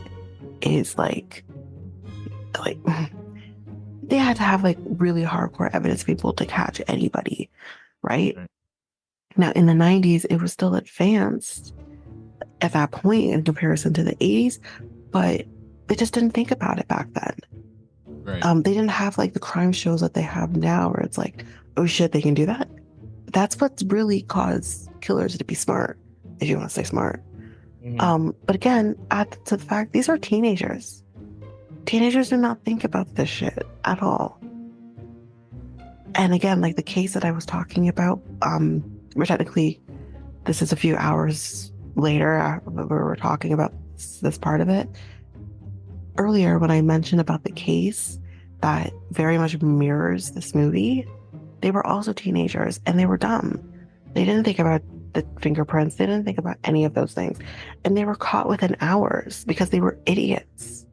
is like they had to have like really hardcore evidence to be able to catch anybody, right? Now in the 90s, it was still advanced at that point in comparison to the 80s, but they just didn't think about it back then. They didn't have like the crime shows that they have now where it's like, oh shit, they can do that. That's what's really caused killers to be smart, if you want to say smart. But again, add to the fact, these are teenagers. Teenagers do not think about this shit at all. And again, like the case that I was talking about, where technically this is a few hours later where we're talking about this part of it. Earlier, when I mentioned about the case that very much mirrors this movie, they were also teenagers and they were dumb. They didn't think about the fingerprints. They didn't think about any of those things. And they were caught within hours because they were idiots.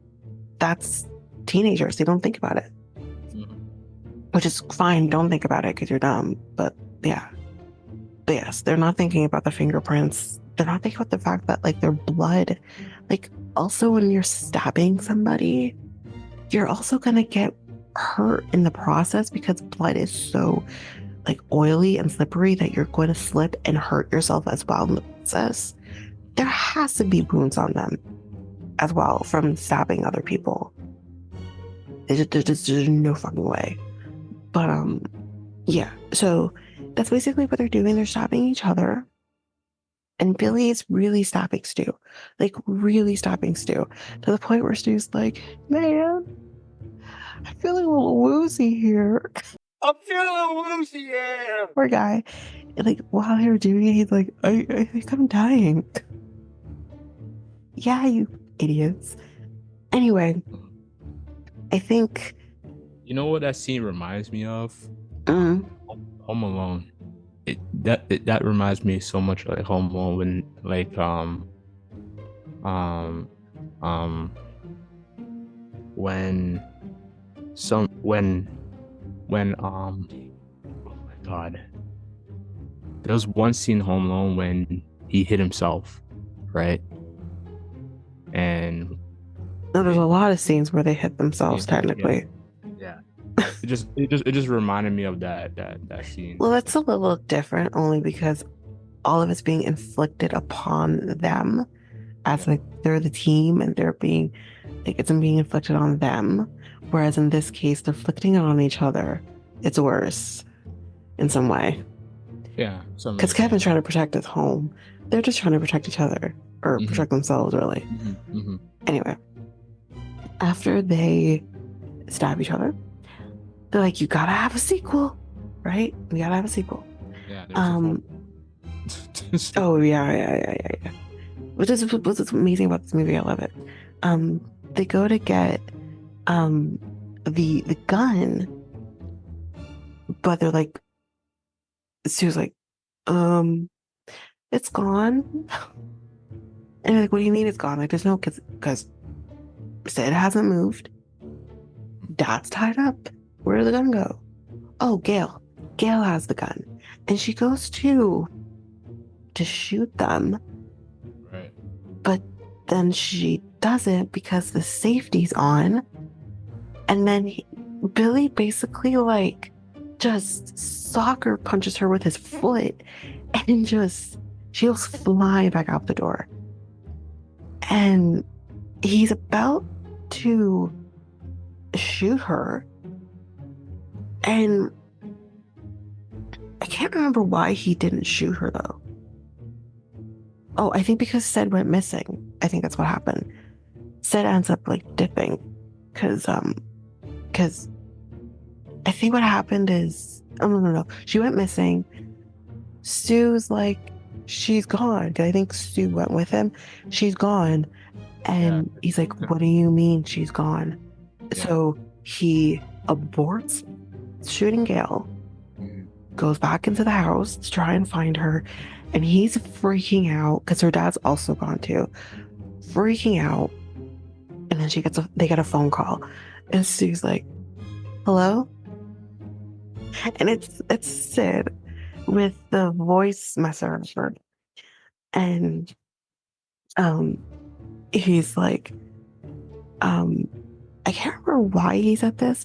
That's teenagers. They don't think about it. Which is fine. Don't think about it because you're dumb. But yeah. But yes, they're not thinking about the fingerprints. They're not thinking about the fact that like their blood, like also when you're stabbing somebody, you're also going to get hurt in the process because blood is so like oily and slippery that you're going to slip and hurt yourself as well in the process. There has to be wounds on them as well from stabbing other people. There's no fucking way. But yeah, so that's basically what they're doing. They're stabbing each other. And Billy is really stabbing Stu. Like really stabbing Stu. To the point where Stu's like, man, I'm feeling a little woozy here. I'm feeling woozy, yeah. Poor guy. And like while they're doing it, he's like, I think I'm dying. Yeah, you idiots. Anyway, I think. You know what that scene reminds me of? Mm. Home Alone. That reminds me so much like Home Alone when like when oh my god, there was one scene in Home Alone when he hit himself, right? And there's a lot of scenes where they hit themselves technically. Yeah. It just reminded me of that scene. Well, that's a little different only because all of it's being inflicted upon them as like they're the team and they're being like it's being inflicted on them. Whereas in this case, they're inflicting it on each other. It's worse in some way. Yeah. Because Kevin's trying to protect his home. They're just trying to protect each other or protect themselves, really. Anyway, after they stab each other, they're like, you gotta have a sequel, right? We gotta have a sequel. Yeah. Oh yeah. Which is what's amazing about this movie. I love it. They go to get the gun, but they're like, Sue's like, it's gone. And they're like, what do you mean it's gone? Like, there's no because Sid hasn't moved. Dad's tied up. Where did the gun go? Oh, Gail. Gail has the gun. And she goes to shoot them. Right. But then she doesn't because the safety's on. And then Billy basically like just soccer punches her with his foot and just she goes flying back out the door. And he's about to shoot her. And I can't remember why he didn't shoot her though. Oh, I think because Sid went missing. I think that's what happened. Sid ends up like dipping because I think what happened is no. She went missing. Stu's like, she's gone. I think Stu went with him. She's gone. And he's like, what do you mean she's gone? Yeah. So he aborts shooting Gail, goes back into the house to try and find her, and he's freaking out because her dad's also gone too. Freaking out. And then they get a phone call. And Stu's like, hello? And it's Sid with the voice messenger. And he's like, I can't remember why he said this.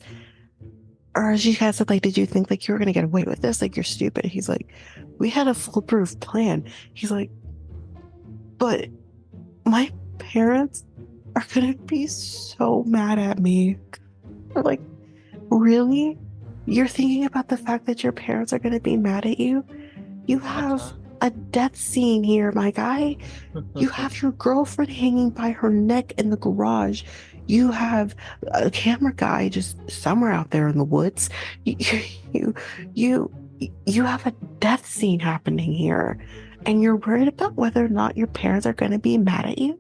Or she kind of said, like, did you think like you were gonna get away with this? Like, you're stupid. He's like, we had a foolproof plan. He's like, but my parents are gonna be so mad at me. I'm like, really? You're thinking about the fact that your parents are gonna be mad at you? You have a death scene here, my guy. You have your girlfriend hanging by her neck in the garage. You have a camera guy just somewhere out there in the woods. You, you, you have a death scene happening here, and you're worried about whether or not your parents are going to be mad at you.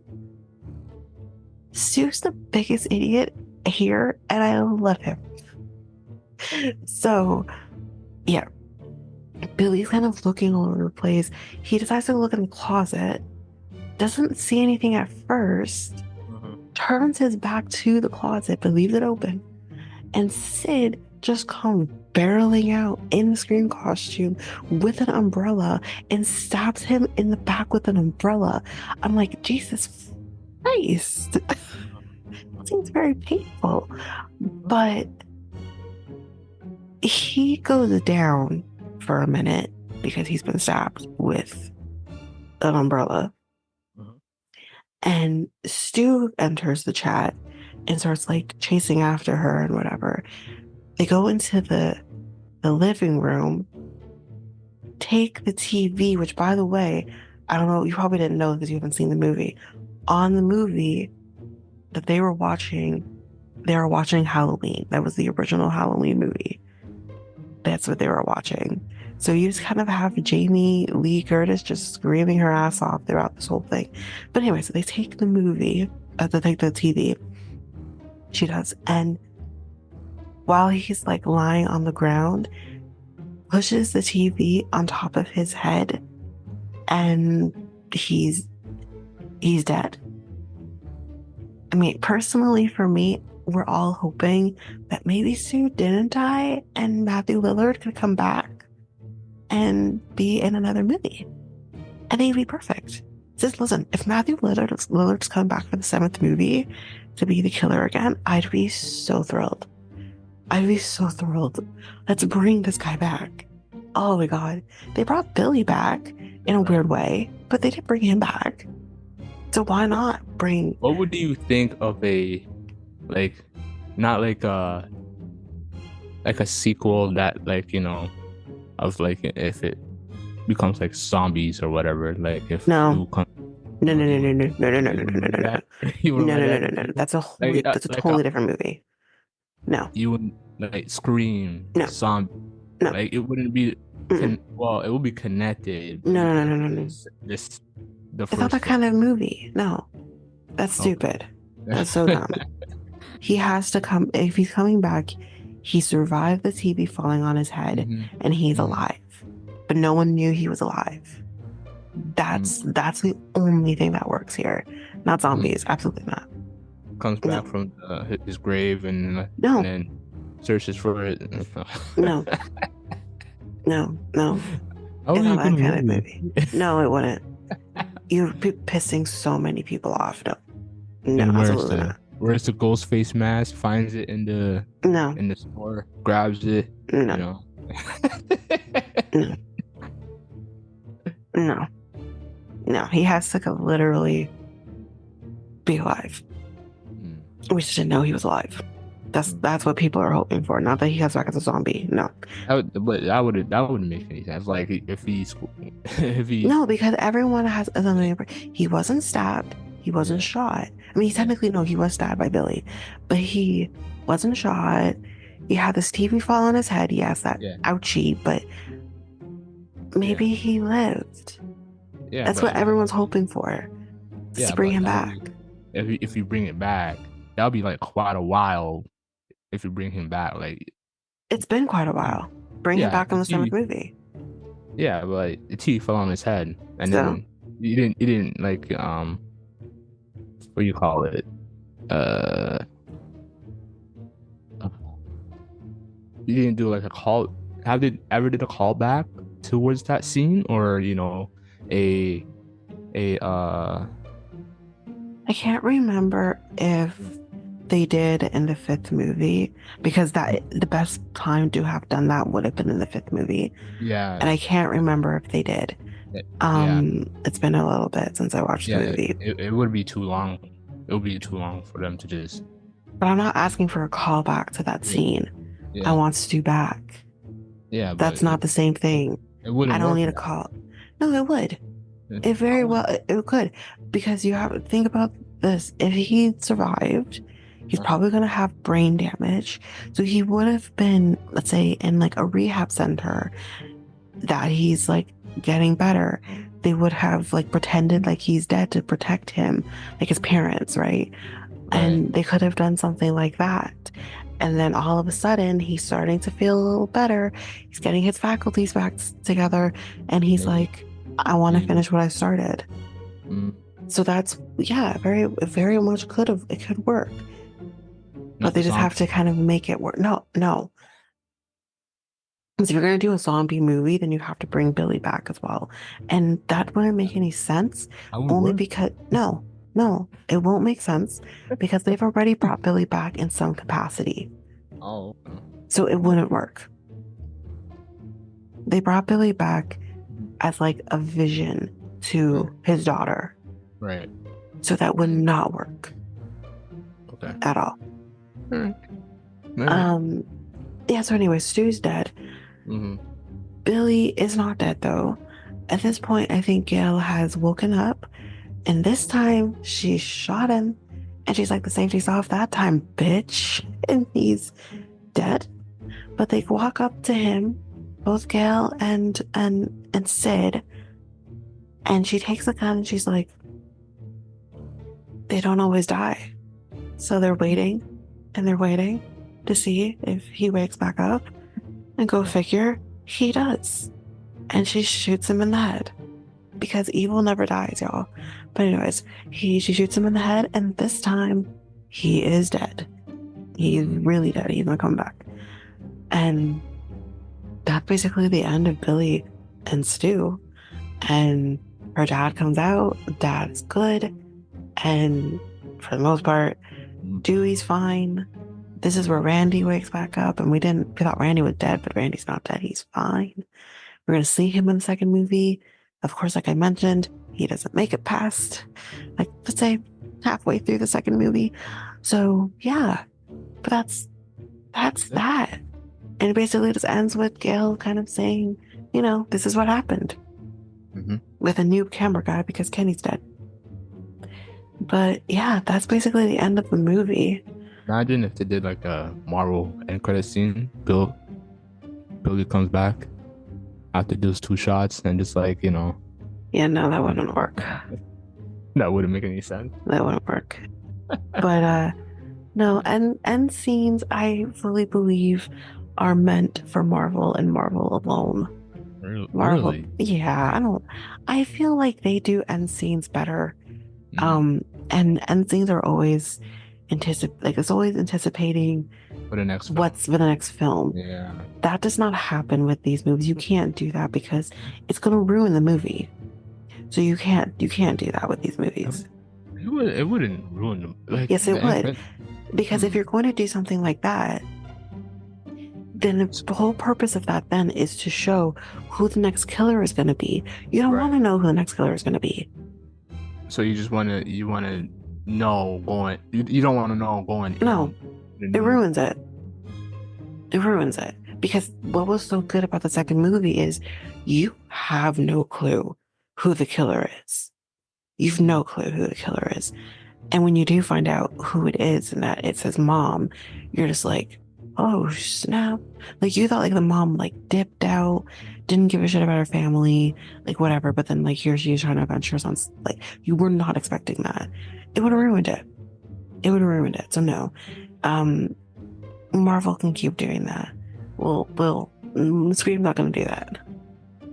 Stu's the biggest idiot here, and I love him. So, yeah, Billy's kind of looking all over the place. He decides to look in the closet, doesn't see anything at first, turns his back to the closet but leaves it open, and Sid just comes barreling out in the Scream costume with an umbrella and stabs him in the back with an umbrella. I'm like, Jesus Christ. It seems very painful, but he goes down for a minute because he's been stabbed with an umbrella. And Stu enters the chat and starts like chasing after her and whatever. They go into the living room, take the TV, which, by the way, I don't know, you probably didn't know because you haven't seen the movie. On the movie that they were watching Halloween. That was the original Halloween movie. That's what they were watching. So you just kind of have Jamie Lee Curtis just screaming her ass off throughout this whole thing. But anyway, so they take the movie, they take the TV. She does. And while he's like lying on the ground, pushes the TV on top of his head, and he's dead. I mean, personally, for me, we're all hoping that maybe Sue didn't die and Matthew Lillard could come back and be in another movie. I think it'd be perfect. Just listen, if Matthew Lillard's come back for the 7th movie to be the killer again, I'd be so thrilled. Let's bring this guy back. Oh my God. They brought Billy back in a weird way, but they didn't bring him back. So why not bring... What would you think of a, like, not like a sequel that, like, you know, of like if it becomes like zombies or whatever, like if No. No. That's a totally different movie. No. You wouldn't like Scream, no. Zombie. No. Like it wouldn't be. Well, it would be connected. No. Just the it's first not that kind of movie. No, that's stupid. That's so dumb. He has to come. If he's coming back, he survived the TV falling on his head, and he's alive. But no one knew he was alive. That's the only thing that works here. Not zombies. Absolutely not. Comes back from his grave and then searches for it. No. It's not that kind of movie. No, it wouldn't. You'd be pissing so many people off. No, absolutely not. Where's the ghost face mask? Finds it in the store, grabs it. No. No, he has to literally be alive. We just didn't know he was alive. That's what people are hoping for. Not that he comes back as a zombie. No. That wouldn't make any sense. Like if he no, because everyone has something. He wasn't stabbed. He wasn't shot. I mean, technically, no, he was stabbed by Billy, but he wasn't shot. He had this TV fall on his head. Yes, that ouchie, but maybe he lived. Yeah, that's what everyone's hoping for. To bring him back. If you bring it back, that'll be like quite a while. If you bring him back, like it's been quite a while. Bring him back on the 7th movie. Yeah, but the TV fell on his head, and then you didn't like what do you call it? You didn't do like a call. Ever did a call back towards that scene, or I can't remember if they did in the 5th movie, because the best time to have done that would have been in the 5th movie. Yeah. And I can't remember if they did. It's been a little bit since I watched the movie. It would be too long. It would be too long for them to just. But I'm not asking for a callback to that scene. I want Stu back. Yeah. That's not the same thing. It wouldn't. I don't need a call. No, it would. It very well it could, because you have to think about this. If he survived, he's probably going to have brain damage. So he would have been, let's say, in like a rehab center that he's like getting better. They would have like pretended like he's dead to protect him, like his parents, right? And they could have done something like that. And then all of a sudden, he's starting to feel a little better. He's getting his faculties back together. And he's like, I want to finish what I started. So that's, yeah, very much it could work. But they just have to kind of make it work. No. Because if you're going to do a zombie movie, then you have to bring Billy back as well. And that wouldn't make any sense. Only because, no, it won't make sense because they've already brought Billy back in some capacity. Oh. So it wouldn't work. They brought Billy back as like a vision to his daughter. Right. So that would not work. Okay. At all. Right. Yeah, so anyway, Stu's dead. Billy is not dead though. At this point, I think Gail has woken up, and this time she shot him, and she's like, the safety's off that time, bitch. And he's dead. But they walk up to him, both Gail and Sid, and she takes the gun and she's like, they don't always die. So they're waiting to see if he wakes back up, and go figure, he does. And she shoots him in the head, because evil never dies, y'all. But anyways, she shoots him in the head, and this time he is dead. He's really dead. He's not coming back. And that's basically the end of Billy and Stu. And her dad comes out. Dad is good, and for the most part, Dewey's fine. This is where Randy wakes back up, and we thought Randy was dead, but Randy's not dead. He's fine. We're going to see him in the second movie. Of course, like I mentioned, he doesn't make it past, like, let's say, halfway through the second movie. So, yeah. But that's that. And it basically just ends with Gail kind of saying, this is what happened. With a new camera guy, because Kenny's dead. But, yeah, that's basically the end of the movie. Imagine if they did like a Marvel end credit scene. Billy comes back after those 2 shots and just like, Yeah, no, that wouldn't work. That wouldn't make any sense. That wouldn't work. But no, end scenes I fully believe are meant for Marvel and Marvel alone. Marvel, really? Yeah, I feel like they do end scenes better. And end scenes are always anticipating for the next film. What's for the next film. Yeah. That does not happen with these movies. You can't do that because it's going to ruin the movie. So you can't do that with these movies. It wouldn't ruin them. Like, yes, it would. Because if you're going to do something like that, then the whole purpose of that then is to show who the next killer is going to be. You don't want to know who the next killer is going to be. So you just want to know going. You don't want to know going. No, it ruins it. It ruins it. Because what was so good about the second movie is you have no clue who the killer is. You've no clue who the killer is. And when you do find out who it is and that it says mom, you're just like, oh snap. Like you thought like the mom like dipped out, didn't give a shit about her family, like whatever. But then like here she is trying to avenge her son. Like you were not expecting that. It would have ruined it. It would have ruined it. So no. Marvel can keep doing that. Scream's not going to do that.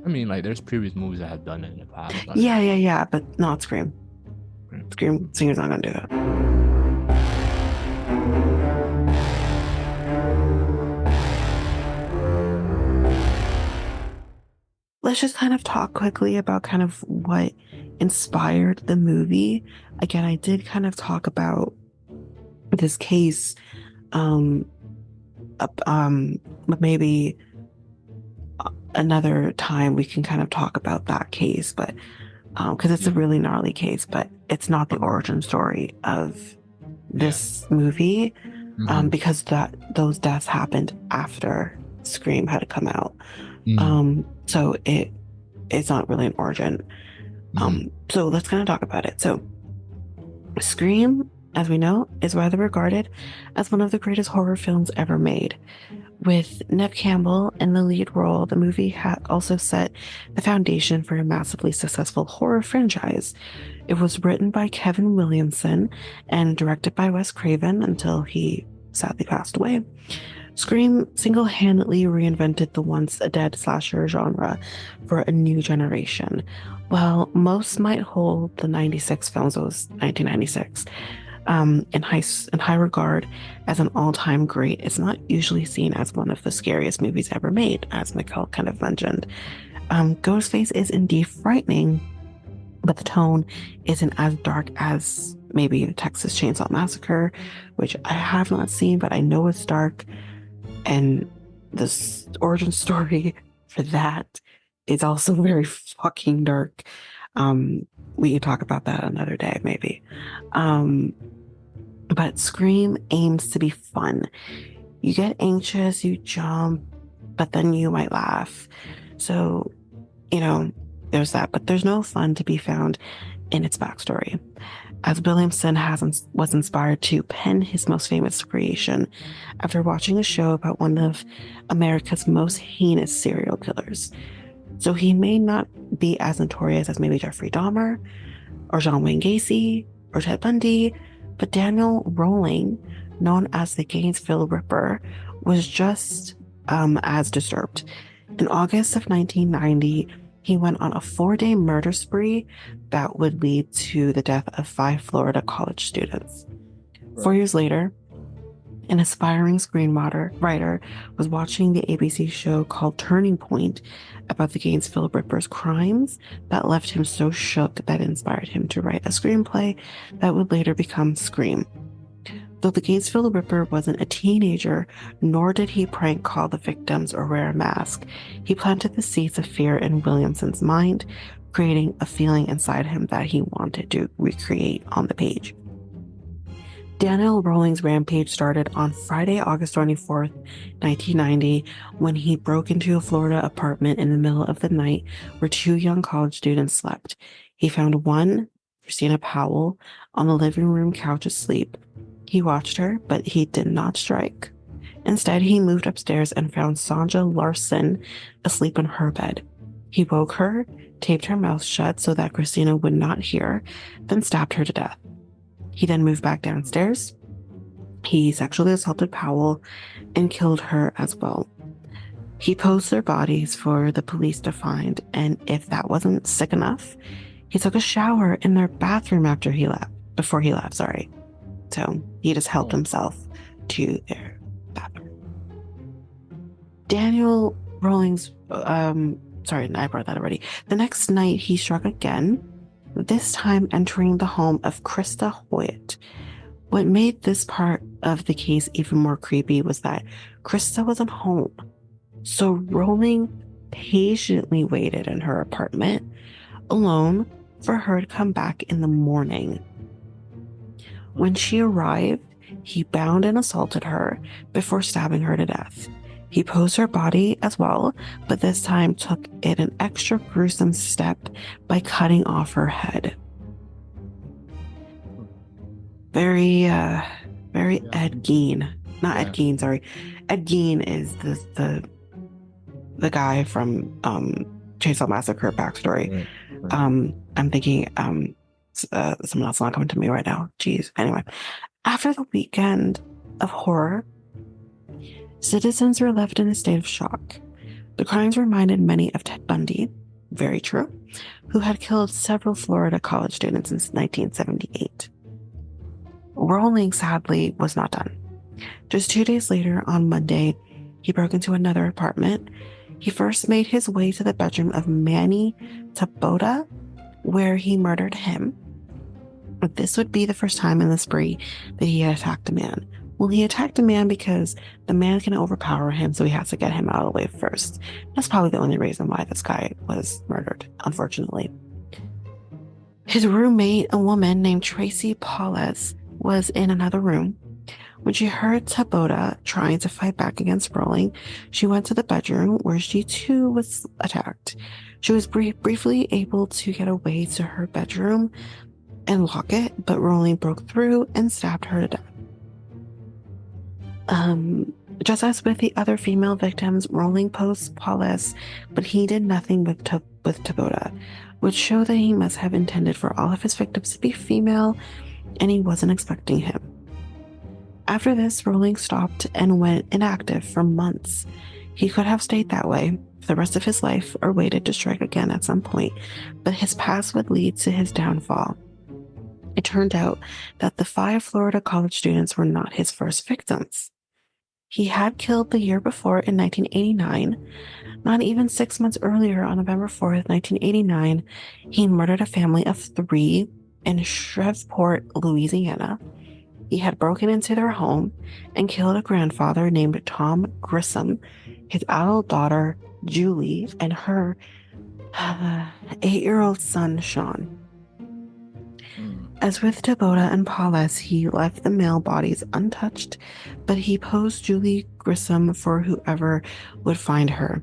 I mean, like, there's previous movies that have done it in the past. Yeah, but not Scream. Scream's not going to do that. Let's just kind of talk quickly about kind of what inspired the movie. Again, I did kind of talk about this case, but maybe another time we can kind of talk about that case, but because it's a really gnarly case, but it's not the origin story of this movie, because those deaths happened after Scream had come out. So it it's not really an origin. So let's kind of talk about it. So Scream, as we know, is widely regarded as one of the greatest horror films ever made. With Neve Campbell in the lead role, the movie also set the foundation for a massively successful horror franchise. It was written by Kevin Williamson and directed by Wes Craven until he sadly passed away. Scream single-handedly reinvented the once-dead slasher genre for a new generation. While most might hold the 96 films, it was 1996, in high regard as an all-time great, it's not usually seen as one of the scariest movies ever made, as Mikel kind of mentioned. Ghostface is indeed frightening, but the tone isn't as dark as maybe the Texas Chainsaw Massacre, which I have not seen, but I know it's dark. And the origin story for that is also very fucking dark. We can talk about that another day, maybe. But Scream aims to be fun. You get anxious, you jump, but then you might laugh. So, there's that. But there's no fun to be found in its backstory. As Williamson was inspired to pen his most famous creation after watching a show about one of America's most heinous serial killers. So he may not be as notorious as maybe Jeffrey Dahmer or John Wayne Gacy or Ted Bundy, but Daniel Rowling, known as the Gainesville Ripper, was just as disturbed. In August of 1990, he went on a 4-day murder spree that would lead to the death of 5 Florida college students. 4 years later, an aspiring screenwriter was watching the ABC show called Turning Point about the Gainesville Ripper's crimes that left him so shook that it inspired him to write a screenplay that would later become Scream. Though the Gainesville Ripper wasn't a teenager, nor did he prank call the victims or wear a mask, he planted the seeds of fear in Williamson's mind, creating a feeling inside him that he wanted to recreate on the page. Daniel Rowling's rampage started on Friday, August 24th, 1990, when he broke into a Florida apartment in the middle of the night where 2 young college students slept. He found one, Christina Powell, on the living room couch asleep. He watched her, but he did not strike. Instead, he moved upstairs and found Sandra Larson asleep in her bed. He woke her, taped her mouth shut so that Christina would not hear, then stabbed her to death. He then moved back downstairs. He sexually assaulted Powell and killed her as well. He posed their bodies for the police to find, and if that wasn't sick enough, he took a shower in their bathroom before he left. So he just helped himself to their bathroom. Daniel Rowling's, I brought that already. The next night he struck again, this time entering the home of Krista Hoyt. What made this part of the case even more creepy was that Krista wasn't home. So Rowling patiently waited in her apartment alone for her to come back in the morning. When she arrived, he bound and assaulted her before stabbing her to death. He posed her body as well, but this time took it an extra gruesome step by cutting off her head. Very Ed Gein. Not Ed Gein, sorry. Ed Gein is the guy from Chainsaw Massacre backstory. Right. I'm thinking someone else not coming to me right now. Jeez. Anyway, after the weekend of horror, citizens were left in a state of shock. The crimes reminded many of Ted Bundy, very true, who had killed several Florida college students since 1978. Rowling, sadly, was not done. Just 2 days later, on Monday, he broke into another apartment. He first made his way to the bedroom of Manny Taboda, where he murdered him. This would be the first time in the spree that he had attacked a man. Well, he attacked a man because the man can overpower him, so he has to get him out of the way first. That's probably the only reason why this guy was murdered, unfortunately. His roommate, a woman named Tracy Paulez, was in another room. When she heard Taboda trying to fight back against Rowling, she went to the bedroom where she too was attacked. She was briefly able to get away to her bedroom and lock it, but Rowling broke through and stabbed her to death. Just as with the other female victims, Rowling posed Paulus, but he did nothing with Taboda, which showed that he must have intended for all of his victims to be female, and he wasn't expecting him. After this, Rowling stopped and went inactive for months. He could have stayed that way for the rest of his life or waited to strike again at some point, but his past would lead to his downfall. It turned out that the 5 Florida college students were not his first victims. He had killed the year before in 1989. Not even 6 months earlier, on November 4th, 1989, he murdered a family of 3 in Shreveport, Louisiana. He had broken into their home and killed a grandfather named Tom Grissom, his adult daughter, Julie, and her 8-year-old son, Sean. As with Taboda and Paulus, he left the male bodies untouched, but he posed Julie Grissom for whoever would find her.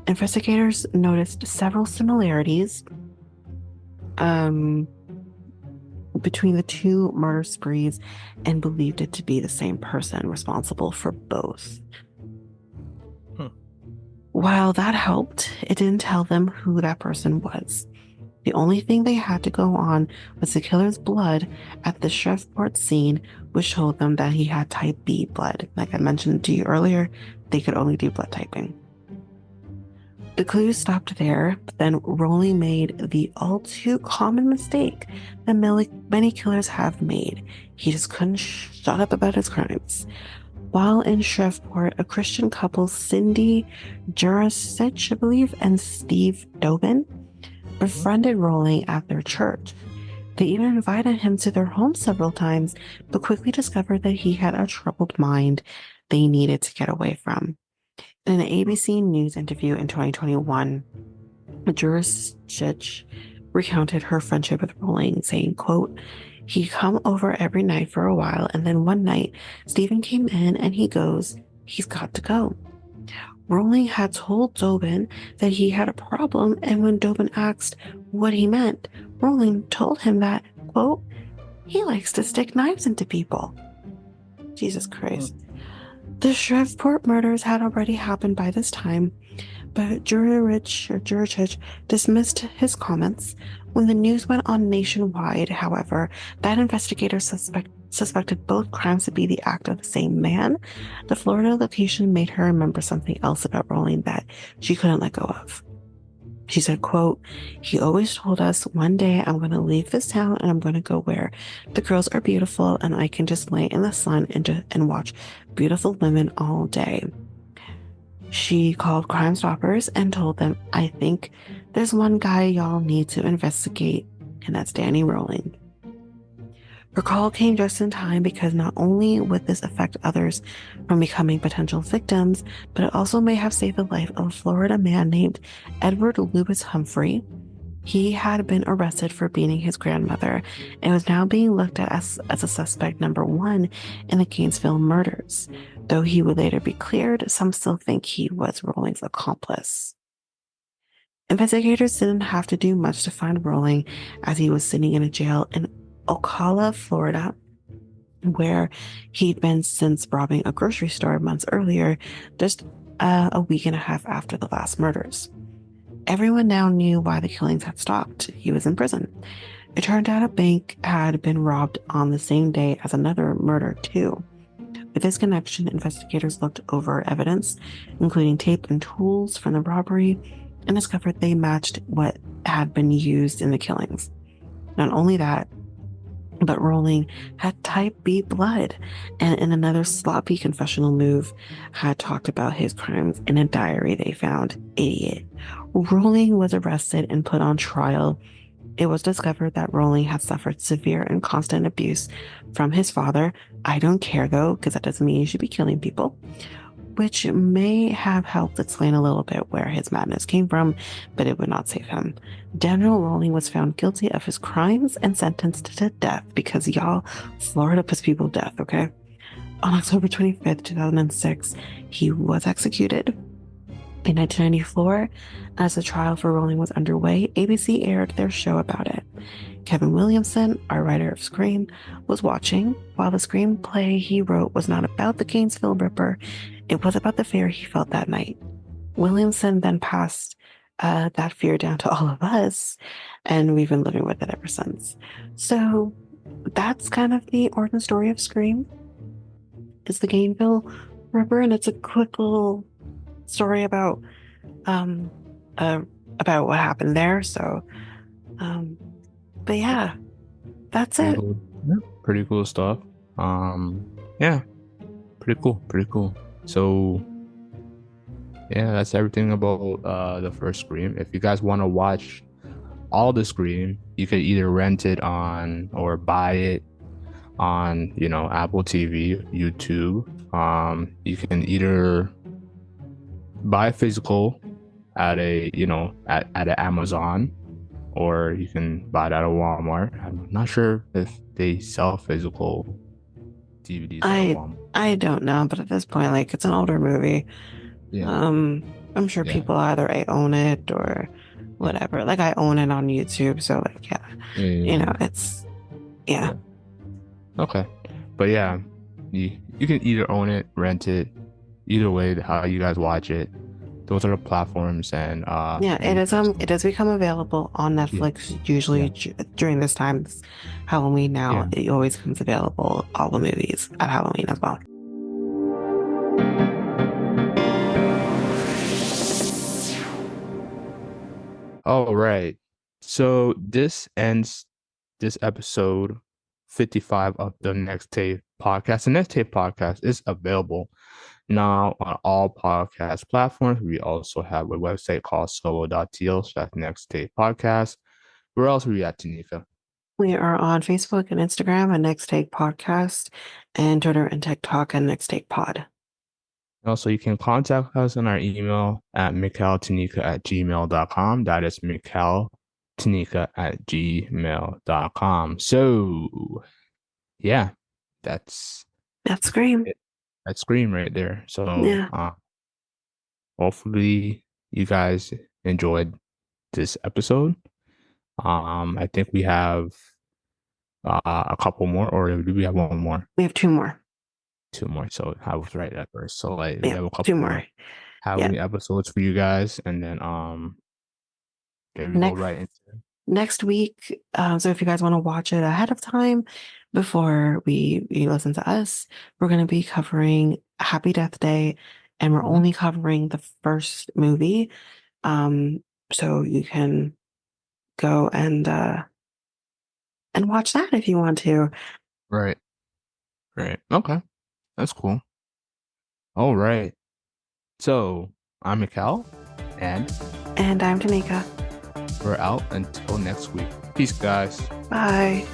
Investigators noticed several similarities between the 2 murder sprees and believed it to be the same person responsible for both. While that helped, it didn't tell them who that person was. The only thing they had to go on was the killer's blood at the Shreveport scene, which told them that he had type B blood. Like I mentioned to you earlier, they could only do blood typing. The clues stopped there, but then Rowling made the all too common mistake that many killers have made. He just couldn't shut up about his crimes. While in Shreveport, a Christian couple, Cindy Jurasich, I believe, and Steve Dobin, befriended Rowling at their church. They even invited him to their home several times, but quickly discovered that he had a troubled mind they needed to get away from. In an ABC News interview in 2021, Jurasich recounted her friendship with Rowling, saying, quote, "He'd come over every night for a while, and then one night, Stephen came in and he goes, 'He's got to go.' Rowling had told Dobin that he had a problem, and when Dobin asked what he meant, Rowling told him that, quote, 'He likes to stick knives into people.'" Jesus Christ. The Shreveport murders had already happened by this time, but Jurich dismissed his comments. When the news went on nationwide, however, that investigator suspected both crimes to be the act of the same man. The Florida location made her remember something else about Rowling that she couldn't let go of. She said, quote, "He always told us, one day I'm going to leave this town and I'm going to go where the girls are beautiful and I can just lay in the sun and watch beautiful women all day." She called Crime Stoppers and told them, "I think there's one guy y'all need to investigate, and that's Danny Rowling." Her call came just in time because not only would this affect others from becoming potential victims, but it also may have saved the life of a Florida man named Edward Lewis Humphrey. He had been arrested for beating his grandmother and was now being looked at as a suspect number 1 in the Gainesville murders. Though he would later be cleared, some still think he was Rowling's accomplice. Investigators didn't have to do much to find Rowling, as he was sitting in a jail in Ocala, Florida, where he'd been since robbing a grocery store months earlier, just a week and a half after the last murders. Everyone now knew why the killings had stopped. He was in prison. It turned out a bank had been robbed on the same day as another murder, too. With this connection, investigators looked over evidence, including tape and tools from the robbery, and discovered they matched what had been used in the killings. Not only that, but Rowling had type B blood, and in another sloppy confessional move, had talked about his crimes in a diary they found. Idiot. Rowling was arrested and put on trial. It was discovered that Rowling had suffered severe and constant abuse from his father. I don't care though, because that doesn't mean you should be killing people, which may have helped explain a little bit where his madness came from, but it would not save him. Daniel Rowling was found guilty of his crimes and sentenced to death because, y'all, Florida puts people to death, okay? On October 25th, 2006, he was executed. In 1994, as the trial for Rowling was underway, ABC aired their show about it. Kevin Williamson, our writer of Scream, was watching. While the screenplay he wrote was not about the Gainesville Ripper, it was about the fear he felt that night. Williamson then passed that fear down to all of us, and we've been living with it ever since. So that's kind of the origin story of Scream. It's the Gainesville Ripper, and it's a quick little story about what happened there. So, but yeah, that's it. Pretty cool stuff. Yeah, pretty cool. So, yeah, that's everything about the first Scream. If you guys want to watch all the Scream, you could either rent it on or buy it on, Apple TV, YouTube. You can either buy physical at a at an Amazon, or you can buy it at a Walmart. I'm not sure if they sell physical DVDs at Walmart. I don't know, but at this point, like, it's an older movie. Yeah. I'm sure people either own it or whatever. Like, I own it on YouTube, so like, it's okay. But yeah, you can either own it, rent it, either way, how you guys watch it. Those are the platforms, and it does become available on Netflix usually during this time. It's Halloween now. It always comes available, all the movies at Halloween as well. All right, so this ends this episode 55 of the Next Tape podcast. The Next Tape podcast is available now on all podcast platforms. We also have a website called solo.to/Next Tape podcast. Where else are we at, Tanyka? We are on Facebook and Instagram at Next Take Podcast, and Twitter and TikTok at Next Take Pod. Also, you can contact us on our email at mikeltanyka@gmail.com. That is mikeltanyka@gmail.com. So, yeah, that's Scream. That's Scream right there. So, hopefully you guys enjoyed this episode. I think we have a couple more, or do we have one more? We have two more. So I was right at first. So we have a couple two more Halloween episodes for you guys, and then there we go right into it. Next week. So if you guys want to watch it ahead of time before you listen to us, we're going to be covering Happy Death Day, and we're only covering the first movie. So you can go and watch that if you want to. Right. Okay. That's cool. All right. So I'm Mikel, and I'm Tanyka. We're out until next week. Peace, guys. Bye.